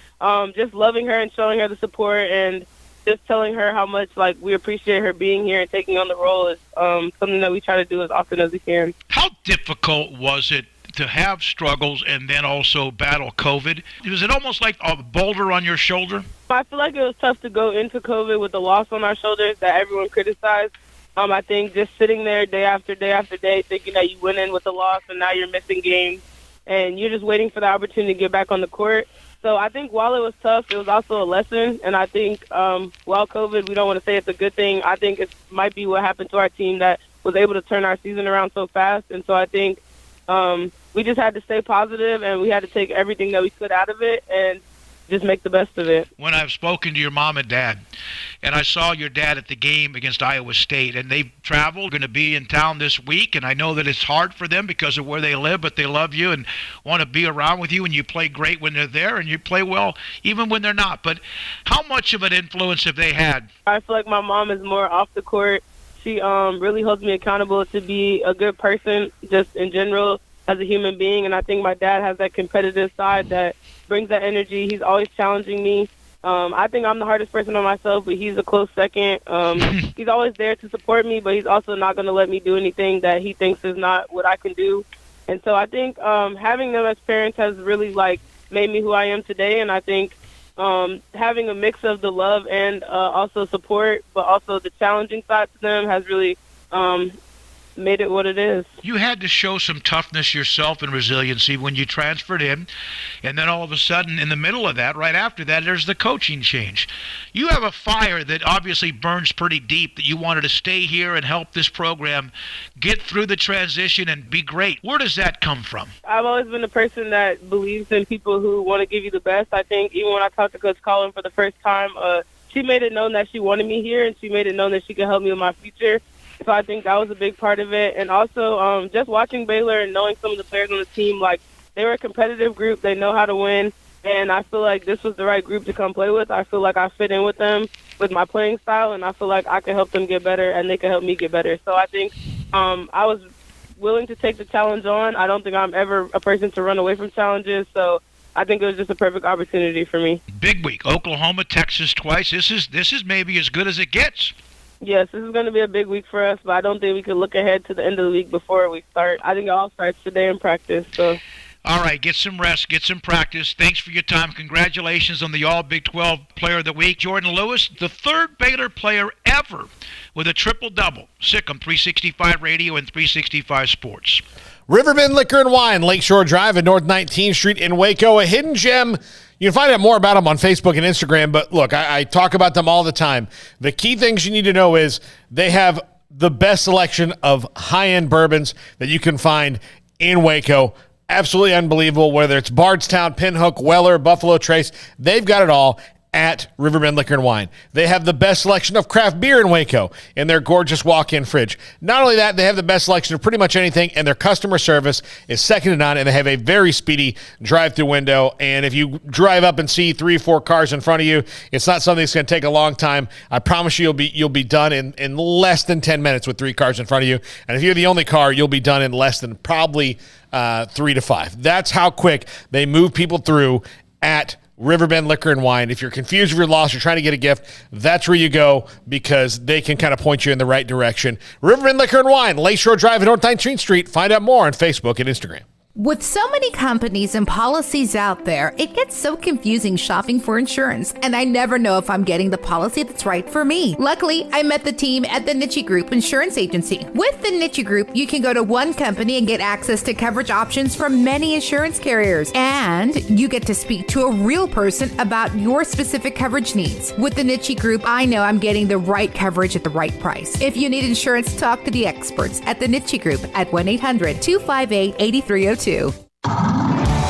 just loving her and showing her the support and just telling her how much we appreciate her being here and taking on the role is something that we try to do as often as we can. How difficult was it to have struggles and then also battle COVID? Was it almost like a boulder on your shoulder? I feel like it was tough to go into COVID with the loss on our shoulders that everyone criticized. I think just sitting there day after day after day thinking that you went in with a loss and now you're missing games and you're just waiting for the opportunity to get back on the court. So I think while it was tough, it was also a lesson. And I think while COVID, we don't want to say it's a good thing. I think it might be what happened to our team that was able to turn our season around so fast. And so I think we just had to stay positive and we had to take everything that we could out of it and just make the best of it. When I've spoken to your mom and dad, and I saw your dad at the game against Iowa State, and they've traveled, going to be in town this week, and I know that it's hard for them because of where they live, but they love you and want to be around with you, and you play great when they're there, and you play well even when they're not. But how much of an influence have they had? I feel like my mom is more off the court. She really holds me accountable to be a good person just in general as a human being, and I think my dad has that competitive side that brings that energy. He's always challenging me. I think I'm the hardest person on myself, but he's a close second. He's always there to support me, but he's also not going to let me do anything that he thinks is not what I can do. And so I think having them as parents has really made me who I am today, and I think having a mix of the love and also support, but also the challenging side to them has really made it what it is. You had to show some toughness yourself and resiliency when you transferred in, and then all of a sudden in the middle of that, right after that, there's the coaching change. You have a fire that obviously burns pretty deep, that you wanted to stay here and help this program get through the transition and be great. Where does that come from? I've always been a person that believes in people who want to give you the best. I think even when I talked to Coach Collen for the first time, she made it known that she wanted me here, and she made it known that she could help me with my future. So I think that was a big part of it. And also just watching Baylor and knowing some of the players on the team, they were a competitive group. They know how to win. And I feel like this was the right group to come play with. I feel like I fit in with them with my playing style, and I feel like I can help them get better and they can help me get better. So I think I was willing to take the challenge on. I don't think I'm ever a person to run away from challenges. So I think it was just a perfect opportunity for me. Big week. Oklahoma, Texas twice. This is maybe as good as it gets. Yes, this is going to be a big week for us, but I don't think we can look ahead to the end of the week before we start. I think it all starts today in practice. So, all right, get some rest, get some practice. Thanks for your time. Congratulations on the All-Big 12 Player of the Week. Jordan Lewis, the third Baylor player ever with a triple-double. Sikkim 365 Radio and 365 Sports. Riverbend Liquor and Wine, Lakeshore Drive at North 19th Street in Waco, a hidden gem. You can find out more about them on Facebook and Instagram, but look, I talk about them all the time. The key things you need to know is they have the best selection of high-end bourbons that you can find in Waco. Absolutely unbelievable. Whether it's Bardstown, Pinhook, Weller, Buffalo Trace, they've got it all at Riverbend Liquor and Wine. They have the best selection of craft beer in Waco in their gorgeous walk-in fridge. Not only that, they have the best selection of pretty much anything, and their customer service is second to none, and they have a very speedy drive-through window. And if you drive up and see 3 or 4 cars in front of you, it's not something that's going to take a long time. I promise you you'll be done in less than 10 minutes with 3 cars in front of you. And if you're the only car, you'll be done in less than probably 3 to 5. That's how quick they move people through at Riverbend Liquor and Wine. If you're confused, if you're lost, you're trying to get a gift, that's where you go, because they can kind of point you in the right direction. Riverbend Liquor and Wine, Lakeshore Drive at North 19th Street. Find out more on Facebook and Instagram. With so many companies and policies out there, it gets so confusing shopping for insurance, and I never know if I'm getting the policy that's right for me. Luckily, I met the team at the Niche Group Insurance Agency. With the Niche Group, you can go to one company and get access to coverage options from many insurance carriers, and you get to speak to a real person about your specific coverage needs. With the Niche Group, I know I'm getting the right coverage at the right price. If you need insurance, talk to the experts at the Niche Group at 1-800-258-8302.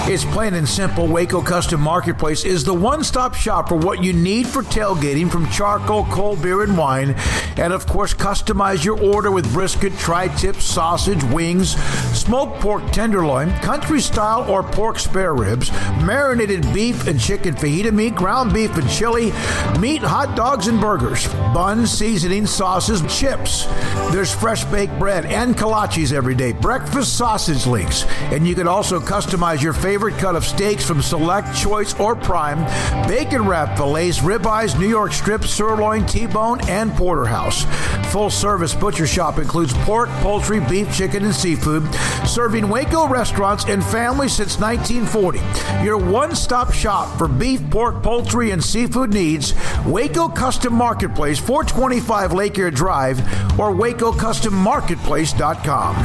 It's plain and simple. Waco Custom Marketplace is the one-stop shop for what you need for tailgating, from charcoal, cold beer, and wine. And, of course, customize your order with brisket, tri-tip, sausage, wings, smoked pork tenderloin, country-style or pork spare ribs, marinated beef and chicken fajita meat, ground beef and chili, meat, hot dogs, and burgers, buns, seasoning, sauces, chips. There's fresh baked bread and kolaches every day, breakfast sausage links. And you can also customize your favorite cut of steaks from select, choice, or prime, bacon wrap fillets, ribeyes, New York strips, sirloin, T-bone, and porterhouse. Full service butcher shop includes pork, poultry, beef, chicken, and seafood, serving Waco restaurants and families since 1940. Your one-stop shop for beef, pork, poultry, and seafood needs. Waco Custom Marketplace, 425 Lake Air Drive, or WacoCustomMarketplace.com.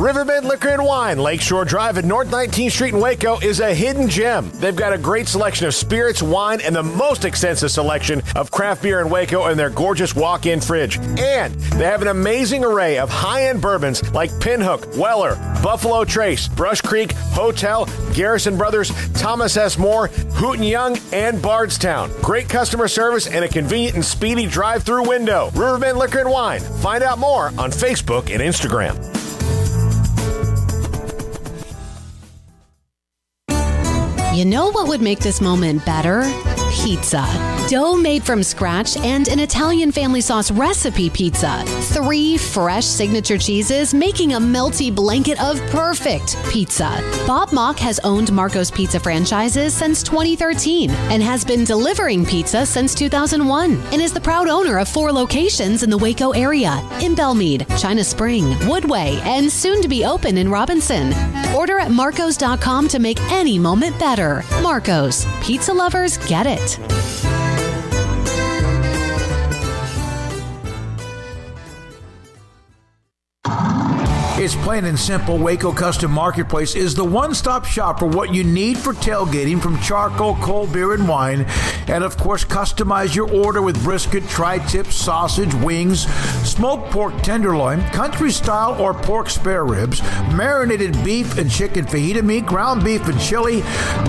Riverbend Liquor and Wine, Lakeshore Drive at North 19th Street in Waco, is a hidden gem. They've got a great selection of spirits, wine, and the most extensive selection of craft beer in Waco in their gorgeous walk-in fridge. And they have an amazing array of high-end bourbons like Pinhook, Weller, Buffalo Trace, Brush Creek, Hotel, Garrison Brothers, Thomas S. Moore, Hooten Young, and Bardstown. Great customer service and a convenient and speedy drive-through window. Riverbend Liquor and Wine. Find out more on Facebook and Instagram. You know what would make this moment better? Pizza. Dough made from scratch and an Italian family sauce recipe pizza. 3 fresh signature cheeses making a melty blanket of perfect pizza. Bob Mock has owned Marco's Pizza franchises since 2013 and has been delivering pizza since 2001 and is the proud owner of 4 locations in the Waco area, in Belmead, China Spring, Woodway, and soon to be open in Robinson. Order at marcos.com to make any moment better. Marco's. Pizza lovers get it. It's plain and simple. Waco Custom Marketplace is the one-stop shop for what you need for tailgating, from charcoal, cold beer, and wine. And, of course, customize your order with brisket, tri-tip, sausage, wings, smoked pork tenderloin, country-style or pork spare ribs, marinated beef and chicken fajita meat, ground beef and chili,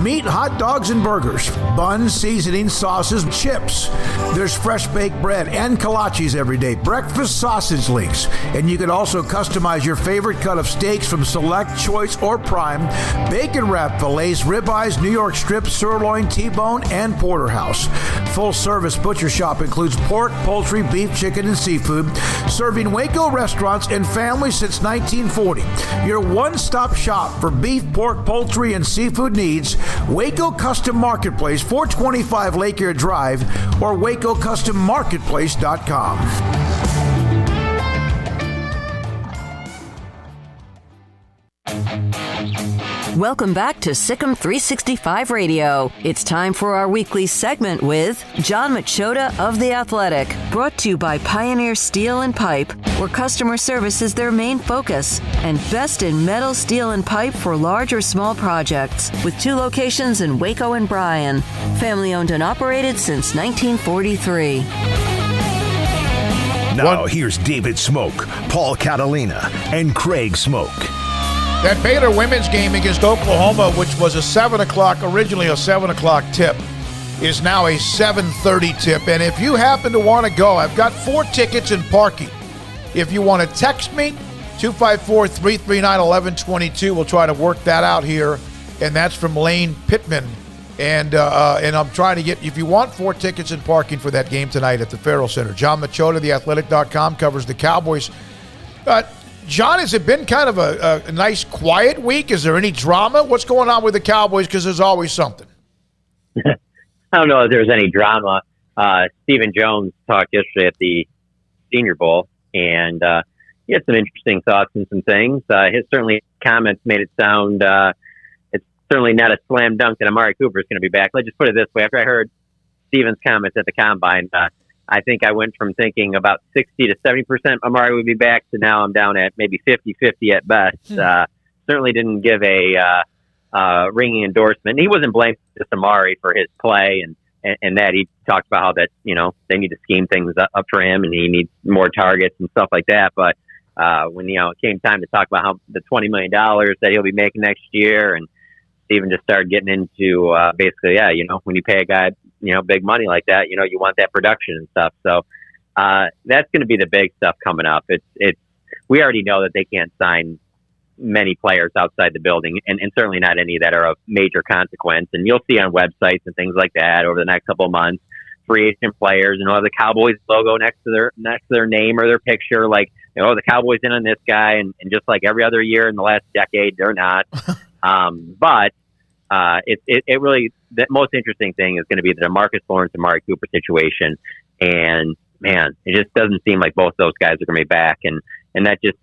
meat, hot dogs, and burgers, buns, seasoning, sauces, chips. There's fresh baked bread and kolaches every day, breakfast sausage links. And you can also customize your favorite cut of steaks from select, choice, or prime, bacon wrap fillets, ribeyes, New York strips, sirloin, T-bone, and porterhouse. Full service butcher shop includes pork, poultry, beef, chicken, and seafood, serving Waco restaurants and families since 1940. Your one-stop shop for beef, pork, poultry, and seafood needs. Waco Custom Marketplace, 425 Lake Air Drive, or WacoCustomMarketplace.com. Welcome back to Sikkim 365 Radio. It's time for our weekly segment with John Machota of The Athletic, brought to you by Pioneer Steel and Pipe, where customer service is their main focus, and best in metal, steel, and pipe for large or small projects, with 2 locations in Waco and Bryan. Family owned and operated since 1943. Now here's David Smoak, Paul Catalina, and Craig Smoak. That Baylor women's game against Oklahoma, which was originally a 7 o'clock tip, is now a 7:30 tip. And if you happen to want to go, I've got 4 tickets and parking. If you want to text me, 254-339-1122. We'll try to work that out here. And that's from Lane Pittman. And I'm trying to get, if you want 4 tickets and parking for that game tonight at the Farrell Center. John Machota, theathletic.com, covers the Cowboys. John, has it been kind of a nice, quiet week? Is there any drama? What's going on with the Cowboys? Because there's always something. I don't know if there's any drama. Stephen Jones talked yesterday at the Senior Bowl, and he had some interesting thoughts and some things. His comments made it sound it's certainly not a slam dunk that Amari Cooper is going to be back. Let's just put it this way. After I heard Stephen's comments at the Combine, I think I went from thinking about 60 to 70% Amari would be back to now I'm down at maybe 50-50 at best. Certainly didn't give a ringing endorsement. He wasn't blaming just Amari for his play and that. He talked about how that, they need to scheme things up for him and he needs more targets and stuff like that. But when, it came time to talk about how the $20 million that he'll be making next year, and Stephen just started getting into basically, when you pay a guy, big money like that, you want that production and stuff. So that's going to be the big stuff coming up. We already know that they can't sign many players outside the building, and certainly not any that are of major consequence. And you'll see on websites and things like that over the next couple of months, free agent players, and the Cowboys logo next to their name or their picture, like, the Cowboys in on this guy, and just like every other year in the last decade, they're not. But it really, the most interesting thing is going to be the DeMarcus Lawrence and Amari Cooper situation. And man, it just doesn't seem like both those guys are going to be back. And that's just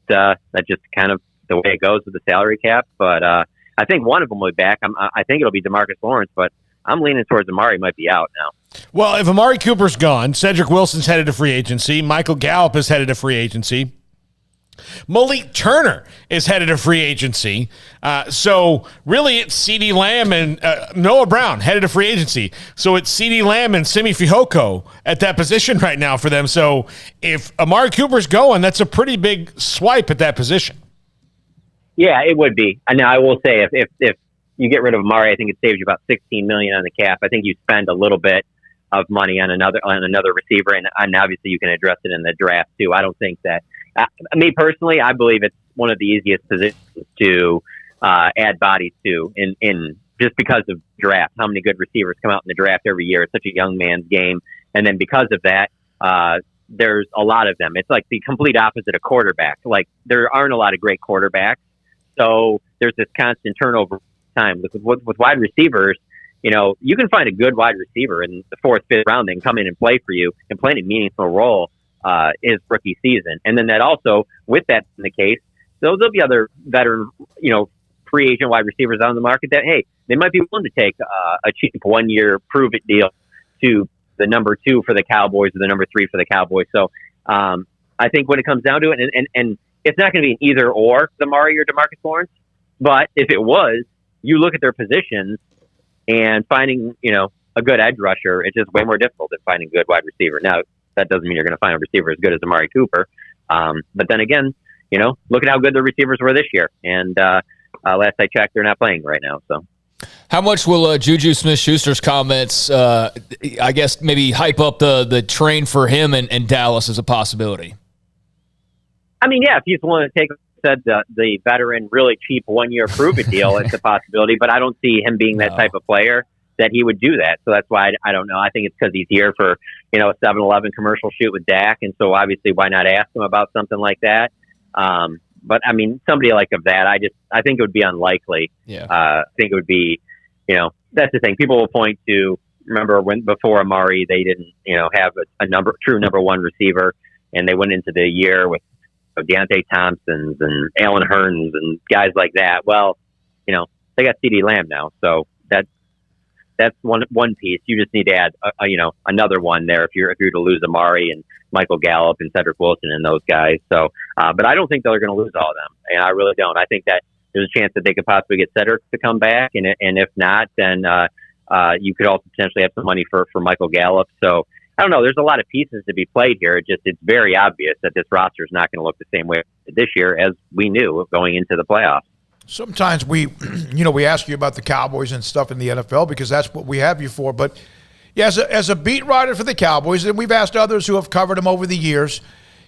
kind of the way it goes with the salary cap. But I think one of them will be back. I think it'll be DeMarcus Lawrence, but I'm leaning towards Amari might be out now. Well, if Amari Cooper's gone, Cedric Wilson's headed to free agency. Michael Gallup is headed to free agency. Malik Turner is headed to free agency. So really it's CeeDee Lamb and Noah Brown headed to free agency. So it's CeeDee Lamb and Simi Fehoko at that position right now for them. So if Amari Cooper's going, that's a pretty big swipe at that position. Yeah, it would be. And now I will say if you get rid of Amari, I think it saves you about $16 million on the cap. I think you spend a little bit of money on another receiver, and obviously you can address it in the draft too. I don't think that me personally, I believe it's one of the easiest positions to add bodies to in just because of draft. How many good receivers come out in the draft every year? It's such a young man's game, and then because of that, there's a lot of them. It's like the complete opposite of quarterback. Like there aren't a lot of great quarterbacks, so there's this constant turnover time with wide receivers. You can find a good wide receiver in the 4th, 5th round that can come in and play for you and play a meaningful role his rookie season. And then that also, with that in the case, there'll be other veteran, free agent wide receivers on the market that, hey, they might be willing to take a cheap 1-year prove-it deal to the number 2 for the Cowboys or the number 3 for the Cowboys. So I think when it comes down to it, and it's not going to be an either or, the Amari or DeMarcus Lawrence, but if it was, you look at their positions and finding, a good edge rusher, it's just way more difficult than finding a good wide receiver. Now, that doesn't mean you're going to find a receiver as good as Amari Cooper. But then again, look at how good the receivers were this year. And last I checked, they're not playing right now. So, how much will Juju Smith-Schuster's comments, I guess, maybe hype up the train for him and Dallas as a possibility? I mean, yeah, if he's willing to take the veteran, really cheap 1-year prove-it deal, it's a possibility. But I don't see him being that type of player that he would do that. So that's why I don't know. I think it's because he's here for, a 7-Eleven commercial shoot with Dak. And so obviously why not ask him about something like that? But I mean, somebody like of that, I think it would be unlikely. Yeah. I think it would be, that's the thing. People will point to, remember before Amari, they didn't, have a true number 1 receiver, and they went into the year with Deontay Thompsons and Alan Hearns and guys like that. Well, they got CeeDee Lamb now. So that's one piece. You just need to add, another one there if you're to lose Amari and Michael Gallup and Cedric Wilson and those guys. So, but I don't think they're going to lose all of them, and I really don't. I think that there's a chance that they could possibly get Cedric to come back, and if not, then you could also potentially have some money for Michael Gallup. So I don't know. There's a lot of pieces to be played here. It's very obvious that this roster is not going to look the same way this year as we knew going into the playoffs. Sometimes we ask you about the Cowboys and stuff in the NFL because that's what we have you for. But yeah, as a beat writer for the Cowboys, and we've asked others who have covered them over the years,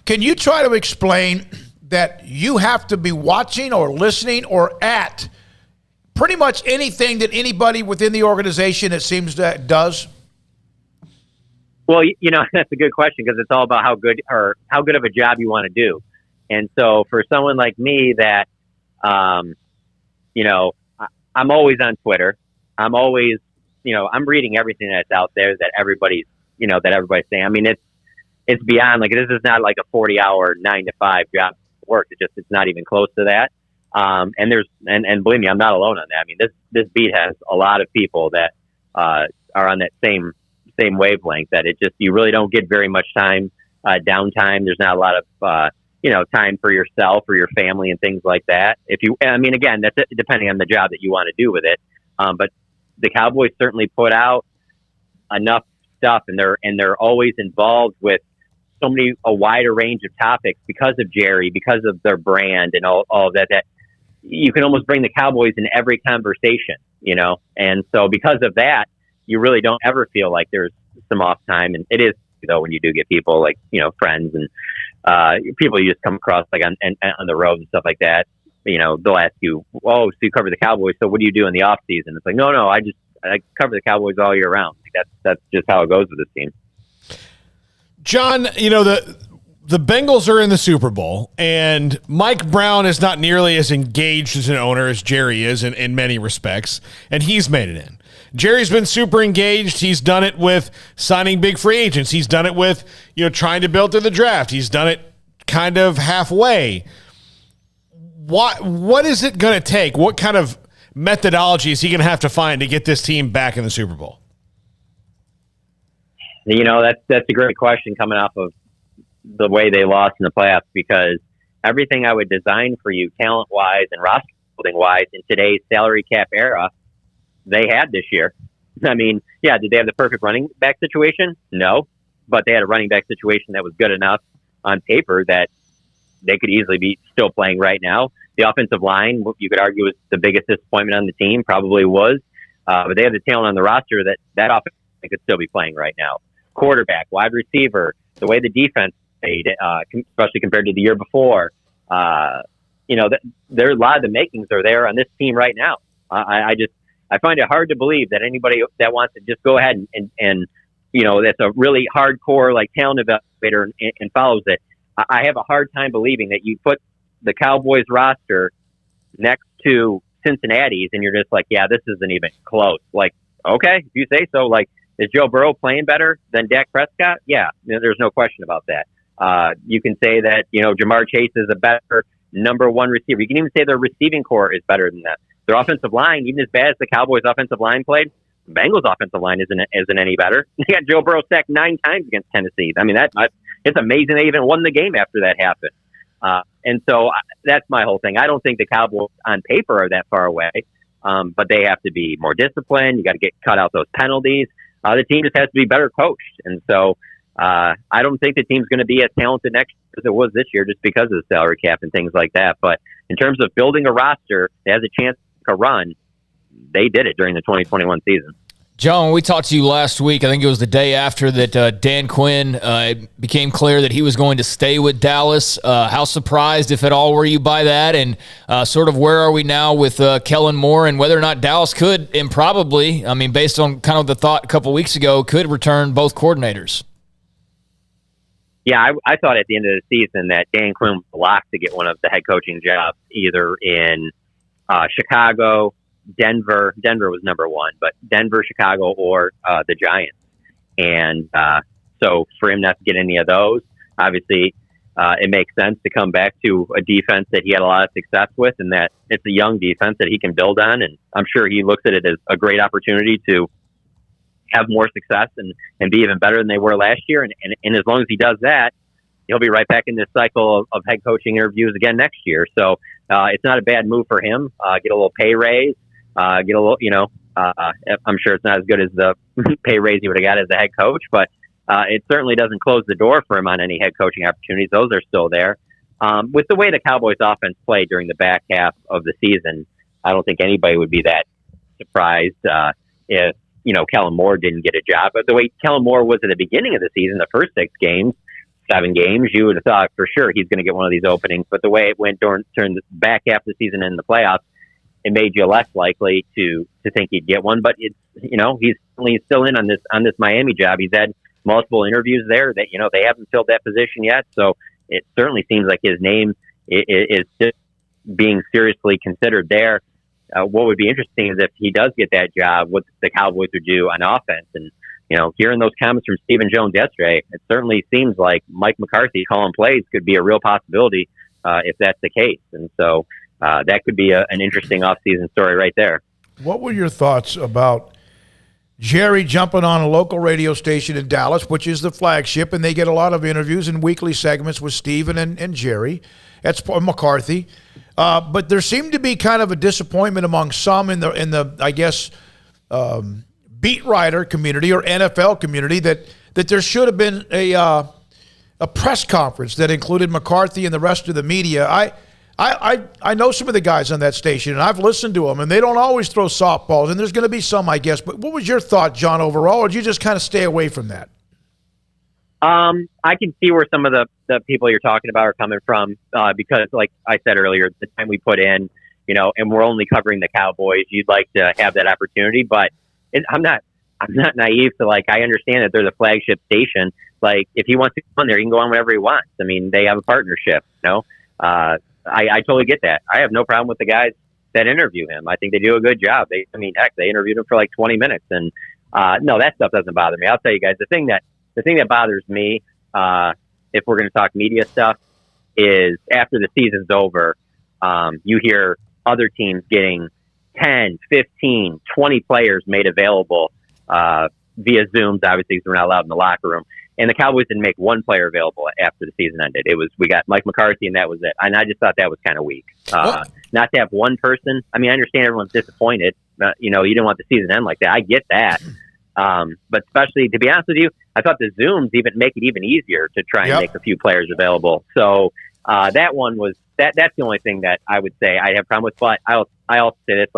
can you try to explain that you have to be watching or listening or at pretty much anything that anybody within the organization, it seems, that does? Well, that's a good question because it's all about how good of a job you want to do. And so for someone like me that, I'm always on Twitter. I'm always, I'm reading everything that's out there that everybody's saying. I mean, it's beyond, like, this is not like a 40-hour 9-to-5 job work. It's not even close to that. And believe me, I'm not alone on that. I mean, this beat has a lot of people that are on that same wavelength, that you really don't get very much time, downtime. There's not a lot of, time for yourself or your family and things like that. Again, that's it, depending on the job that you want to do with it. But the Cowboys certainly put out enough stuff, and they're always involved with a wider range of topics because of Jerry, because of their brand and all of that you can almost bring the Cowboys in every conversation, and so because of that, you really don't ever feel like there's some off time. And it is, when you do get people like, friends and people you just come across like on the road and stuff like that, they'll ask you, oh, so you cover the Cowboys, so what do you do in the off season? It's like, no, I cover the Cowboys all year round. That's just how it goes with this team. John, the Bengals are in the Super Bowl, and Mike Brown is not nearly as engaged as an owner as Jerry is in many respects, and he's made it in. Jerry's been super engaged. He's done it with signing big free agents. He's done it with, trying to build to the draft. He's done it kind of halfway. What is it going to take? What kind of methodology is he going to have to find to get this team back in the Super Bowl? That's a great question coming off of the way they lost in the playoffs, because everything I would design for you talent-wise and roster-building-wise in today's salary cap era, they had this year. I mean, yeah, did they have the perfect running back situation? No, but they had a running back situation that was good enough on paper that they could easily be still playing right now. The offensive line, you could argue, was the biggest disappointment on the team, probably was. But they have the talent on the roster that offense could still be playing right now. Quarterback, wide receiver, the way the defense played, especially compared to the year before. There a lot of the makings are there on this team right now. I find it hard to believe that anybody that wants to just go ahead and that's a really hardcore like talent evaluator and follows it. I have a hard time believing that you put the Cowboys roster next to Cincinnati's and you're just like, yeah, this isn't even close. Like, okay, if you say so. Like, is Joe Burrow playing better than Dak Prescott? Yeah, there's no question about that. You can say that, Jamar Chase is a better number one receiver. You can even say their receiving core is better than that. Their offensive line, even as bad as the Cowboys' offensive line played, the Bengals' offensive line isn't any better. They got Joe Burrow sacked 9 times against Tennessee. I mean, it's amazing they even won the game after that happened. And so that's my whole thing. I don't think the Cowboys on paper are that far away, but they have to be more disciplined. You got to cut out those penalties. The team just has to be better coached. And so I don't think the team's going to be as talented next year as it was this year just because of the salary cap and things like that. But in terms of building a roster that has a chance to run, they did it during the 2021 season. John, we talked to you last week. I think it was the day after that Dan Quinn became clear that he was going to stay with Dallas. How surprised, if at all, were you by that? And sort of where are we now with Kellen Moore and whether or not Dallas could, and probably, I mean, based on kind of the thought a couple weeks ago, could return both coordinators? Yeah, I thought at the end of the season that Dan Quinn was locked to get one of the head coaching jobs either in Chicago, Denver was number one, but Denver, Chicago, or the Giants. And so for him not to get any of those, obviously it makes sense to come back to a defense that he had a lot of success with, and that it's a young defense that he can build on. And I'm sure he looks at it as a great opportunity to have more success and be even better than they were last year. And as long as he does that, he'll be right back in this cycle of head coaching interviews again next year. So it's not a bad move for him. Get a little pay raise. Get a little, I'm sure it's not as good as the pay raise he would have got as the head coach, but it certainly doesn't close the door for him on any head coaching opportunities. Those are still there. With the way the Cowboys offense played during the back half of the season, I don't think anybody would be that surprised if, Kellen Moore didn't get a job. But the way Kellen Moore was at the beginning of the season, the first 7 games, you would have thought for sure he's going to get one of these openings. But the way it went during the back half of the season and the playoffs, it made you less likely to think he'd get one. But it's, he's still in on this Miami job. He's had multiple interviews there that, they haven't filled that position yet. So it certainly seems like his name is just being seriously considered there. What would be interesting is if he does get that job, what the Cowboys would do on offense. And, hearing those comments from Stephen Jones yesterday, it certainly seems like Mike McCarthy calling plays could be a real possibility if that's the case. And so that could be an interesting offseason story right there. What were your thoughts about Jerry jumping on a local radio station in Dallas, which is the flagship, and they get a lot of interviews and weekly segments with Stephen and Jerry. That's McCarthy. But there seemed to be kind of a disappointment among some in the I guess, beat writer community or NFL community that there should have been a press conference that included McCarthy and the rest of the media. I know some of the guys on that station, and I've listened to them, and they don't always throw softballs, and there's going to be some, I guess. But what was your thought, John, overall, or did you just kind of stay away from that? I can see where some of the people you're talking about are coming from because, like I said earlier, the time we put in, and we're only covering the Cowboys, you'd like to have that opportunity. But I'm not naive to, I understand that they're the flagship station. Like, if he wants to go on there, he can go on whenever he wants. I mean, they have a partnership, I totally get that. I have no problem with the guys that interview him. I think they do a good job. They interviewed him for 20 minutes. And no, that stuff doesn't bother me. I'll tell you guys, the thing that bothers me, if we're going to talk media stuff, is after the season's over, you hear other teams getting 10, 15, 20 players made available via Zooms, obviously, because we're not allowed in the locker room. And the Cowboys didn't make one player available after the season ended. We got Mike McCarthy, and that was it. And I just thought that was kind of weak. Not to have one person. I mean, I understand everyone's disappointed. You didn't want the season to end like that. I get that. But especially, to be honest with you, I thought the Zooms even make it even easier to try and make a few players available. So that one was that's the only thing that I would say I have a problem with. But I also say this,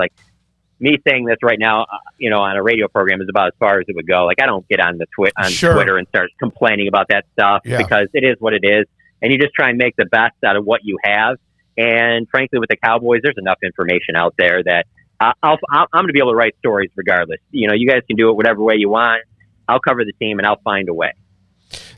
me saying this right now, on a radio program is about as far as it would go. I don't get on Twitter and start complaining about that stuff because it is what it is, and you just try and make the best out of what you have. And frankly, with the Cowboys, there's enough information out there that I'm going to be able to write stories regardless. You guys can do it whatever way you want. I'll cover the team, and I'll find a way.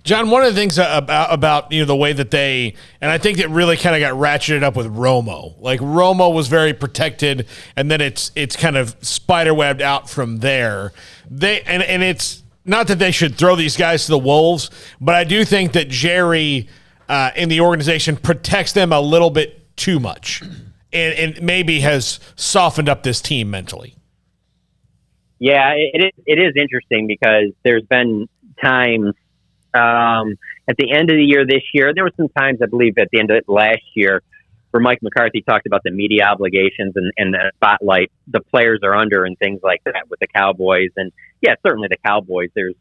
John, one of the things about the way that and I think it really kind of got ratcheted up with Romo. Romo was very protected, and then it's kind of spiderwebbed out from there. And it's not that they should throw these guys to the wolves, but I do think that Jerry in the organization protects them a little bit too much, and maybe has softened up this team mentally. Yeah, it is interesting because there's been times at the end of the year this year, there were some times, I believe, at the end of last year where Mike McCarthy talked about the media obligations and the spotlight the players are under and things like that with the Cowboys. And yeah, certainly the Cowboys, there's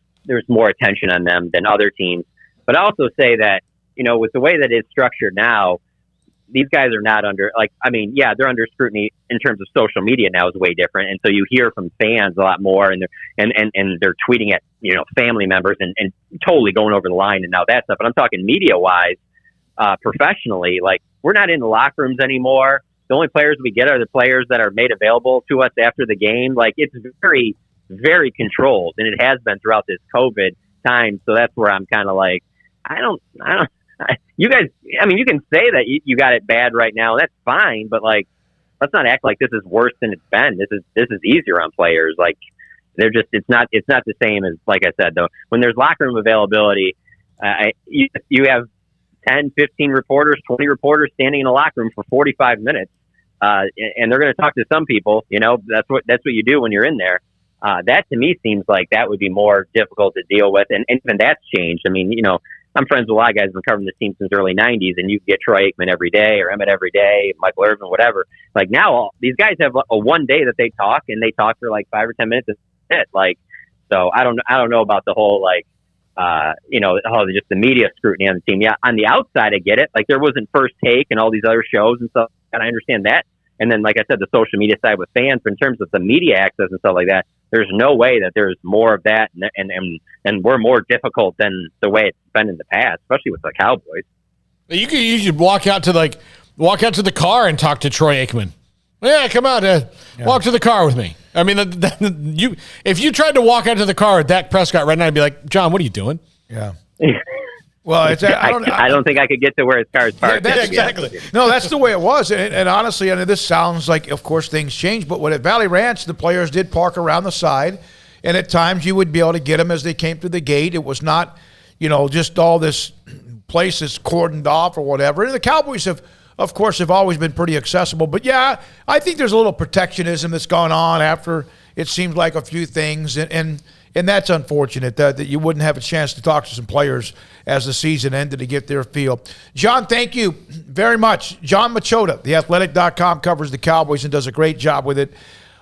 more attention on them than other teams. But I also say that, with the way that it's structured now, these guys are not under, they're under scrutiny in terms of social media now is way different. And so you hear from fans a lot more, and they're tweeting at, family members and totally going over the line and now that stuff. But I'm talking media wise, professionally, we're not in the locker rooms anymore. The only players we get are the players that are made available to us after the game. It's very, very controlled, and it has been throughout this COVID time. So that's where I'm kind of you guys, you can say that you got it bad right now. That's fine, but let's not act like this is worse than it's been. This is easier on players. They're just, it's not the same as, like I said, though, when there's locker room availability, you have 10, 15 reporters, 20 reporters standing in a locker room for 45 minutes. And they're going to talk to some people, that's what you do when you're in there. That to me seems like that would be more difficult to deal with. And even that's changed. I'm friends with a lot of guys who've been covering this team since the early 90s, and you get Troy Aikman every day or Emmett every day, Michael Irvin, whatever. Now these guys have a one day that they talk, and they talk for 5 or 10 minutes. That's it. So I don't know about the whole just the media scrutiny on the team. Yeah, on the outside, I get it. Like, there wasn't First Take and all these other shows and stuff, and I understand that. And then, like I said, the social media side with fans, but in terms of the media access and stuff like that, there's no way that there's more of that, and we're more difficult than the way it's been in the past, especially with the Cowboys. You should walk out to the car and talk to Troy Aikman. Yeah, come out, walk to the car with me. I mean, if you tried to walk out to the car with Dak Prescott right now, I'd be like, John, what are you doing? Yeah. Well, I don't think I could get to where his car is parked. Yeah, exactly. No, that's the way it was. And honestly, this sounds like, of course, things change. But at Valley Ranch, the players did park around the side. And at times you would be able to get them as they came through the gate. It was not, just all this place is cordoned off or whatever. And the Cowboys have always been pretty accessible. But, yeah, I think there's a little protectionism that's gone on after it seems like a few things. And that's unfortunate that you wouldn't have a chance to talk to some players as the season ended to get their feel. John, thank you very much. John Machota, theathletic.com, covers the Cowboys and does a great job with it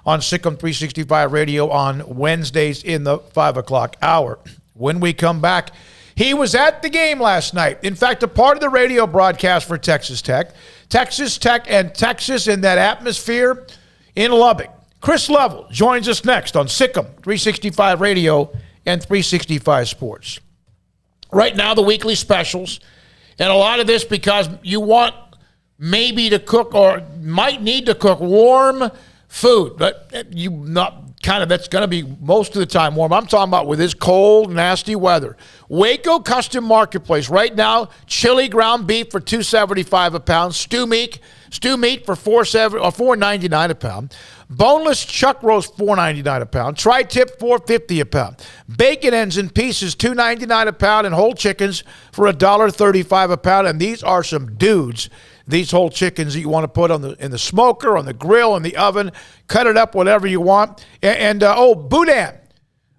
on Sikkim 365 Radio on Wednesdays in the 5 o'clock hour. When we come back, he was at the game last night. In fact, a part of the radio broadcast for Texas Tech. Texas Tech and Texas in that atmosphere in Lubbock. Chris Level joins us next on Sikkim 365 Radio and 365 Sports. Right now, the weekly specials, and a lot of this because you want maybe to cook or might need to cook warm food, but that's going to be most of the time warm. I'm talking about with this cold, nasty weather. Waco Custom Marketplace right now, chili ground beef for $2.75 a pound, stew meat for $4.99 a pound. Boneless chuck roast, $4.99 a pound. Tri-tip, $4.50 a pound. Bacon ends in pieces, $2.99 a pound, and whole chickens for $1.35 a pound. And these are some dudes. These whole chickens that you want to put in the smoker, on the grill, in the oven, cut it up, whatever you want. Boudin.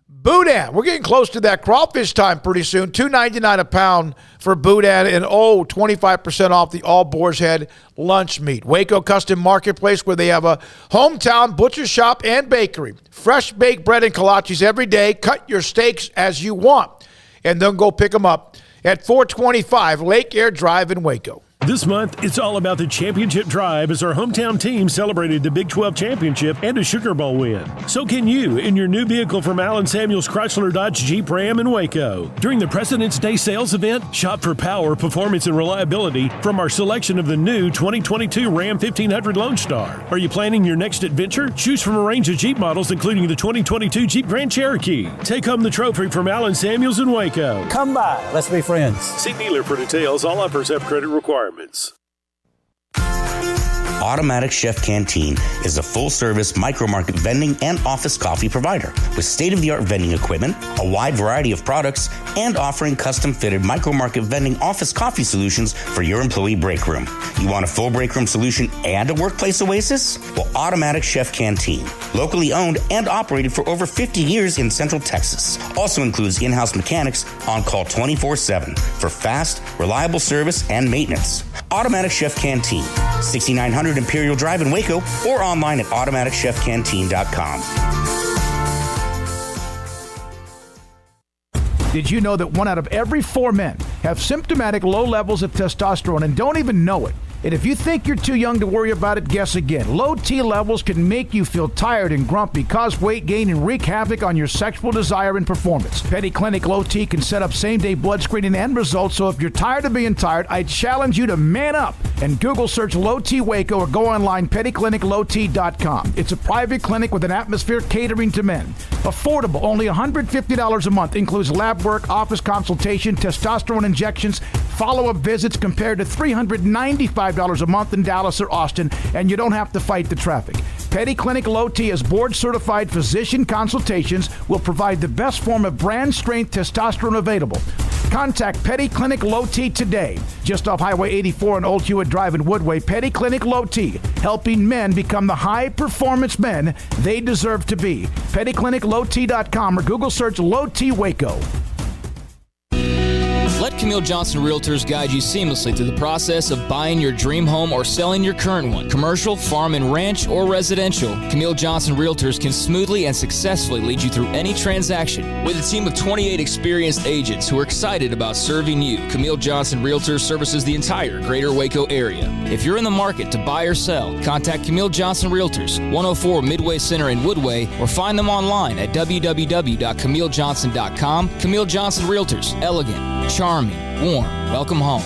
Boudin. We're getting close to that crawfish time pretty soon. $2.99 a pound for Boudin, and 25% off the all boar's head lunch meat. Waco Custom Marketplace, where they have a hometown butcher shop and bakery. Fresh baked bread and kolaches every day. Cut your steaks as you want, and then go pick them up at 425 Lake Air Drive in Waco. This month, it's all about the championship drive as our hometown team celebrated the Big 12 championship and a Sugar Bowl win. So can you in your new vehicle from Allen Samuels Chrysler Dodge Jeep Ram in Waco. During the President's Day sales event, shop for power, performance, and reliability from our selection of the new 2022 Ram 1500 Lone Star. Are you planning your next adventure? Choose from a range of Jeep models, including the 2022 Jeep Grand Cherokee. Take home the trophy from Allen Samuels in Waco. Come by. Let's be friends. See dealer for details. All offers have credit requirements. Automatic Chef Canteen is a full-service micro-market vending and office coffee provider with state-of-the-art vending equipment, a wide variety of products, and offering custom-fitted micro-market vending office coffee solutions for your employee break room. You want a full break room solution and a workplace oasis? Well, Automatic Chef Canteen, locally owned and operated for over 50 years in Central Texas, also includes in-house mechanics on call 24/7 for fast, reliable service and maintenance. Automatic Chef Canteen, 6900 Imperial Drive in Waco, or online at automaticchefcanteen.com. Did you know that 1 out of every 4 men have symptomatic low levels of testosterone and don't even know it? And if you think you're too young to worry about it, guess again. Low T levels can make you feel tired and grumpy, cause weight gain, and wreak havoc on your sexual desire and performance. Petty Clinic Low T can set up same-day blood screening and results, so if you're tired of being tired, I challenge you to man up and Google search Low T Waco or go online pettycliniclowt.com. It's a private clinic with an atmosphere catering to men. Affordable, only $150 a month, includes lab work, office consultation, testosterone injections, follow-up visits compared to $395 a month in Dallas or Austin, and you don't have to fight the traffic. Petty Clinic Low T as board-certified physician consultations will provide the best form of brand-strength testosterone available. Contact Petty Clinic Low T today, just off Highway 84 and Old Hewitt Drive in Woodway. Petty Clinic Low T, helping men become the high-performance men they deserve to be. PettyClinicLowT.com or Google search Low T Waco. Let Camille Johnson Realtors guide you seamlessly through the process of buying your dream home or selling your current one. Commercial, farm and ranch, or residential, Camille Johnson Realtors can smoothly and successfully lead you through any transaction. With a team of 28 experienced agents who are excited about serving you, Camille Johnson Realtors services the entire greater Waco area. If you're in the market to buy or sell, contact Camille Johnson Realtors, 104 Midway Center in Woodway, or find them online at www.camillejohnson.com. Camille Johnson Realtors, elegant, charming, warm. Welcome home.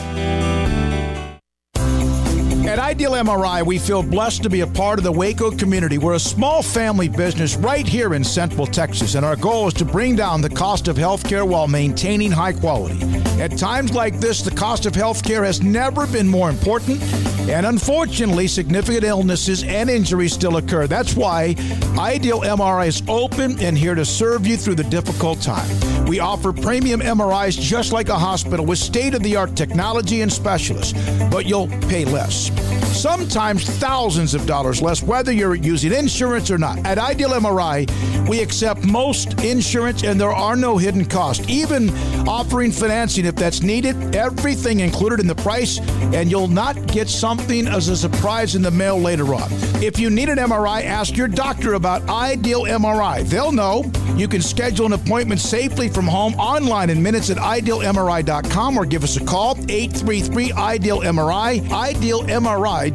At Ideal MRI, we feel blessed to be a part of the Waco community. We're a small family business right here in Central Texas, and our goal is to bring down the cost of healthcare while maintaining high quality. At times like this, the cost of healthcare has never been more important, and unfortunately, significant illnesses and injuries still occur. That's why Ideal MRI is open and here to serve you through the difficult time. We offer premium MRIs just like a hospital with state-of-the-art technology and specialists, but you'll pay less. Sometimes thousands of dollars less, whether you're using insurance or not. At Ideal MRI, we accept most insurance and there are no hidden costs, even offering financing if that's needed. Everything included in the price, and you'll not get something as a surprise in the mail later on. If you need an MRI, ask your doctor about Ideal MRI. They'll know. You can schedule an appointment safely from home online in minutes at idealmri.com or give us a call, 833-IDEAL-MRI, idealmri.com.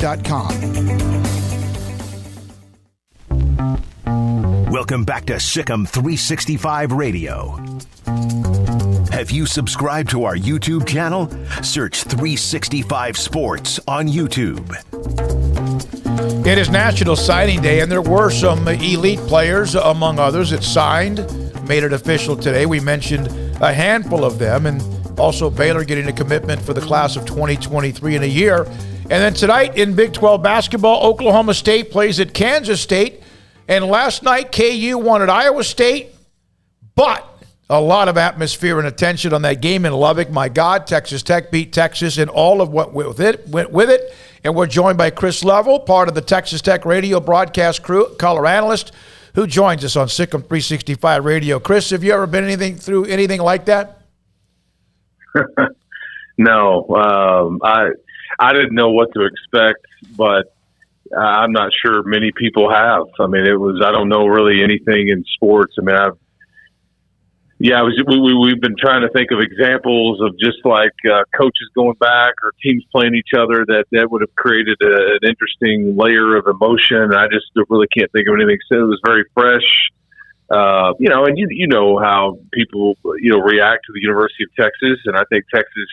Welcome back to Sikkim 365 Radio. Have you subscribed to our YouTube channel? Search 365 Sports on YouTube. It is National Signing Day, and there were some elite players, among others, that signed, made it official today. We mentioned a handful of them, and also Baylor getting a commitment for the class of 2023 in a year. And then tonight in Big 12 basketball, Oklahoma State plays at Kansas State. And last night, KU won at Iowa State, but a lot of atmosphere and attention on that game in Lubbock. My God, Texas Tech beat Texas and all of what went with it. And we're joined by Chris Lovell, part of the Texas Tech radio broadcast crew, color analyst, who joins us on Sikkim 365 Radio. Chris, have you ever been through anything like that? No. I didn't know what to expect, but I'm not sure many people have. I mean, I don't know really anything in sports. I mean, we've been trying to think of examples of just like coaches going back or teams playing each other that would have created an interesting layer of emotion. I just really can't think of anything. So it was very fresh, and you know how people react to the University of Texas, and I think Texas,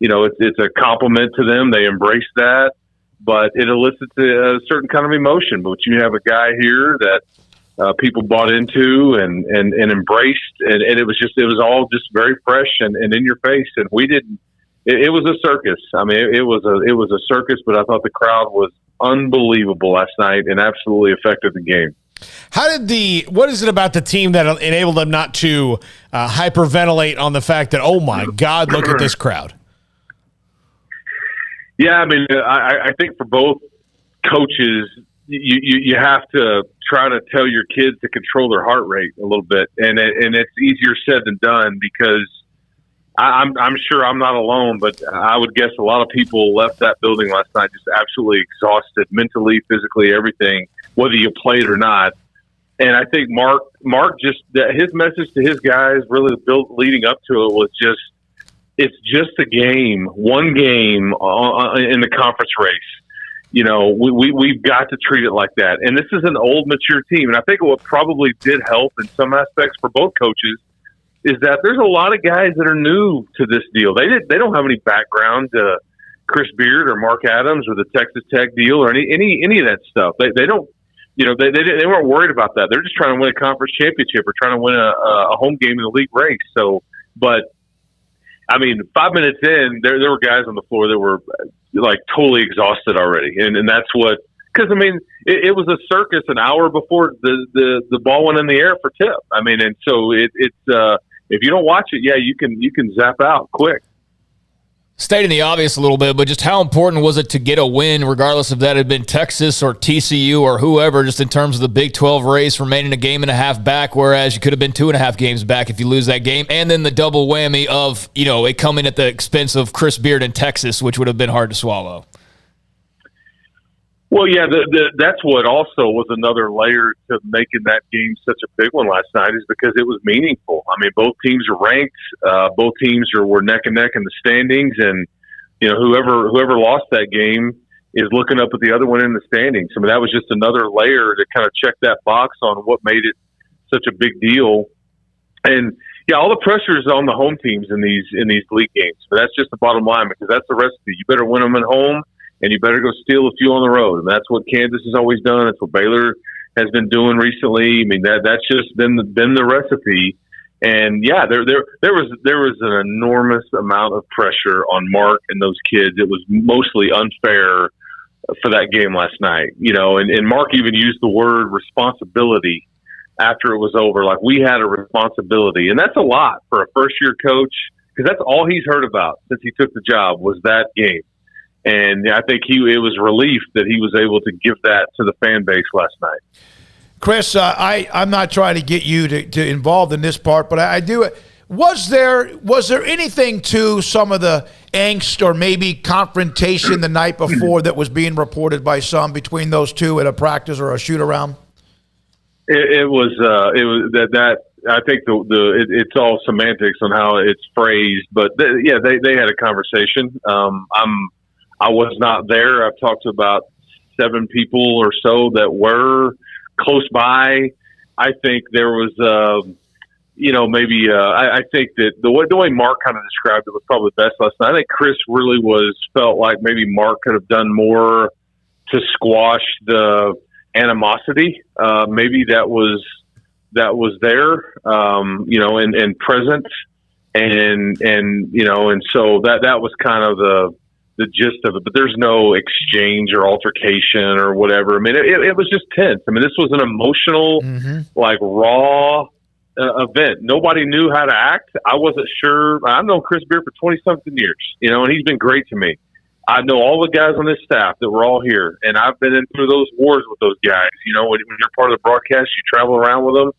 it's a compliment to them. They embrace that, but it elicits a certain kind of emotion. But you have a guy here that people bought into and embraced, and it was all just very fresh and in your face. And we didn't. It was a circus. I mean, it was a circus. But I thought the crowd was unbelievable last night and absolutely affected the game. What is it about the team that enabled them not to hyperventilate on the fact that, oh my God, look at this crowd? Yeah, I mean, I think for both coaches, you have to try to tell your kids to control their heart rate a little bit, and it's easier said than done because I'm sure I'm not alone, but I would guess a lot of people left that building last night just absolutely exhausted, mentally, physically, everything, whether you played or not. And I think Mark just his message to his guys, really leading up to it, was just. It's just a game, one game in the conference race. We've got to treat it like that. And this is an old, mature team. And I think what probably did help in some aspects for both coaches is that there's a lot of guys that are new to this deal. They don't have any background, Chris Beard or Mark Adams or the Texas Tech deal or any of that stuff. They don't. They weren't worried about that. They're just trying to win a conference championship or trying to win a home game in the league race. But. I mean, 5 minutes in, there were guys on the floor that were like totally exhausted already, and that's what. Because I mean, it was a circus an hour before the ball went in the air for tip. I mean, and so it's if you don't watch it, yeah, you can zap out quick. Stating the obvious a little bit, but just how important was it to get a win, regardless if that had been Texas or TCU or whoever, just in terms of the Big 12 race, remaining a game and a half back, whereas you could have been 2.5 games back if you lose that game, and then the double whammy of, it coming at the expense of Chris Beard in Texas, which would have been hard to swallow. Well, yeah, that's what also was another layer to making that game such a big one last night, is because it was meaningful. I mean, both teams are ranked. Both teams were neck and neck in the standings, and whoever lost that game is looking up at the other one in the standings. I mean, that was just another layer to kind of check that box on what made it such a big deal. And yeah, all the pressure is on the home teams in these league games, but that's just the bottom line, because that's the recipe. You better win them at home, and you better go steal a few on the road. And that's what Kansas has always done. That's what Baylor has been doing recently. I mean, that's just been the recipe. And yeah, there was an enormous amount of pressure on Mark and those kids. It was mostly unfair for that game last night, and Mark even used the word responsibility after it was over. Like, we had a responsibility, and that's a lot for a first year coach, because that's all he's heard about since he took the job was that game. And I think it was relief that he was able to give that to the fan base last night. Chris, I'm not trying to get you to involved in this part, but I do. Was there anything to some of the angst or maybe confrontation the night before that was being reported by some between those two at a practice or a shoot around? It was that I think it's all semantics on how it's phrased, but they had a conversation. I was not there. I've talked to about 7 people or so that were close by. I think there was, I think that the way Mark kind of described it was probably best last night. I think Chris really felt like maybe Mark could have done more to squash the animosity. Maybe that was there, and present, and so that was kind of the gist of it, but there's no exchange or altercation or whatever. I mean, it was just tense. I mean, this was an emotional, raw event. Nobody knew how to act. I wasn't sure. I've known Chris Beard for 20-something years, and he's been great to me. I know all the guys on this staff that were all here, and I've been in through those wars with those guys. When you're part of the broadcast, you travel around with them.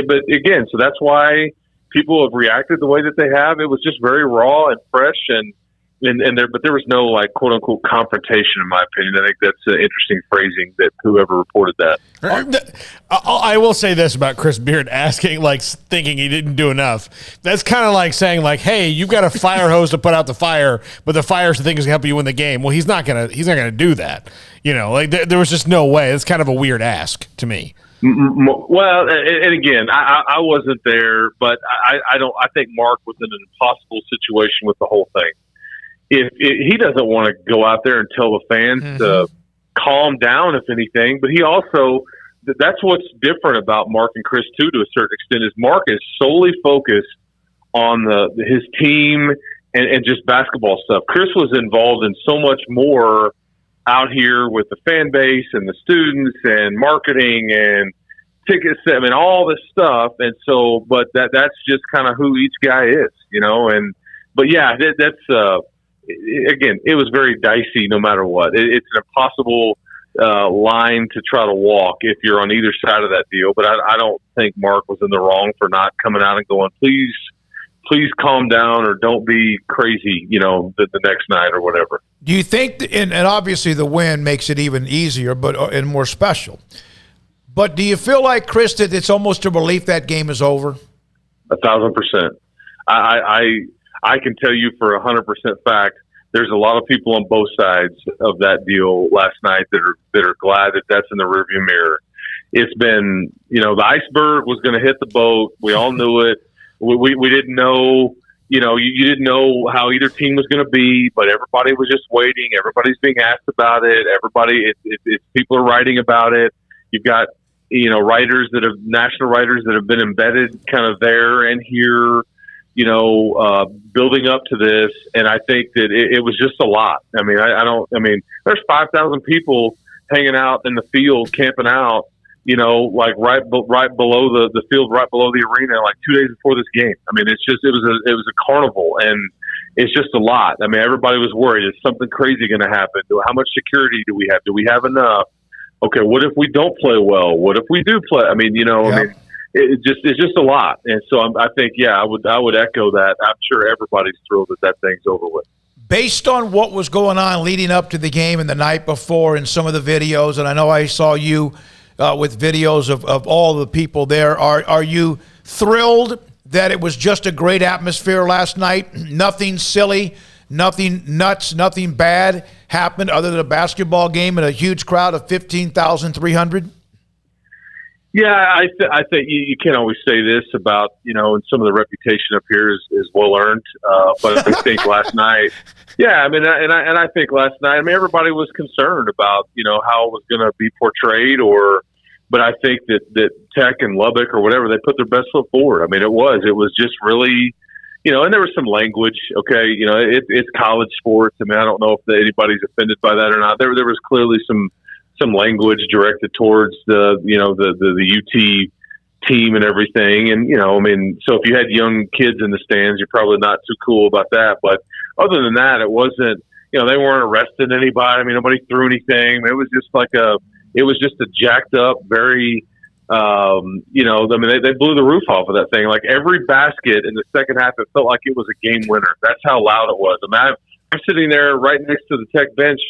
But again, so that's why people have reacted the way that they have. It was just very raw and fresh, but there was no quote unquote confrontation, in my opinion. I think that's an interesting phrasing that whoever reported that. I will say this about Chris Beard asking, thinking he didn't do enough. That's kind of like saying, hey, you've got a fire hose to put out the fire, but the fire's the thing that's going to help you win the game. Well, he's not gonna do that. There was just no way. It's kind of a weird ask to me. Well, and again, I wasn't there, but I think Mark was in an impossible situation with the whole thing. If he doesn't want to go out there and tell the fans to calm down, if anything, but he also, that's what's different about Mark and Chris too, to a certain extent, is Mark is solely focused on his team and just basketball stuff. Chris was involved in so much more out here with the fan base and the students and marketing and tickets, I mean, all this stuff. And so, but that's just kind of who each guy is, but yeah, that's, again, it was very dicey no matter what. It's an impossible line to try to walk if you're on either side of that deal. But I don't think Mark was in the wrong for not coming out and going, please calm down, or don't be crazy, the next night or whatever. Do you think, and obviously the win makes it even easier and more special, but do you feel like, Chris, that it's almost a relief that game is over? 1,000%. I can tell you for 100% fact, there's a lot of people on both sides of that deal last night that are glad that that's in the rearview mirror. It's been, the iceberg was going to hit the boat. We all knew it. We didn't know, you didn't know how either team was going to be, but everybody was just waiting. Everybody's being asked about it. People are writing about it. You've got, national writers that have been embedded kind of there and here, building up to this. And I think that it was just a lot. I mean, there's 5,000 people hanging out in the field, camping out, right below the field, right below the arena, 2 days before this game. I mean, it was a carnival. And it's just a lot. I mean, everybody was worried. Is something crazy going to happen? How much security do we have? Do we have enough? Okay, what if we don't play well? What if we do play? I mean, it's just a lot. And so I think, I would echo that. I'm sure everybody's thrilled that thing's over with. Based on what was going on leading up to the game and the night before and some of the videos, and I know I saw you with videos of all the people there, are you thrilled that it was just a great atmosphere last night? Nothing silly, nothing nuts, nothing bad happened other than a basketball game and a huge crowd of 15,300? Yeah, I think you can't always say this about, and some of the reputation up here is well earned. But I think last night, I mean, and I think last night, I mean, everybody was concerned about, how it was going to be portrayed but I think that Tech and Lubbock or whatever, they put their best foot forward. I mean, it was just really, and there was some language. Okay. It's college sports. I mean, I don't know if anybody's offended by that or not. There was clearly some language directed towards the UT team and everything. And, I mean, so if you had young kids in the stands, you're probably not too cool about that. But other than that, it wasn't, they weren't arresting anybody. I mean, nobody threw anything. It was just a jacked up, very, I mean, they blew the roof off of that thing. Like every basket in the second half, it felt like it was a game winner. That's how loud it was. I mean, I'm sitting there right next to the Tech bench,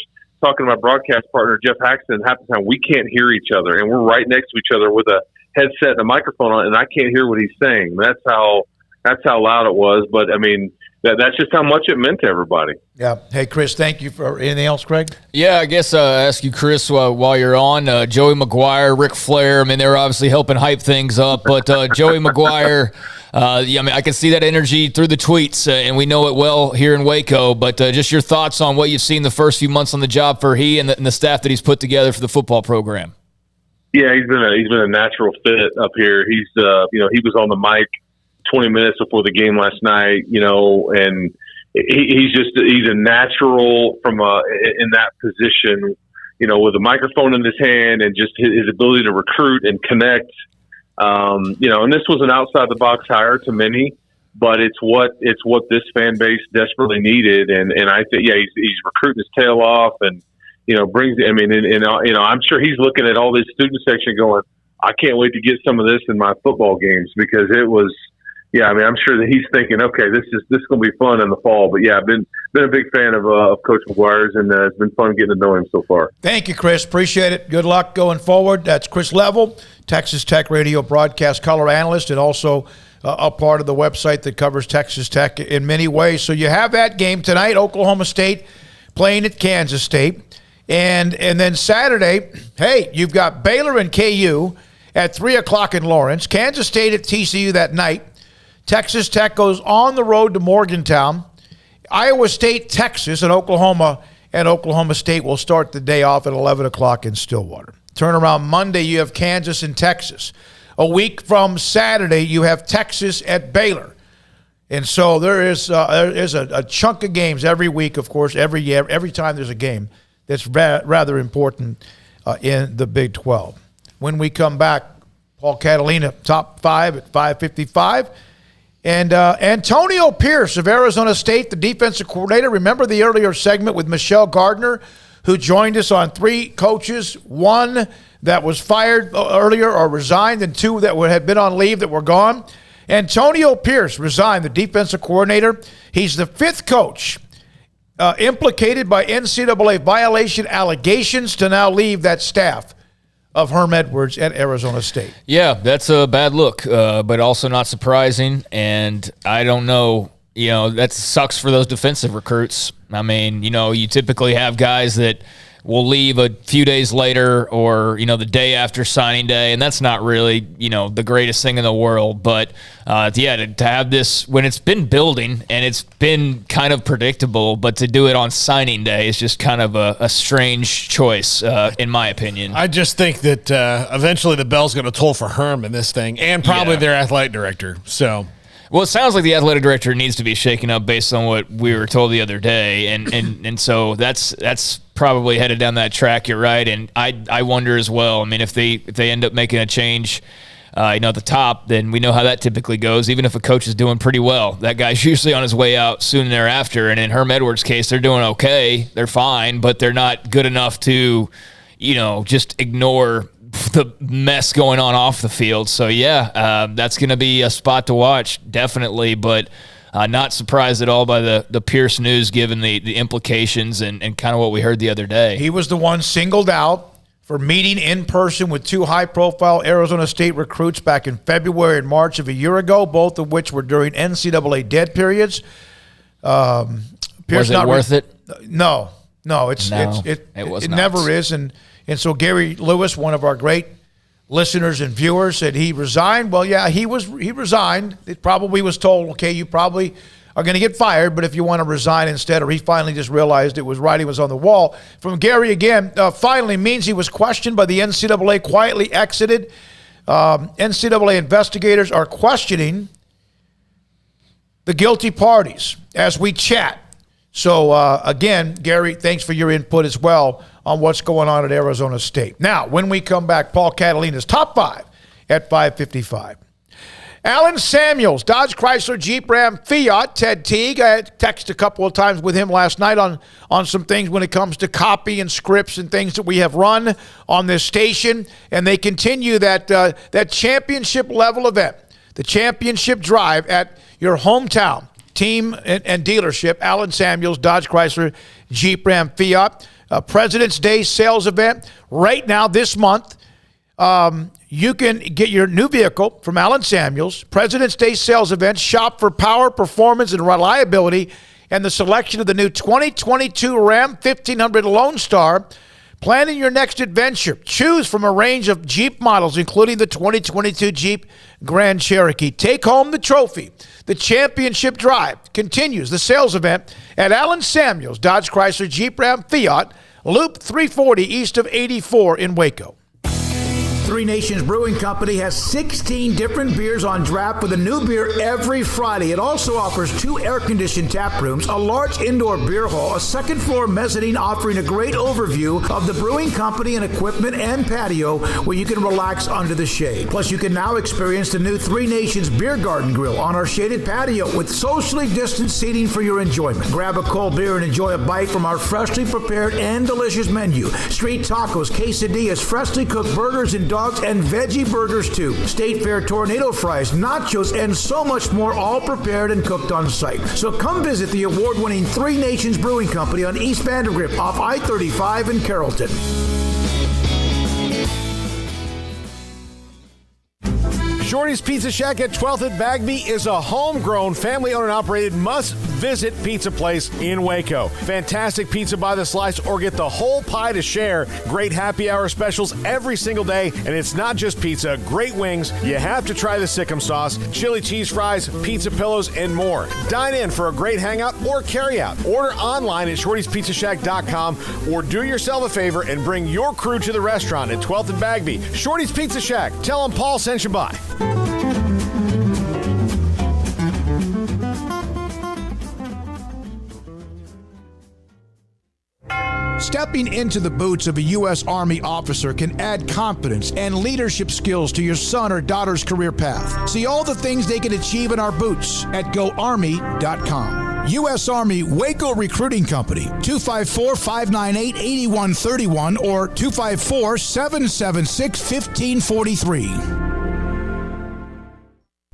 talking to my broadcast partner, Jeff Haxton. Half the time we can't hear each other, and we're right next to each other with a headset and a microphone on, and I can't hear what he's saying. That's how loud it was. But I mean, that's just how much it meant to everybody. Yeah. Hey, Chris, thank you for anything else, Craig? Yeah, I guess ask you, Chris, while you're on, Joey McGuire, Ric Flair. I mean, they were obviously helping hype things up, but Joey McGuire. I mean, I can see that energy through the tweets, and we know it well here in Waco. But just your thoughts on what you've seen the first few months on the job for he and the staff that he's put together for the football program. Yeah, he's been a natural fit up here. He's he was on the mic 20 minutes before the game last night, and he's a natural in that position, with a microphone in his hand and just his ability to recruit and connect. And this was an outside the box hire to many, but it's what this fan base desperately needed. And I think, he's recruiting his tail off and, brings, I mean, and I'm sure he's looking at all this student section going, I can't wait to get some of this in my football games because it was, I mean, I'm sure that he's thinking, okay, this is going to be fun in the fall. But I've been a big fan of Coach McGuire's, and it's been fun getting to know him so far. Thank you, Chris. Appreciate it. Good luck going forward. That's Chris Level, Texas Tech radio broadcast color analyst, and also a part of the website that covers Texas Tech in many ways. So you have that game tonight, Oklahoma State playing at Kansas State. And then Saturday, hey, you've got Baylor and KU at 3 o'clock in Lawrence, Kansas State at TCU that night. Texas Tech goes on the road to Morgantown. Iowa State, Texas, and Oklahoma State will start the day off at 11 o'clock in Stillwater. Turnaround Monday, you have Kansas and Texas. A week from Saturday, you have Texas at Baylor. And so there is a chunk of games every week, of course, every year, every time there's a game that's rather important in the Big 12. When we come back, Paul Catalina, top 5 at 5:55. And Antonio Pierce of Arizona State, the defensive coordinator. Remember the earlier segment with Michelle Gardner, who joined us on 3 coaches, 1 that was fired earlier or resigned, and 2 that had been on leave that were gone. Antonio Pierce resigned, the defensive coordinator. He's the 5th coach implicated by NCAA violation allegations to now leave that staff of Herm Edwards at Arizona State. Yeah, that's a bad look, but also not surprising. And I don't know, that sucks for those defensive recruits. I mean, you typically have guys that will leave a few days later or, the day after signing day, and that's not really, the greatest thing in the world. But, to have this when it's been building and it's been kind of predictable, but to do it on signing day is just kind of a strange choice, in my opinion. I just think that eventually the bell's going to toll for Herm in this thing and probably their athletic director. So... Well, it sounds like the athletic director needs to be shaken up based on what we were told the other day, and so that's probably headed down that track. You're right, and I wonder as well. I mean, if they end up making a change the top, then we know how that typically goes. Even if a coach is doing pretty well, that guy's usually on his way out soon thereafter. And in Herm Edwards' case, they're doing okay. They're fine, but they're not good enough to, just ignore the mess going on off the field. So, that's going to be a spot to watch, definitely. But not surprised at all by the Pierce news, given the implications and kind of what we heard the other day. He was the one singled out for meeting in person with two high-profile Arizona State recruits back in February and March of a year ago, both of which were during NCAA dead periods. Was it worth it? No, it never is. And so Gary Lewis, one of our great listeners and viewers, said he resigned. Well, yeah, he resigned. It probably was told, okay, you probably are going to get fired, but if you want to resign instead, or he finally just realized it was writing was on the wall. From Gary again, finally means he was questioned by the NCAA, quietly exited. NCAA investigators are questioning the guilty parties as we chat. So, again, Gary, thanks for your input as well on what's going on at Arizona State. Now, when we come back, Paul Catalina's Top 5 at 5:55. Alan Samuels, Dodge, Chrysler, Jeep, Ram, Fiat, Ted Teague. I texted a couple of times with him last night on some things when it comes to copy and scripts and things that we have run on this station. And they continue that championship level event, the championship drive at your hometown team and dealership, Alan Samuels, Dodge, Chrysler, Jeep, Ram, Fiat. President's Day sales event right now this month. You can get your new vehicle from Alan Samuels. President's Day sales event. Shop for power, performance, and reliability, and the selection of the new 2022 Ram 1500 Lone Star. Planning your next adventure. Choose from a range of Jeep models, including the 2022 Jeep Grand Cherokee. Take home the trophy. The championship drive continues the sales event at Alan Samuels, Dodge, Chrysler, Jeep, Ram, Fiat, Loop 340 east of 84 in Waco. Three Nations Brewing Company has 16 different beers on draft with a new beer every Friday. It also offers 2 air-conditioned tap rooms, a large indoor beer hall, a second-floor mezzanine offering a great overview of the brewing company and equipment and patio where you can relax under the shade. Plus, you can now experience the new Three Nations Beer Garden Grill on our shaded patio with socially distanced seating for your enjoyment. Grab a cold beer and enjoy a bite from our freshly prepared and delicious menu. Street tacos, quesadillas, freshly cooked burgers and dogs and veggie burgers too. State Fair tornado fries, nachos, and so much more, all prepared and cooked on site. So come visit the award-winning Three Nations Brewing Company on East Vandergrift off I-35 in Carrollton. Shorty's Pizza Shack at 12th and Bagby is a homegrown, family-owned and operated must-visit pizza place in Waco. Fantastic pizza by the slice or get the whole pie to share. Great happy hour specials every single day. And it's not just pizza, great wings. You have to try the Sikkim sauce, chili cheese fries, pizza pillows, and more. Dine in for a great hangout or carry-out. Order online at shortyspizzashack.com or do yourself a favor and bring your crew to the restaurant at 12th and Bagby. Shorty's Pizza Shack. Tell them Paul sent you by. Stepping into the boots of a U.S. Army officer can add confidence and leadership skills to your son or daughter's career path. See all the things they can achieve in our boots at GoArmy.com. U.S. Army Waco Recruiting Company, 254-598-8131 or 254-776-1543.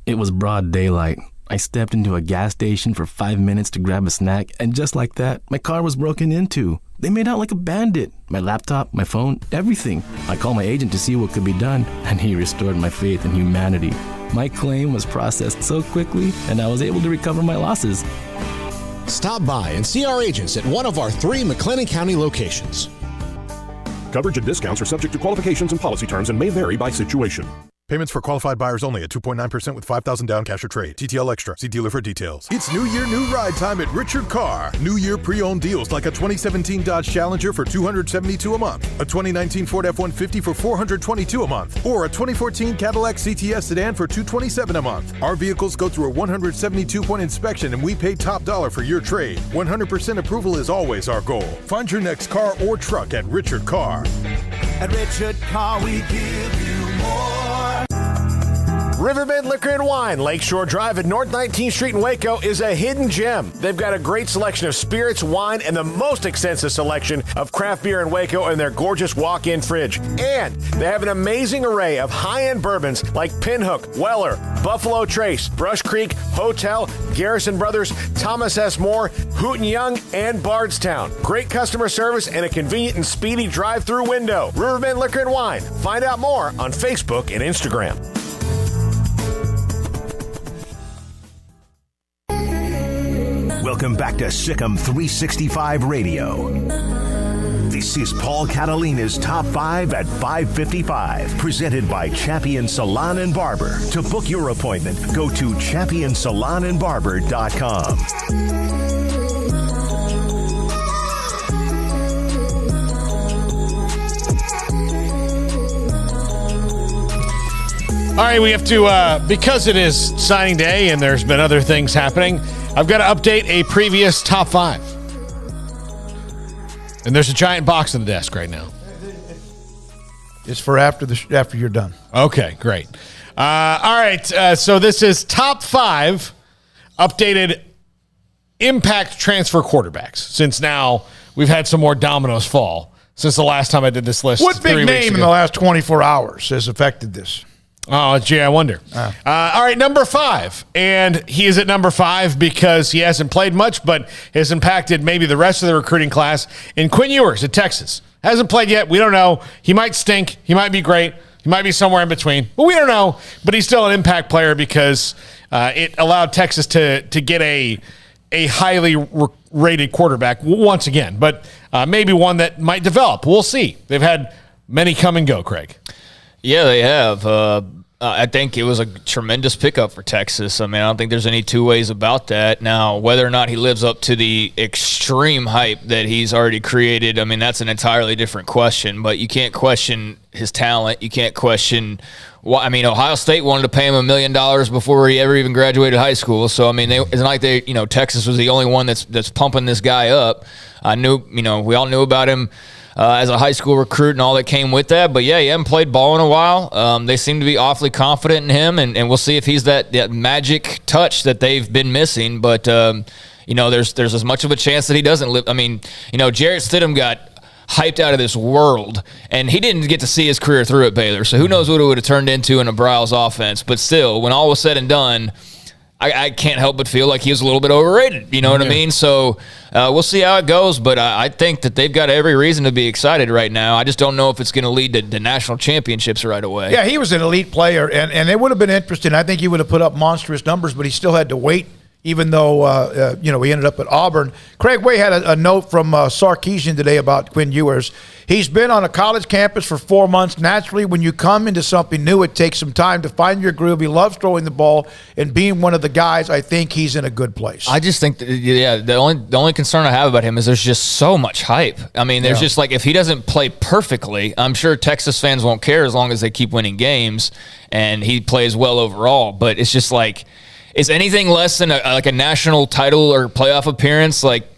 It was broad daylight. I stepped into a gas station for 5 minutes to grab a snack, and just like that, my car was broken into. They made out like a bandit. My laptop, my phone, everything. I called my agent to see what could be done, and he restored my faith in humanity. My claim was processed so quickly, and I was able to recover my losses. Stop by and see our agents at one of our 3 McLennan County locations. Coverage and discounts are subject to qualifications and policy terms and may vary by situation. Payments for qualified buyers only at 2.9% with $5,000 down cash or trade. TTL Extra. See dealer for details. It's New Year, New Ride time at Richard Carr. New Year pre-owned deals like a 2017 Dodge Challenger for $272 a month, a 2019 Ford F-150 for $422 a month, or a 2014 Cadillac CTS sedan for $227 a month. Our vehicles go through a 172-point inspection and we pay top dollar for your trade. 100% approval is always our goal. Find your next car or truck at Richard Carr. At Richard Carr, we give you more. Riverbend Liquor and Wine, Lakeshore Drive at North 19th Street in Waco, is a hidden gem. They've got a great selection of spirits, wine, and the most extensive selection of craft beer in Waco in their gorgeous walk-in fridge. And they have an amazing array of high-end bourbons like Pinhook, Weller, Buffalo Trace, Brush Creek, Hotel, Garrison Brothers, Thomas S. Moore, Hooten Young, and Bardstown. Great customer service and a convenient and speedy drive-through window. Riverbend Liquor and Wine. Find out more on Facebook and Instagram. Welcome back to Sikkim 365 Radio. This is Paul Catalina's Top 5 at 5:55, presented by Champion Salon and Barber. To book your appointment, go to championsalonandbarber.com. All right, we have to, because it is signing day and there's been other things happening, I've got to update a previous top 5. And there's a giant box on the desk right now. It's for after you're done. Okay, great. All right, so this is top 5 updated impact transfer quarterbacks, since now we've had some more dominoes fall since the last time I did this list. What big name in the last 24 hours has affected this? Oh, gee, I wonder. All right, number 5. And he is at number 5 because he hasn't played much, but has impacted maybe the rest of the recruiting class. And Quinn Ewers at Texas. Hasn't played yet. We don't know. He might stink. He might be great. He might be somewhere in between. But we don't know. But he's still an impact player because it allowed Texas to get a highly rated quarterback once again. But maybe one that might develop. We'll see. They've had many come and go, Craig. Yeah, they have. I think it was a tremendous pickup for Texas. I mean, I don't think there's any two ways about that. Now, whether or not he lives up to the extreme hype that he's already created, I mean, that's an entirely different question. But you can't question his talent. You can't question why. I mean, Ohio State wanted to pay him $1 million before he ever even graduated high school. So, I mean, it's not like Texas was the only one that's pumping this guy up. I knew, we all knew about him as a high school recruit and all that came with that. But, yeah, he hasn't played ball in a while. They seem to be awfully confident in him, and we'll see if he's that magic touch that they've been missing. But, there's as much of a chance that he doesn't live. I mean, Jarrett Stidham got hyped out of this world, and he didn't get to see his career through at Baylor. So who knows what it would have turned into in a Briles offense. But still, when all was said and done, I can't help but feel like he was a little bit overrated. You know what I mean? So we'll see how it goes, but I think that they've got every reason to be excited right now. I just don't know if it's going to lead to national championships right away. Yeah, he was an elite player, and it would have been interesting. I think he would have put up monstrous numbers, but he still had to wait, even though, he ended up at Auburn. Craig Way had a note from Sarkeesian today about Quinn Ewers. He's been on a college campus for 4 months. Naturally, when you come into something new, it takes some time to find your groove. He loves throwing the ball and being one of the guys. I think he's in a good place. I just think, the only concern I have about him is there's just so much hype. I mean, there's just like, if he doesn't play perfectly, I'm sure Texas fans won't care as long as they keep winning games and he plays well overall. But it's just like, is anything less than a national title or playoff appearance like?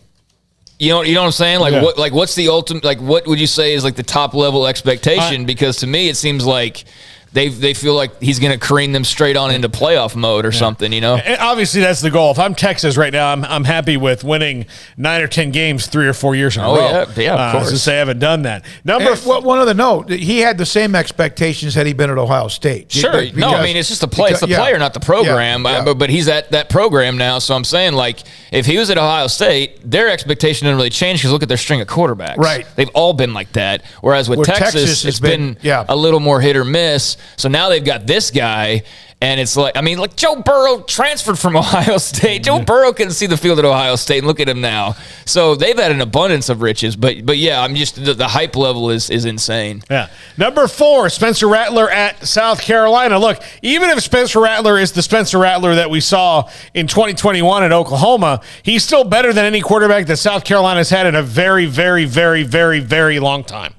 You know what I'm saying? Like what's the ultimate? Like, what would you say is like the top level expectation? Because to me, it seems like they feel like he's going to careen them straight on into playoff mode or something. And obviously, that's the goal. If I'm Texas right now, I'm happy with winning 9 or 10 games 3 or 4 years in a row. Yeah, of course. Since they haven't done that. One other note: he had the same expectations had he been at Ohio State. Sure. It's just the play. It's the player, not the program. But he's at that program now. So I'm saying, like, if he was at Ohio State, their expectation didn't really change because look at their string of quarterbacks. Right. They've all been like that. Whereas with Texas, it's been a little more hit or miss. So now they've got this guy, and it's like, Joe Burrow transferred from Ohio State. Joe Burrow couldn't see the field at Ohio State, and look at him now. So they've had an abundance of riches, but yeah, I'm just the hype level is insane. Yeah. Number 4, Spencer Rattler at South Carolina. Look, even if Spencer Rattler is the Spencer Rattler that we saw in 2021 at Oklahoma, he's still better than any quarterback that South Carolina's had in a very, very, very, very, very long time.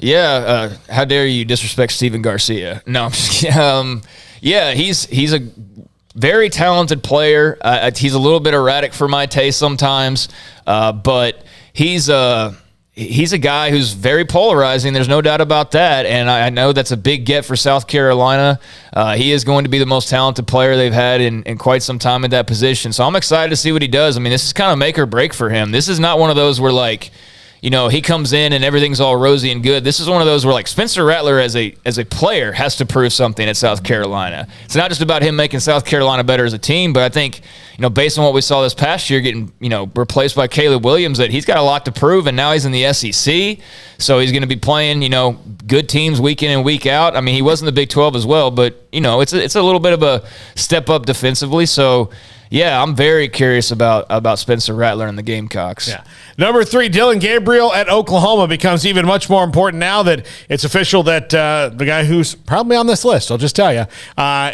Yeah, how dare you disrespect Steven Garcia? No, I'm just kidding. Yeah, he's a very talented player. He's a little bit erratic for my taste sometimes, but he's he's a guy who's very polarizing. There's no doubt about that. And I know that's a big get for South Carolina. He is going to be the most talented player they've had in quite some time at that position. So I'm excited to see what he does. I mean, this is kind of make or break for him. This is not one of those where, like, you know, he comes in and everything's all rosy and good. This is one of those where, like, Spencer Rattler as a player has to prove something at South Carolina. It's not just about him making South Carolina better as a team, but I think, you know, based on what we saw this past year, getting, you know, replaced by Caleb Williams, that he's got a lot to prove, and now he's in the SEC, so he's going to be playing, you know, good teams week in and week out. I mean, he was in the Big 12 as well, but, you know, it's a little bit of a step up defensively, so yeah, I'm very curious about Spencer Rattler and the Gamecocks. Yeah. Number 3, Dillon Gabriel at Oklahoma becomes even much more important now that it's official that the guy who's probably on this list, I'll just tell you,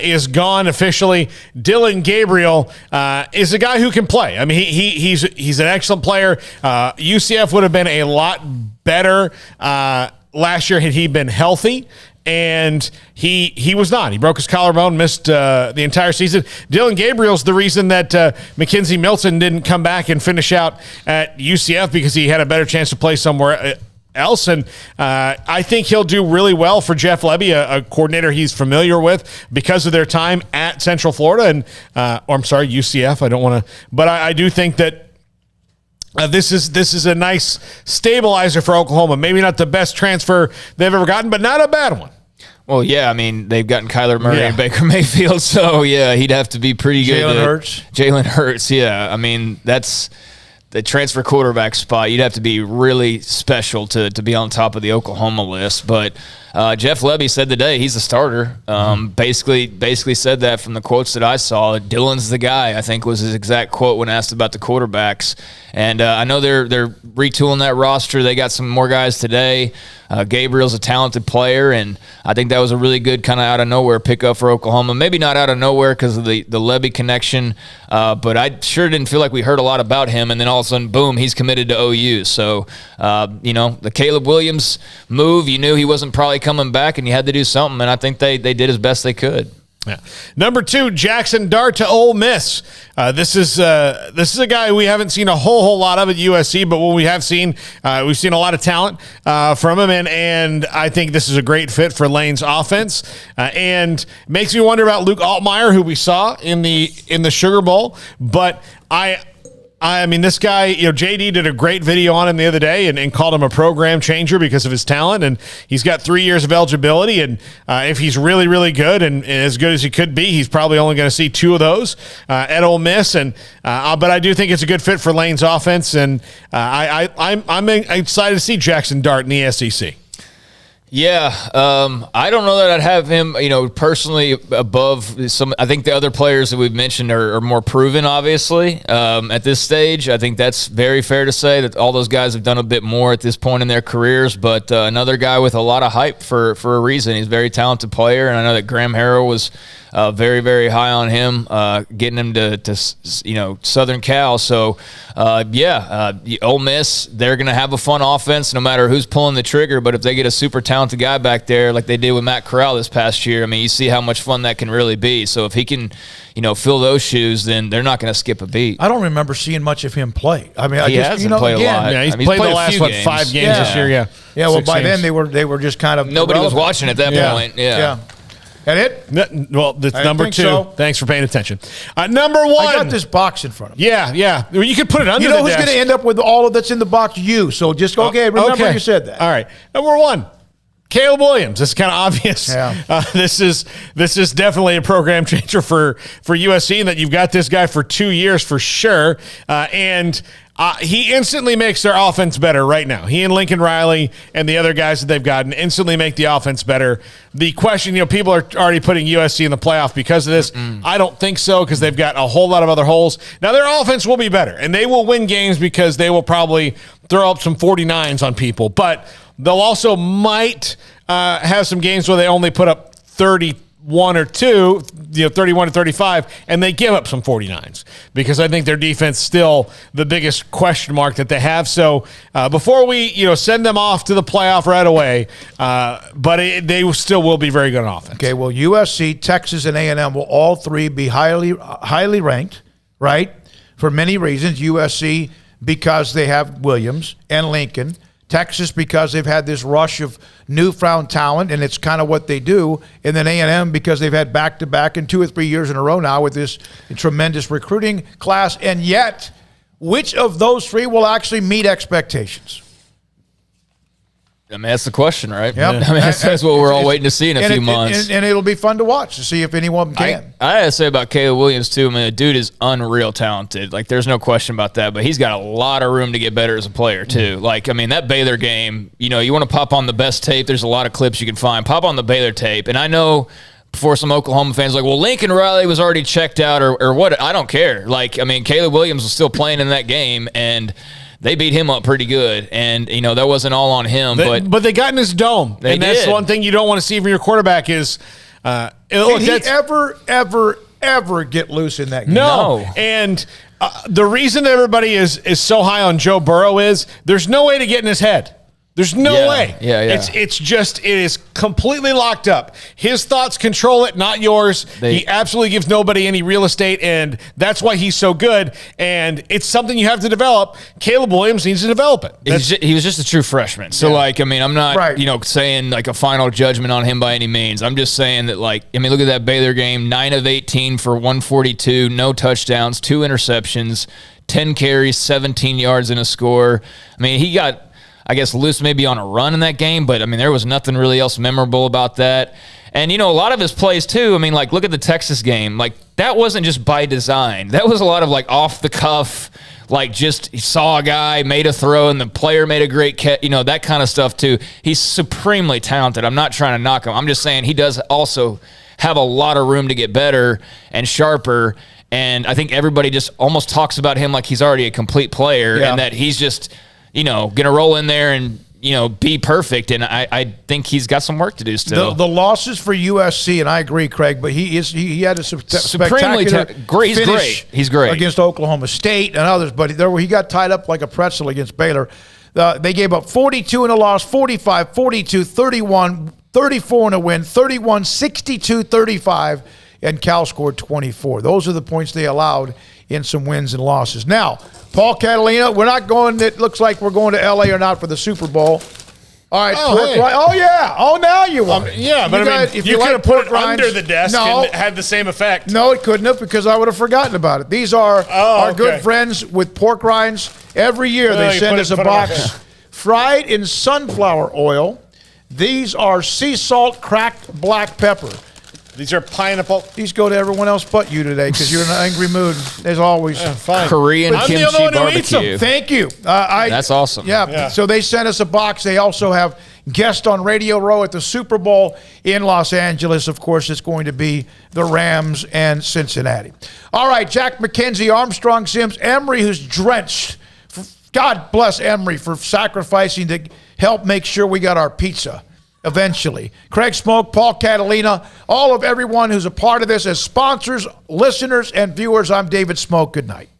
is gone officially. Dillon Gabriel is a guy who can play. I mean, he's an excellent player. UCF would have been a lot better last year had he been healthy. And he was not. He broke his collarbone, missed the entire season. Dillon Gabriel's the reason that Mackenzie Milton didn't come back and finish out at UCF, because he had a better chance to play somewhere else. And I think he'll do really well for Jeff Lebby, a coordinator he's familiar with because of their time at Central Florida. And UCF. I don't want to, but I do think that this is a nice stabilizer for Oklahoma. Maybe not the best transfer they've ever gotten, but not a bad one. Well, yeah, I mean, they've gotten Kyler Murray and Baker Mayfield, so, yeah, he'd have to be pretty good. Jalen Hurts, yeah. I mean, that's the transfer quarterback spot. You'd have to be really special to be on top of the Oklahoma list. But Jeff Lebby said today he's a starter. Basically said that from the quotes that I saw. Dillon's the guy, I think, was his exact quote when asked about the quarterbacks. And I know they're retooling that roster. They got some more guys today. Gabriel's a talented player, and I think that was a really good kind of out-of-nowhere pickup for Oklahoma. Maybe not out of nowhere because of the Lebby connection, but I sure didn't feel like we heard a lot about him, and then all of a sudden, boom, he's committed to OU. So, you know, the Caleb Williams move, you knew he wasn't probably coming back, and you had to do something, and I think they did as best they could. Yeah. Number 2, Jackson Dart to Ole Miss. This is a guy we haven't seen a whole lot of at USC, but what we have seen, we've seen a lot of talent from him, and I think this is a great fit for Lane's offense. And makes me wonder about Luke Altmaier, who we saw in the Sugar Bowl, but I mean, this guy, you know, JD did a great video on him the other day and called him a program changer because of his talent. And he's got 3 years of eligibility. And if he's really, really good and as good as he could be, he's probably only going to see 2 of those at Ole Miss. And but I do think it's a good fit for Lane's offense. And I'm excited to see Jackson Dart in the SEC. Yeah, I don't know that I'd have him, you know, personally above some. I think the other players that we've mentioned are more proven, obviously, at this stage. I think that's very fair to say that all those guys have done a bit more at this point in their careers. But another guy with a lot of hype for a reason. He's a very talented player, and I know that Graham Harrell was very, very high on him, getting him to you know, Southern Cal. So, Ole Miss, they're going to have a fun offense no matter who's pulling the trigger. But if they get a super talented guy back there like they did with Matt Corral this past year, I mean, you see how much fun that can really be. So if he can, you know, fill those shoes, then they're not going to skip a beat. I don't remember seeing much of him play. I mean, he hasn't played a lot. Yeah, he's I mean, played the last 5 games this year. Yeah. Yeah. Well, by then they were just kind of nobody was watching at that point. Yeah. That it? Well, that's number 2. So. Thanks for paying attention. Number 1. I got this box in front of me. Yeah. You could put it under the desk. You know who's going to end up with all of that's in the box? You. So just, remember you said that. All right. Number 1. Caleb Williams. This is kind of obvious. Yeah. This is definitely a program changer for USC, and that you've got this guy for 2 years for sure. And he instantly makes their offense better right now. He and Lincoln Riley and the other guys that they've gotten instantly make the offense better. The question, you know, people are already putting USC in the playoff because of this. I don't think so, because they've got a whole lot of other holes. Now, their offense will be better, and they will win games because they will probably throw up some 49s on people. But they'll also might have some games where they only put up 31 or 2, you know, 31 to 35, and they give up some 49s because I think their defense is still the biggest question mark that they have. So before we, you know, send them off to the playoff right away, but they still will be very good on offense. Okay, well, USC, Texas, and A&M will all 3 be highly ranked, right, for many reasons. USC because they have Williams and Lincoln. Texas because they've had this rush of newfound talent, and it's kind of what they do. And then A&M because they've had back-to-back and 2 or 3 years in a row now with this tremendous recruiting class. And yet, which of those three will actually meet expectations? I mean, that's the question, right? Yep. I mean, that's what we're all waiting to see in a few months. And it'll be fun to watch to see if anyone can. I gotta say about Caleb Williams, too, I mean, the dude is unreal talented. Like, there's no question about that, but he's got a lot of room to get better as a player, too. Like, I mean, that Baylor game, you know, you want to pop on the best tape, there's a lot of clips you can find. Pop on the Baylor tape, and I know before some Oklahoma fans like, well, Lincoln Riley was already checked out or what. I don't care. Like, I mean, Caleb Williams was still playing in that game, and they beat him up pretty good, and you know that wasn't all on him. But they got in his dome, and that's one thing you don't want to see from your quarterback is. Did he ever get loose in that game? No. And the reason everybody is so high on Joe Burrow is there's no way to get in his head. There's no way. Yeah. It's just, it is completely locked up. His thoughts control it, not yours. He absolutely gives nobody any real estate, and that's why he's so good. And it's something you have to develop. Caleb Williams needs to develop it. He was just a true freshman. So, like, I mean, I'm not, you know, saying like a final judgment on him by any means. I'm just saying that, like, I mean, look at that Baylor game, 9 of 18 for 142, no touchdowns, 2 interceptions, 10 carries, 17 yards and a score. I mean, he got, I guess, loose maybe on a run in that game, but, I mean, there was nothing really else memorable about that. And, you know, a lot of his plays, too, I mean, like, look at the Texas game. Like, that wasn't just by design. That was a lot of, like, off-the-cuff, like, just he saw a guy, made a throw, and the player made a great catch, you know, that kind of stuff, too. He's supremely talented. I'm not trying to knock him. I'm just saying he does also have a lot of room to get better and sharper, and I think everybody just almost talks about him like he's already a complete player and that he's just – you know, going to roll in there and, you know, be perfect. And I think he's got some work to do still. The losses for USC, and I agree, Craig, but he had a spectacular finish. He's great against Oklahoma State and others, but he got tied up like a pretzel against Baylor. They gave up 42 in a loss, 45, 42, 31, 34 in a win, 31, 62, 35, and Cal scored 24. Those are the points they allowed in some wins and losses. Now, Paul Catalina, we're not going, it looks like we're going to L.A. or not for the Super Bowl. All right. Oh, now you want it. Yeah, but you could have put it under the desk and it had the same effect. No, it couldn't have because I would have forgotten about it. These are our good friends with pork rinds. Every year they send us a box fried in sunflower oil. These are sea salt cracked black pepper. These are pineapple. These go to everyone else but you today because you're in an angry mood. There's always fine. Korean kimchi barbecue. Thank you. That's awesome. Yeah. So they sent us a box. They also have guest on Radio Row at the Super Bowl in Los Angeles. Of course, it's going to be the Rams and Cincinnati. All right, Jack McKenzie, Armstrong Sims, Emery, who's drenched. God bless Emery for sacrificing to help make sure we got our pizza. Eventually. Craig Smoak, Paul Catalina, all of everyone who's a part of this as sponsors, listeners, and viewers. I'm David Smoak. Good night.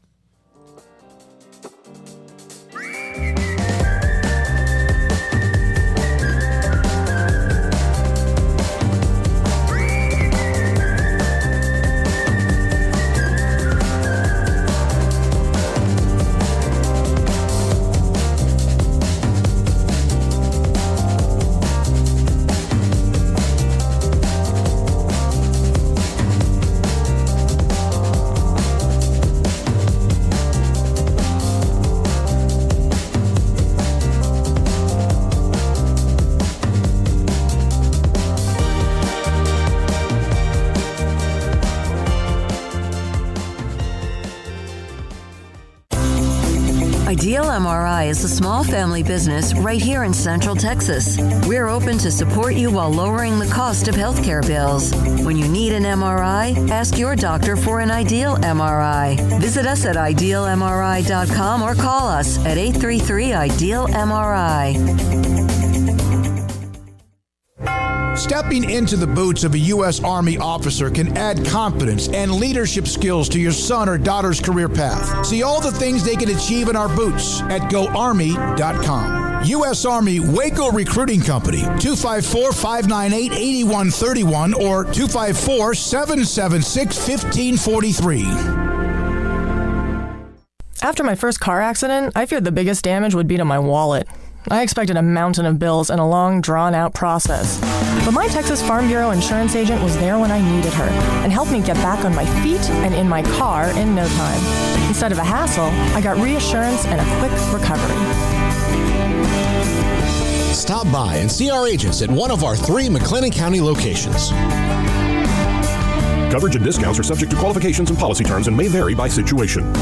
Ideal MRI is a small family business right here in Central Texas. We're open to support you while lowering the cost of healthcare bills. When you need an MRI, ask your doctor for an Ideal MRI. Visit us at idealmri.com or call us at 833-IDEAL-MRI. Stepping into the boots of a U.S. Army officer can add confidence and leadership skills to your son or daughter's career path. See all the things they can achieve in our boots at GoArmy.com. U.S. Army Waco Recruiting Company, 254-598-8131 or 254-776-1543. After my first car accident, I feared the biggest damage would be to my wallet. I expected a mountain of bills and a long, drawn-out process. But my Texas Farm Bureau insurance agent was there when I needed her and helped me get back on my feet and in my car in no time. Instead of a hassle, I got reassurance and a quick recovery. Stop by and see our agents at one of our 3 McLennan County locations. Coverage and discounts are subject to qualifications and policy terms and may vary by situation.